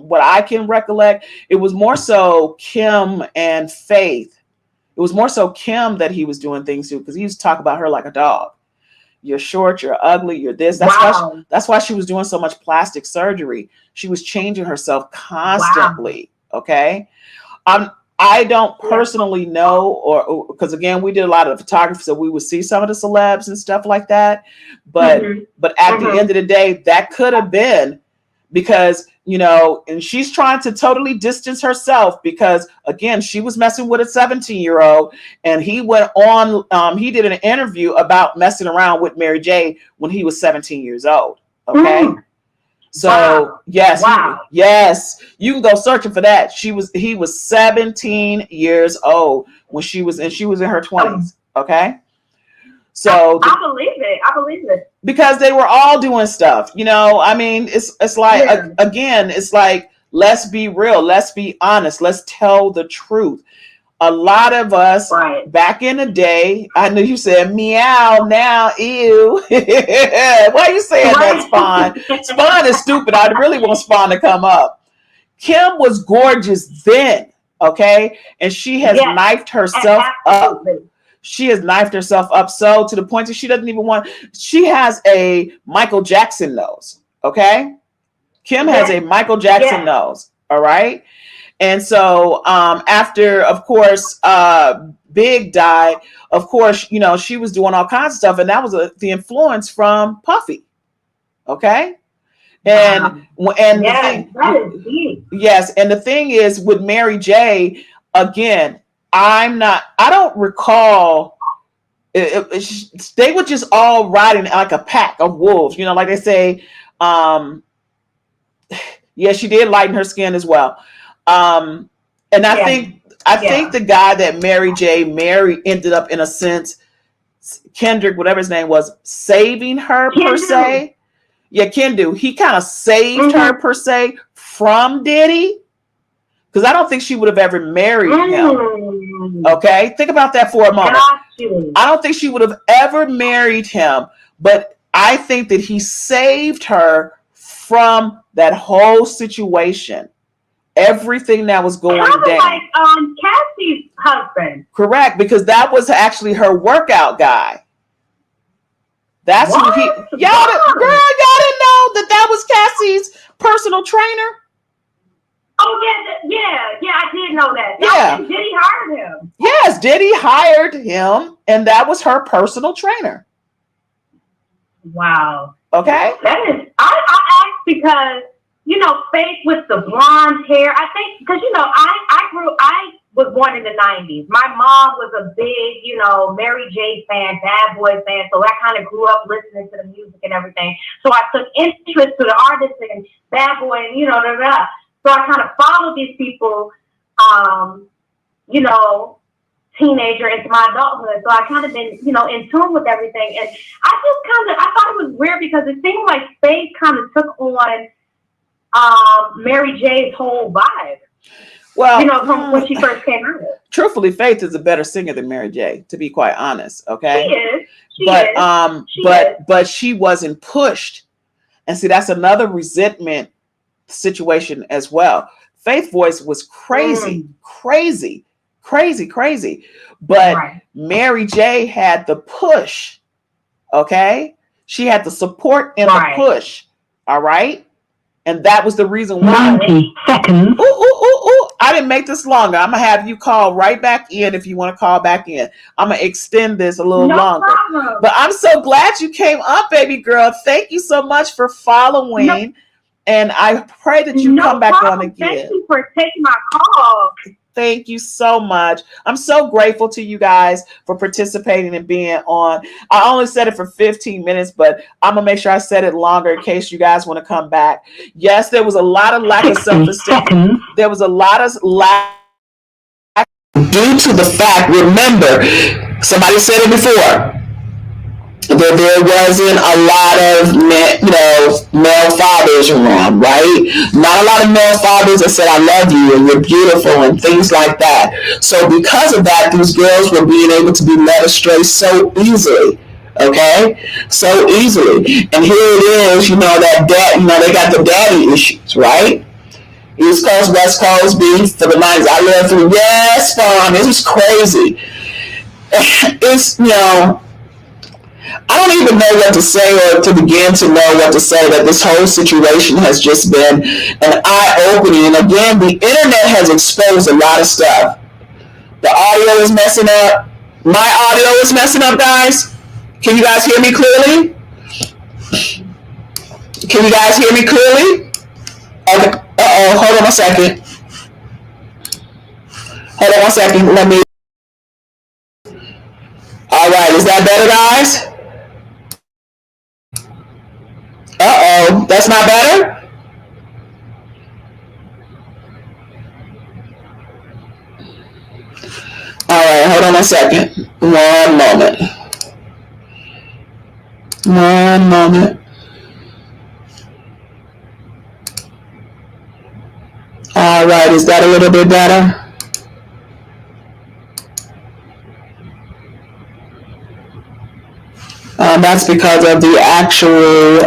what I can recollect, it was more so Kim and Faith. It was more so Kim that he was doing things to, because he used to talk about her like a dog. You're short, you're ugly, you're this. That's why she was doing so much plastic surgery. She was changing herself constantly. Wow. Okay. I don't personally know, or because again, we did a lot of photography, so we would see some of the celebs and stuff like that. But at the end of the day, that could have been because, and she's trying to totally distance herself because, again, she was messing with a 17-year-old, and he went on, he did an interview about messing around with Mary J when he was 17 years old. Okay. So yes, you can go searching for that. He was 17 years old when she was in her 20s. Okay. So I believe it. Because they were all doing stuff, I mean, it's like, again, it's like, let's be real. Let's be honest. Let's tell the truth. A lot of us back in the day, I know you said meow now, ew. Why are you saying that, Spawn? Spawn is stupid. I really want Spawn to come up. Kim was gorgeous then, okay? And she has knifed herself up. She has knifed herself up so to the point that she doesn't even she has a Michael Jackson nose, okay? Kim has a Michael Jackson nose, all right? And so after, of course, Big died, of course, she was doing all kinds of stuff. And that was the influence from Puffy. Okay. And the thing is with Mary J, again, I don't recall. They were just all riding like a pack of wolves, like they say. She did lighten her skin as well. And I think the guy that Mary J married ended up, in a sense, Kendrick, whatever his name was, saving her per se. Yeah, Kendu. He kind of saved her per se from Diddy, because I don't think she would have ever married him. Okay, think about that for a moment. I don't think she would have ever married him, but I think that he saved her from that whole situation. Everything that was going down. Like Cassie's husband. Correct, because that was actually her workout guy. That's who y'all didn't know that was Cassie's personal trainer. Oh yeah, I did know that. Yeah. Diddy hired him. Yes, Diddy hired him, and that was her personal trainer. Wow. Okay. That is. I asked because, Faith with the blonde hair. I think because I was born in the 90s. My mom was a big, Mary J fan, Bad Boy fan. So I kind of grew up listening to the music and everything. So I took interest to the artists and Bad Boy and, So I kind of followed these people, teenager into my adulthood. So I kind of been, in tune with everything. And I thought it was weird because it seemed like Faith kind of took on Mary J's whole vibe. Well, from when she first came out. Truthfully, Faith is a better singer than Mary J, to be quite honest. Okay. She is. But she wasn't pushed. And see, that's another resentment situation as well. Faith's voice was crazy. But Mary J had the push. Okay. She had the support and the push. All right. And that was the reason why. 90 seconds. I didn't make this longer. I'm going to have you call right back in if you want to call back in. I'm going to extend this a little longer. Problem. But I'm so glad you came up, baby girl. Thank you so much for following. And I pray that you come back on again. Thank you for taking my call. Thank you so much. I'm so grateful to you guys for participating and being on. I only said it for 15 minutes, but I'm going to make sure I said it longer in case you guys want to come back. Yes, there was a lot of lack of self-esteem. There was a lot of lack due to the fact, remember, somebody said it before, that there wasn't a lot of male fathers around, right? Not a lot of male fathers that said I love you and you're beautiful and things like that. So because of that, these girls were being able to be led astray so easily. Okay, so easily. And here it is, that they got the daddy issues, right? East Coast, West Coast beef for the nights I lived through. Yes, Spawn, this is crazy. It's, I don't even know what to say or to begin to know what to say, that this whole situation has just been an eye-opening. And again, the internet has exposed a lot of stuff. The audio is messing up. My audio is messing up, guys. Can you guys hear me clearly? Can you guys hear me clearly? Okay. Uh-oh, hold on a second. Hold on one second. All right, is that better, guys? Uh-oh, that's not better? All right, hold on a second. One moment. One moment. All right, is that a little bit better? That's because of the actual,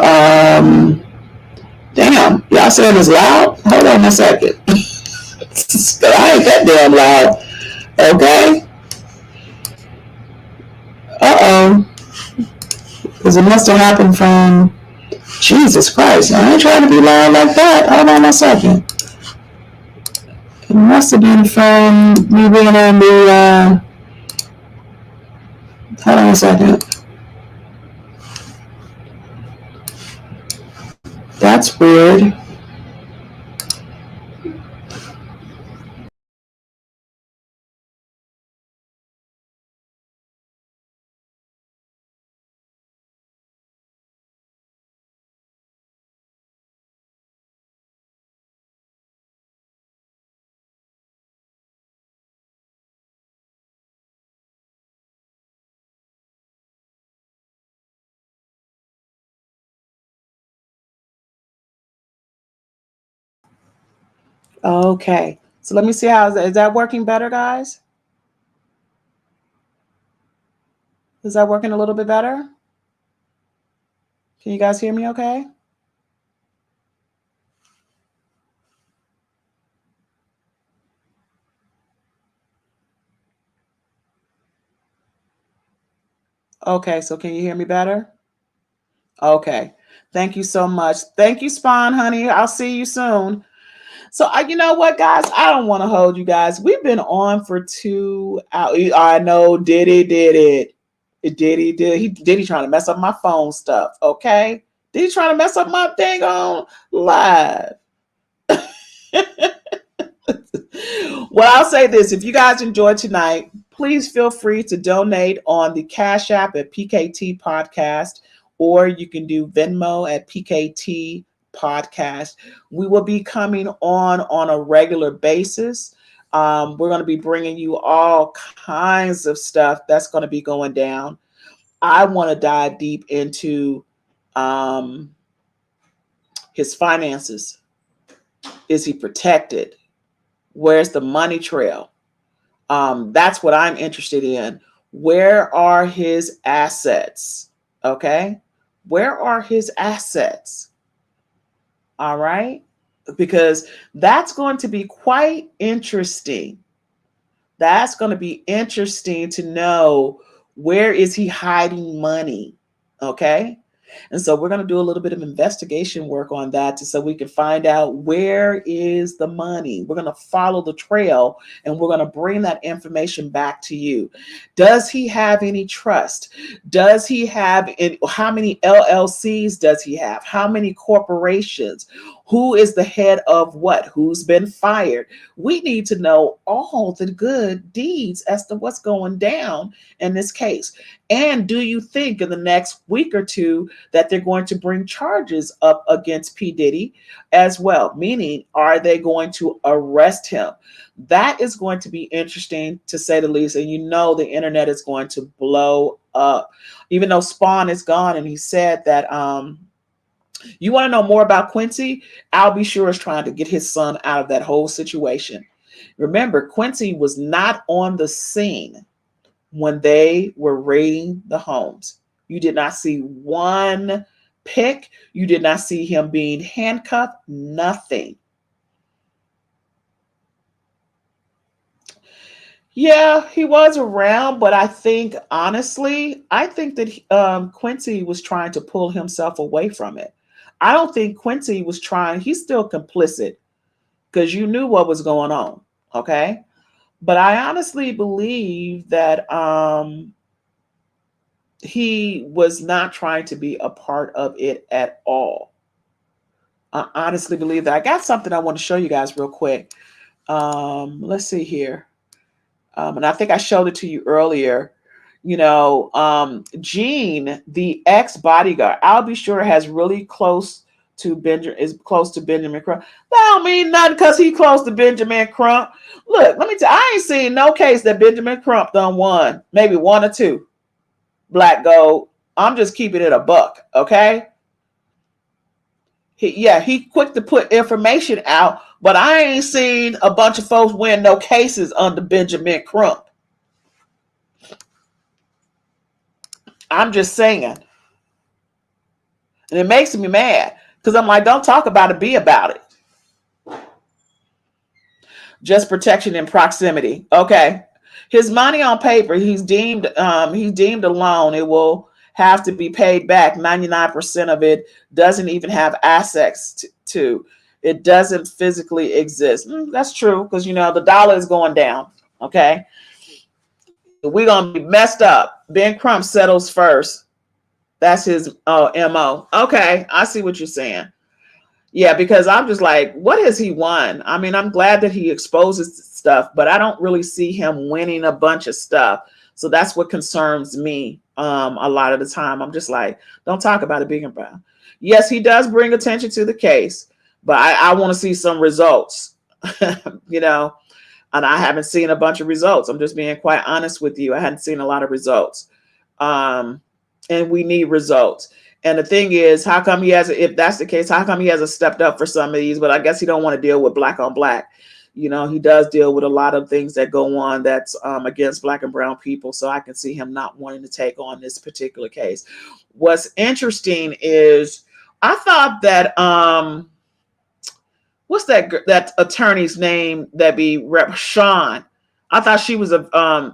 damn, y'all saying it's loud? Hold on a second. I ain't that damn loud. Okay. Uh-oh. Because it must have happened from, Jesus Christ, I ain't trying to be loud like that. Hold on a second. It must have been from me being on the, hold on a second. That's weird. Okay. So let me see is that working better, guys? Is that working a little bit better? Can you guys hear me okay? Okay, so can you hear me better? Okay. Thank you so much. Thank you, Spawn, honey. I'll see you soon. So, you know what, guys? I don't want to hold you guys. We've been on for 2 hours. I know Diddy did it. Diddy trying to mess up my phone stuff, okay? Diddy trying to mess up my thing on live. Well, I'll say this. If you guys enjoyed tonight, please feel free to donate on the Cash App at PKT Podcast, or you can do Venmo at PKT Podcast. We will be coming on a regular basis. We're going to be bringing you all kinds of stuff that's going to be going down. I want to dive deep into his finances. Is he protected? Where's the money trail? That's what I'm interested in. Where are his assets? Okay. Where are his assets? All right. Because that's going to be quite interesting. That's going to be interesting to know, where is he hiding money? Okay. And so we're going to do a little bit of investigation work on that so we can find out, where is the money. We're going to follow the trail and we're going to bring that information back to you. Does he have any trust? Does he have how many LLCs does he have? How many corporations? Who is the head of what? Who's been fired? We need to know all the good deeds as to what's going down in this case. And do you think in the next week or two that they're going to bring charges up against P. Diddy as well? Meaning, are they going to arrest him? That is going to be interesting, to say the least. And the internet is going to blow up, even though Spawn is gone. And he said that, you want to know more about Quincy? I'll be sure is trying to get his son out of that whole situation. Remember, Quincy was not on the scene when they were raiding the homes. You did not see one pick. You did not see him being handcuffed. Nothing. Yeah, he was around, but I think, honestly, I think that Quincy was trying to pull himself away from it. I don't think Quincy was trying, he's still complicit because you knew what was going on, okay? But I honestly believe that he was not trying to be a part of it at all. I honestly believe that. I got something I want to show you guys real quick. Let's see here. And I think I showed it to you earlier. Gene, the ex-bodyguard, I'll be sure has really close to Benjamin Crump. That don't mean nothing because he close to Benjamin Crump. Look, let me tell you, I ain't seen no case that Benjamin Crump done won. Maybe one or two. Black Gold. I'm just keeping it a buck, okay? He quick to put information out, but I ain't seen a bunch of folks win no cases under Benjamin Crump. I'm just saying. And it makes me mad because I'm like, don't talk about it, be about it. Just protection in proximity. Okay. His money on paper, he's deemed a loan. It will have to be paid back. 99% of it doesn't even have assets to. It doesn't physically exist. That's true because, the dollar is going down. Okay. We're going to be messed up. Ben Crump settles first. That's his MO. Okay. I see what you're saying. Yeah, because I'm just like, what has he won? I mean, I'm glad that he exposes stuff, but I don't really see him winning a bunch of stuff. So that's what concerns me a lot of the time. I'm just like, don't talk about it being about. Yes, he does bring attention to the case, but I want to see some results, and I haven't seen a bunch of results. I'm just being quite honest with you. I hadn't seen a lot of results. And we need results. And the thing is, how come if that's the case, how come he hasn't stepped up for some of these? But I guess he don't want to deal with black on black. He does deal with a lot of things that go on that's against black and brown people. So I can see him not wanting to take on this particular case. What's interesting is I thought that, what's that attorney's name that be Rep Sean? I thought she was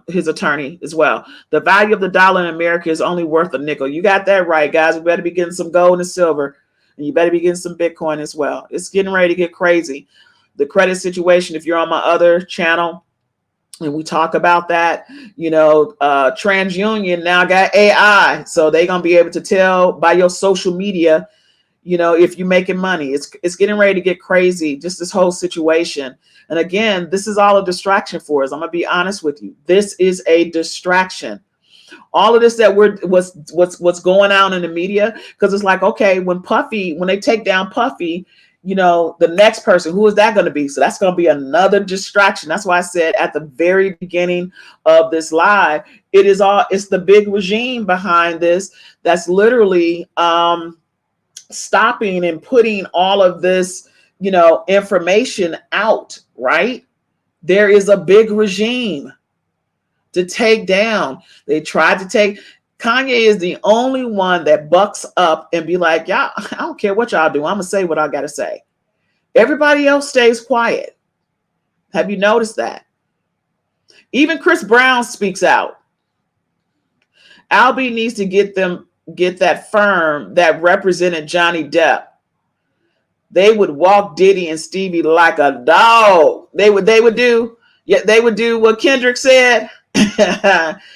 his attorney as well. The value of the dollar in America is only worth a nickel. You got that right, guys. We better be getting some gold and silver, and you better be getting some Bitcoin as well. It's getting ready to get crazy. The credit situation, if you're on my other channel, and we talk about that, TransUnion now got AI. So they're going to be able to tell by your social media, if you're making money. It's getting ready to get crazy, just this whole situation. And again, this is all a distraction for us. I'm gonna be honest with you. This is a distraction. All of this that what's going on in the media, because it's like, okay, when they take down Puffy, the next person, who is that going to be? So that's going to be another distraction. That's why I said at the very beginning of this live, it's the big regime behind this that's literally stopping and putting all of this information out, right? There is a big regime to take down. They tried to take, Kanye is the only one that bucks up and be like, y'all, I don't care what y'all do. I'm gonna say what I gotta say. Everybody else stays quiet. Have you noticed that? Even Chris Brown speaks out. Albie needs to get that firm that represented Johnny Depp. They would walk Diddy and Stevie like a dog. They would do what Kendrick said.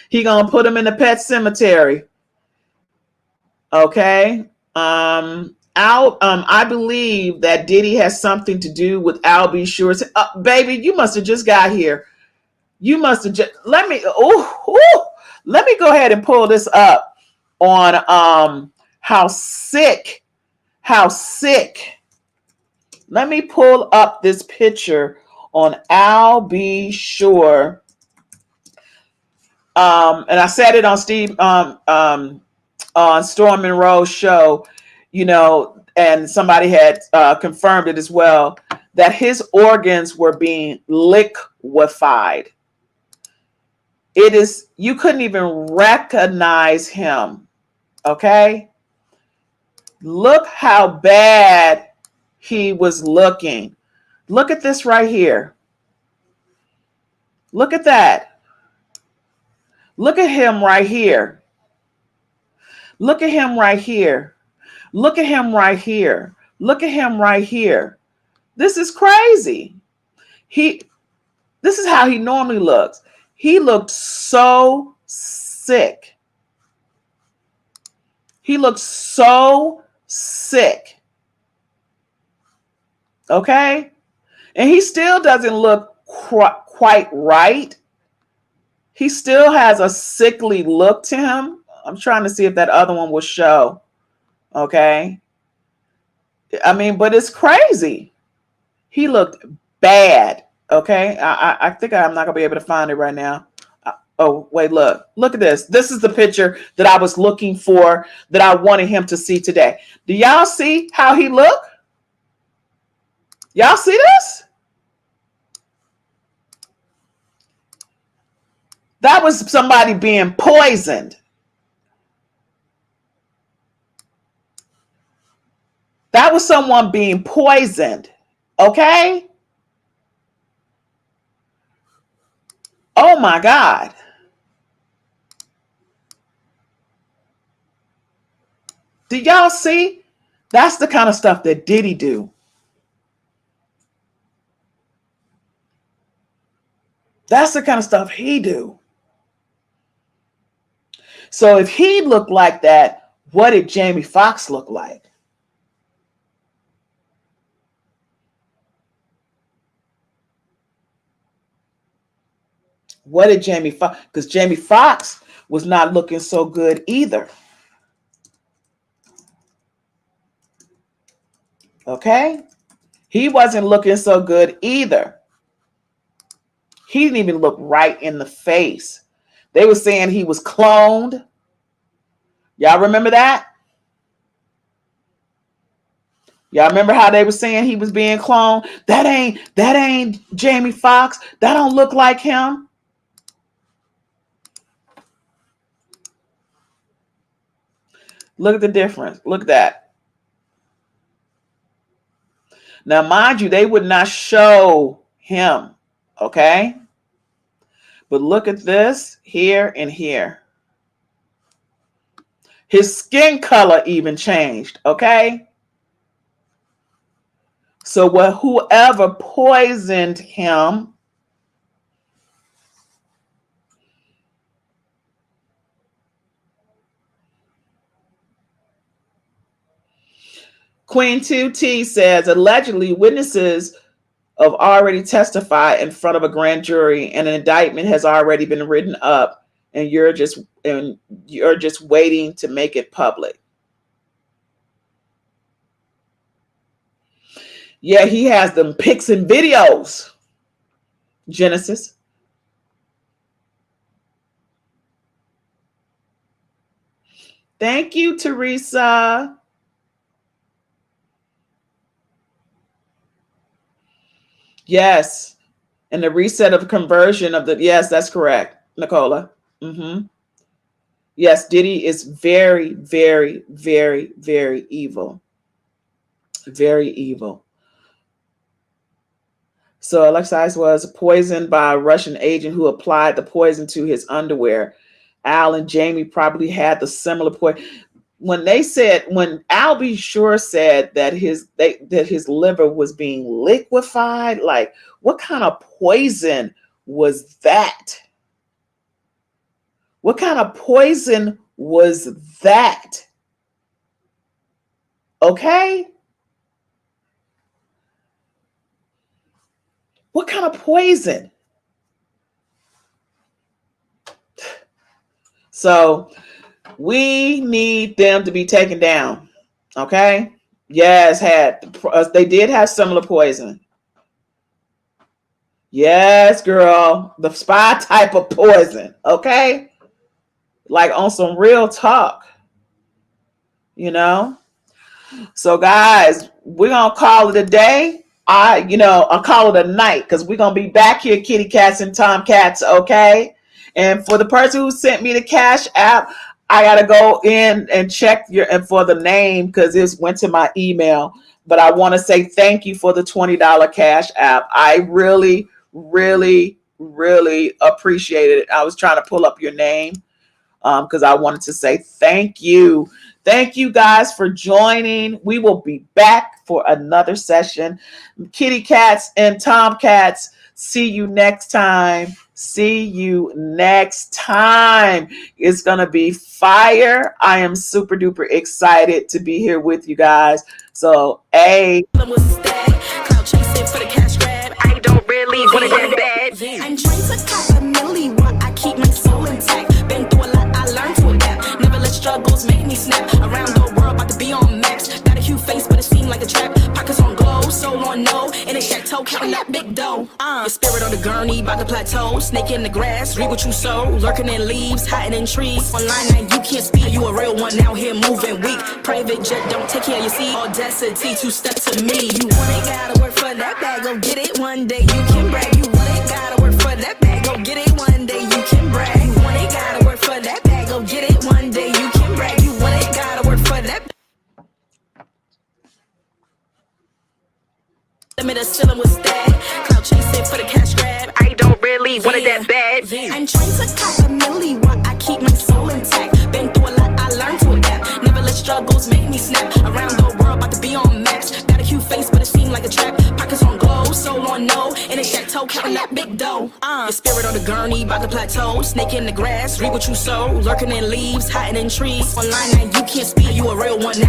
He gonna put them in the pet cemetery. Okay. I believe that Diddy has something to do with Al B. Sure. Baby, you must have just got here. You must have just let me go ahead and pull this up on how sick. Let me pull up this picture on Al B. Sure. And I said it on Steve on Storm and Rose show, and somebody had confirmed it as well, that his organs were being liquefied. You couldn't even recognize him. Okay. Look how bad he was looking. Look at this right here. Look at that. Look at him right here. Look at him right here. Look at him right here. Look at him right here. This is crazy. This is how he normally looks. He looked so sick. He looked so sick. Okay? And he still doesn't look quite right. He still has a sickly look to him. I'm trying to see if that other one will show. Okay? I mean, but it's crazy. He looked bad. Okay? I think I'm not going to be able to find it right now. Oh, wait, look at this. This is the picture that I was looking for, that I wanted him to see today. Do y'all see how he look? Y'all see this? That was somebody being poisoned. That was someone being poisoned. Okay? Oh my God. Do y'all see? That's the kind of stuff that Diddy do. That's the kind of stuff he do. So if he looked like that, what did Jamie Foxx look like? What did Jamie Foxx? Because Jamie Foxx was not looking so good either. Okay? He wasn't looking so good either. He didn't even look right in the face. They were saying he was cloned. Y'all remember that? Y'all remember how they were saying he was being cloned? That ain't Jamie Foxx. That don't look like him. Look at the difference. Look at that. Now, mind you, they would not show him. Okay? But look at this here and here. His skin color even changed. Okay? So whoever poisoned him, Queen 2T says, allegedly witnesses have already testified in front of a grand jury and an indictment has already been written up and you're just waiting to make it public. Yeah, he has them pics and videos. Genesis. Thank you, Teresa. Yes. And the reset of conversion of yes, that's correct, Nicola. Mm-hmm. Yes, Diddy is very, very, very, very evil. Very evil. So Alexis was poisoned by a Russian agent who applied the poison to his underwear. Al and Jamie probably had the similar poison. When Al B. Sure said that his liver was being liquefied, like what kind of poison was that? What kind of poison was that? Okay? What kind of poison? So we need them to be taken down. Okay? Yes, they did have similar poison. Yes, girl. The spy type of poison. Okay. Like on some real talk, you know? So guys, we're gonna call it a day. I'll call it a night because we're gonna be back here, kitty cats and tomcats, okay? And for the person who sent me the Cash App, I gotta go in and check and for the name because it went to my email. But I want to say thank you for the $20 Cash App. I really, really, really appreciate it. I was trying to pull up your name because I wanted to say thank you. Thank you guys for joining. We will be back for another session. Kitty cats and tomcats, see you next time. See you next time. It's going to be fire. I am super duper excited to be here with you guys. So, Cloud chasing for the cash grab. I don't really want it that bad. I'm trying to cop a milli while I keep my soul intact. Been through a lot, I learned to adapt. Never let struggles make me snap. Around the world, about to be on max. Got a cute face, but it seemed like a trap. Pockets on glow, soul on no. In a chateau, counting that big dough. Your spirit on the gurney, by the plateau. Snake in the grass, read what you sow. Lurking in leaves, hiding in trees. Online now you can't speak. You a real one now here moving weak. Private jet, don't take care of your seat. Audacity, two-step to me. You want it, gotta work for that bag. Go get it one day, you can brag. You want it, gotta work for that bag. Go get it one day, you can brag. You want it, gotta work for that bag. Go get it one day, you can brag. You want it, gotta work for that bag. Chillin' with that. Cloud chasing for the cash grab. I don't really want it that bad. I'm trying to cop a milli while I keep my soul intact. Been through a lot, I learned to adapt. Never let struggles make me snap. Around the world, about to be on max. Got a cute face, but it seemed like a trap. Pockets on glow, soul on no. In a chateau, counting that big dough. Your spirit on the gurney, by the plateau. Snake in the grass, read what you sow. Lurking in leaves, hiding in trees. Online now you can't speak. You a real one now.